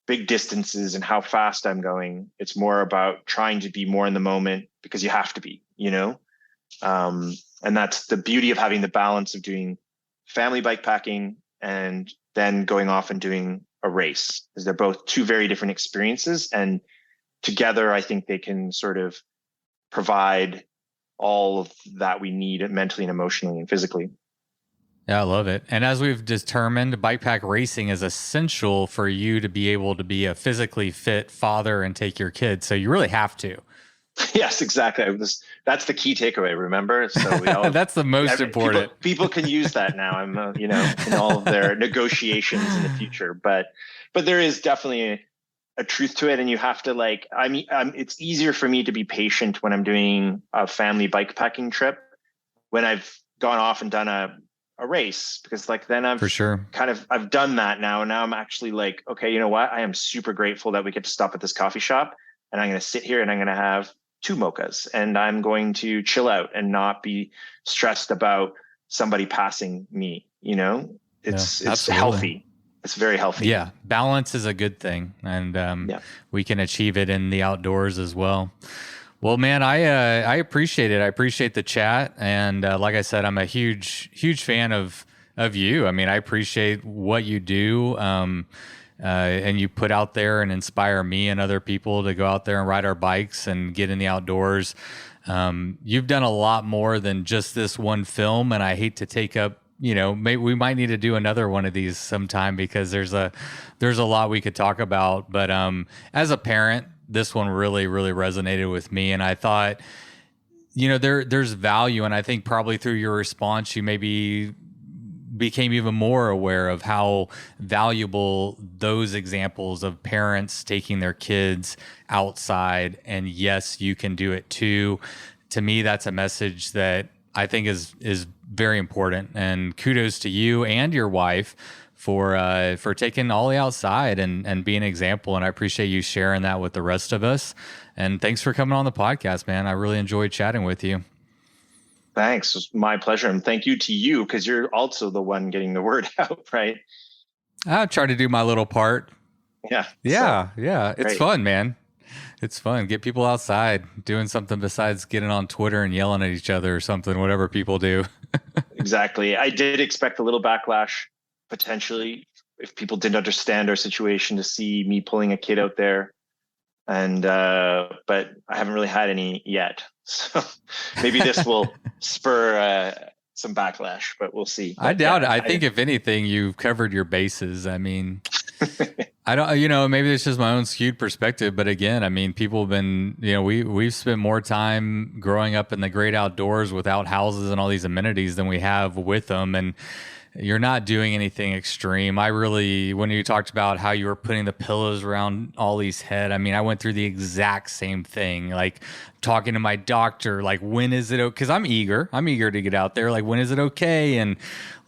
big distances and how fast I'm going. It's more about trying to be more in the moment, because you have to be, and that's the beauty of having the balance of doing family bikepacking and then going off and doing a race, is they're both 2 very different experiences, and together I think they can sort of provide all of that we need mentally and emotionally and physically. Yeah, I love it. And as we've determined, bikepack racing is essential for you to be able to be a physically fit father and take your kids. So you really have to. Yes, exactly. That's the key takeaway, remember? So we all, that's the most important. People can use that now, in all of their negotiations in the future. But there is definitely a truth to it, and you have to it's easier for me to be patient when I'm doing a family bikepacking trip, when I've gone off and done a race, because like then I've For sure. I've done that now. And now I'm actually like, okay, you know what? I am super grateful that we get to stop at this coffee shop, and I'm going to sit here and I'm going to have 2 mochas, and I'm going to chill out and not be stressed about somebody passing me. You know, it's healthy. It's very healthy. Yeah. Balance is a good thing. And we can achieve it in the outdoors as well. Well, man, I appreciate it. I appreciate the chat. And like I said, I'm a huge fan of you. I mean, I appreciate what you do. And you put out there and inspire me and other people to go out there and ride our bikes and get in the outdoors. You've done a lot more than just this one film, and I hate to take up, maybe we might need to do another one of these sometime, because there's a lot we could talk about. But as a parent, this one really resonated with me, and I thought, there's value, and I think probably through your response, you maybe became even more aware of how valuable those examples of parents taking their kids outside, and yes, you can do it too. To me, that's a message that I think is very important, and kudos to you and your wife for taking Ollie outside and being an example. And I appreciate you sharing that with the rest of us. And thanks for coming on the podcast, man. I really enjoyed chatting with you. Thanks. It's my pleasure. And thank you to you, because you're also the one getting the word out, right? I try to do my little part. Yeah. Yeah. It's great. Fun, man. It's fun. Get people outside doing something besides getting on Twitter and yelling at each other or something, whatever people do. Exactly. I did expect a little backlash, potentially, if people didn't understand our situation, to see me pulling a kid out there. And but I haven't really had any yet, so maybe this will spur some backlash, but we'll see. But I doubt it. I think if anything, you've covered your bases. I mean, I don't, maybe it's just my own skewed perspective, but again, I mean, people have been, we've spent more time growing up in the great outdoors without houses and all these amenities than we have with them. And you're not doing anything extreme. When you talked about how you were putting the pillows around Ollie's head, I mean, I went through the exact same thing, like talking to my doctor, like, when is it okay? Because I'm eager to get out there. Like, when is it okay? And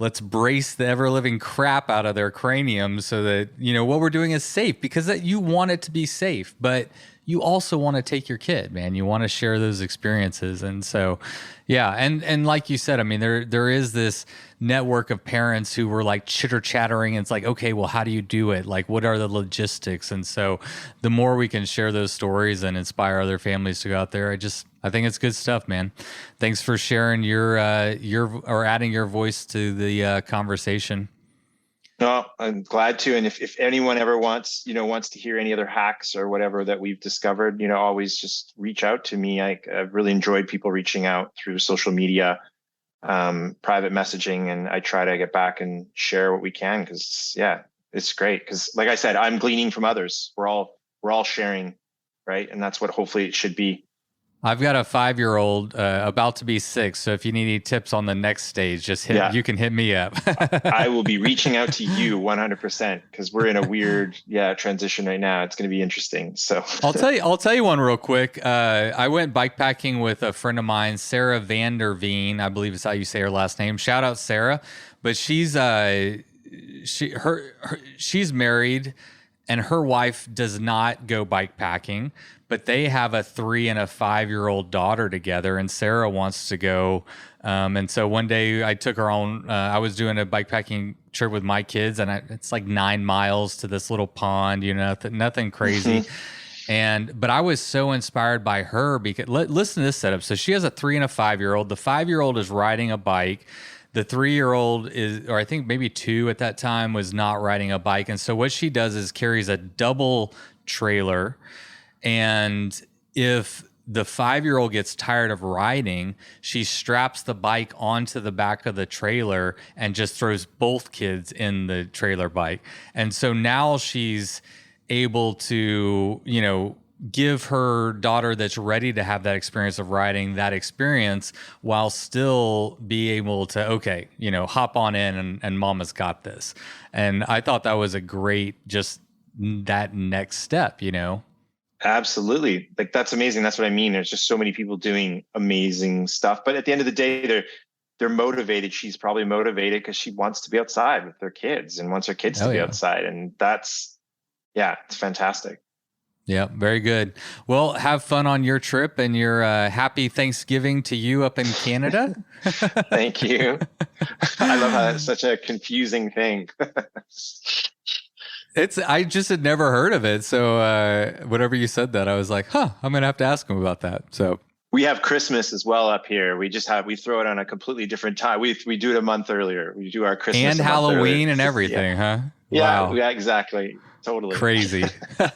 let's brace the ever living crap out of their cranium so that, what we're doing is safe, because that you want it to be safe, but you also want to take your kid, man. You want to share those experiences. And so, yeah. And like you said, I mean, there is this network of parents who were like chitter chattering. And it's like, okay, well, how do you do it? Like, what are the logistics? And so the more we can share those stories and inspire other families to go out there, I think it's good stuff, man. Thanks for sharing your or adding your voice to the conversation. No, I'm glad to. And if anyone ever wants to hear any other hacks or whatever that we've discovered, always just reach out to me. I've really enjoyed people reaching out through social media, private messaging, and I try to get back and share what we can, because it's great. Because like I said, I'm gleaning from others. We're all sharing, right? And that's what hopefully it should be. I've got a 5-year-old about to be 6. So if you need any tips on the next stage, you can hit me up. I will be reaching out to you 100%, because we're in a weird transition right now. It's going to be interesting. So I'll tell you one real quick. I went bikepacking with a friend of mine, Sarah Vanderveen, I believe is how you say her last name. Shout out Sarah. But she's married, and her wife does not go bikepacking, but they have a 3 and a 5-year-old daughter together, and Sarah wants to go. And so one day I took her on, I was doing a bikepacking trip with my kids, and it's like 9 miles to this little pond, nothing crazy. But I was so inspired by her, because listen to this setup. So she has a 3 and a 5-year-old. The 5-year-old is riding a bike. The 3-year-old is, or I think maybe 2 at that time, was not riding a bike. And so what she does is carries a double trailer. And if the 5-year-old gets tired of riding, she straps the bike onto the back of the trailer and just throws both kids in the trailer bike. And so now she's able to, give her daughter that's ready to have that experience of riding that experience, while still be able to, hop on in and mama's got this. And I thought that was a great, just that next step, Absolutely. Like, that's amazing. That's what I mean. There's just so many people doing amazing stuff. But at the end of the day, they're motivated. She's probably motivated because she wants to be outside with her kids and wants her kids to be outside. And it's fantastic. Yeah, very good. Well, have fun on your trip, and your happy Thanksgiving to you up in Canada. Thank you. I love how that's such a confusing thing. I just had never heard of it. So whenever you said that, I was like, I'm going to have to ask him about that. So we have Christmas as well up here. We throw it on a completely different time. We do it a month earlier. We do our Christmas and Halloween and everything, huh? Yeah, wow. Yeah, exactly. Totally. Crazy. All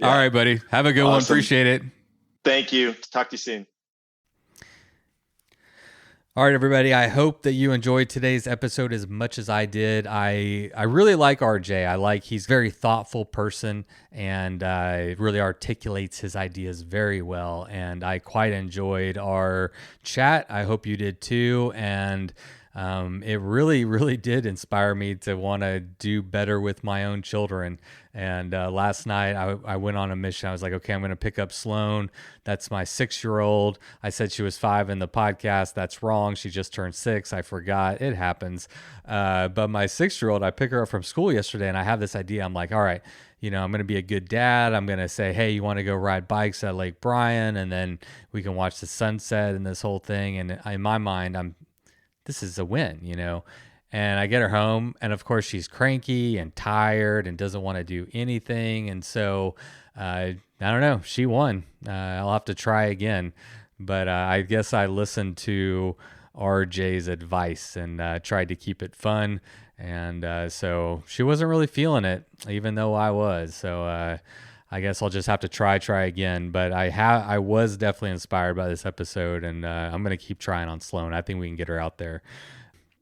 right, buddy. Have a good one. Appreciate it. Thank you. Talk to you soon. All right, everybody. I hope that you enjoyed today's episode as much as I did. I really like RJ. He's a very thoughtful person, and really articulates his ideas very well. And I quite enjoyed our chat. I hope you did too. And it really, really did inspire me to want to do better with my own children. And last night I went on a mission. I was like, okay, I'm going to pick up Sloan. That's my 6-year-old. I said she was 5 in the podcast. That's wrong. She just turned 6. I forgot. It happens. But my 6-year-old, I picked her up from school yesterday, and I have this idea. I'm like, all right, I'm going to be a good dad. I'm going to say, hey, you want to go ride bikes at Lake Bryan? And then we can watch the sunset and this whole thing. And in my mind, this is a win, and I get her home, and of course she's cranky and tired and doesn't want to do anything. And so, I don't know, she won. I'll have to try again, but I guess I listened to RJ's advice and tried to keep it fun. And so she wasn't really feeling it, even though I was. So, I guess I'll just have to try again. But I was definitely inspired by this episode, and I'm going to keep trying on Sloan. I think we can get her out there.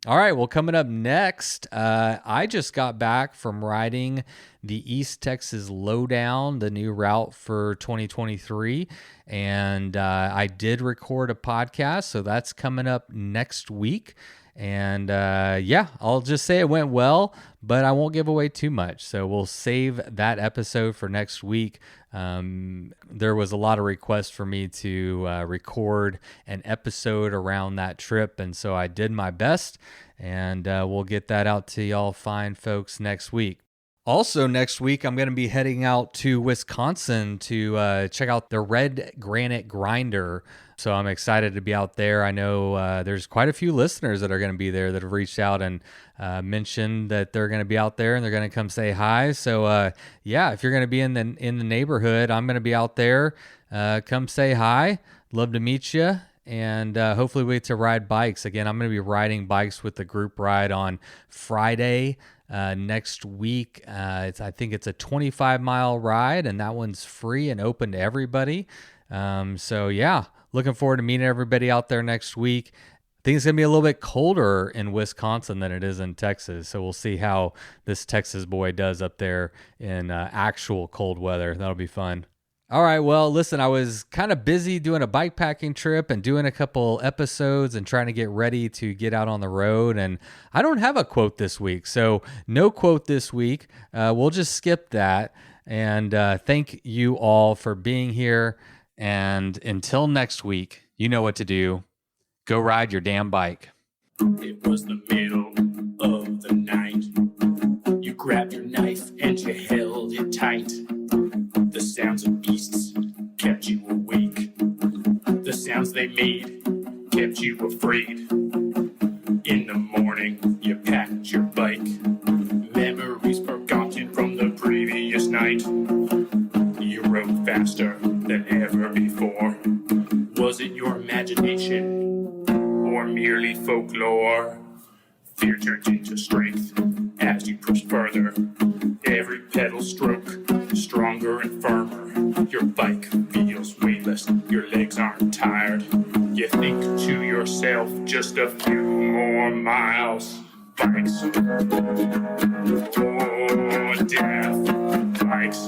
All right, well, coming up next, I just got back from riding the East Texas Lowdown, the new route for 2023, and I did record a podcast, so that's coming up next week. And I'll just say it went well, but I won't give away too much. So we'll save that episode for next week. There was a lot of requests for me to record an episode around that trip, and so I did my best, and we'll get that out to y'all fine folks next week. Also, next week, I'm going to be heading out to Wisconsin to check out the Red Granite Grinder. So I'm excited to be out there. I know there's quite a few listeners that are going to be there that have reached out and mentioned that they're going to be out there and they're going to come say hi. So if you're going to be in the neighborhood, I'm going to be out there. Come say hi. Love to meet you. And hopefully we get to ride bikes. Again, I'm going to be riding bikes with the group ride on Friday next week. I think it's a 25-mile ride, and that one's free and open to everybody. Looking forward to meeting everybody out there next week. I think it's going to be a little bit colder in Wisconsin than it is in Texas. So we'll see how this Texas boy does up there in actual cold weather. That'll be fun. All right, well, listen, I was kind of busy doing a bikepacking trip and doing a couple episodes and trying to get ready to get out on the road, and I don't have a quote this week, so no quote this week. We'll just skip that, and thank you all for being here, and until next week, you know what to do. Go ride your damn bike. It was the middle of the night. You grabbed your knife and you held it tight. The sounds of beasts kept you awake. The sounds they made kept you afraid. In the morning, you packed your bike. Memories forgotten from the previous night. You rode faster than ever before. Was it your imagination or merely folklore? Fear turned into strength as you pushed further. Every pedal stroke stronger and firmer. Your bike feels weightless, your legs aren't tired. You think to yourself, just a few more miles. Bikes or death. Bikes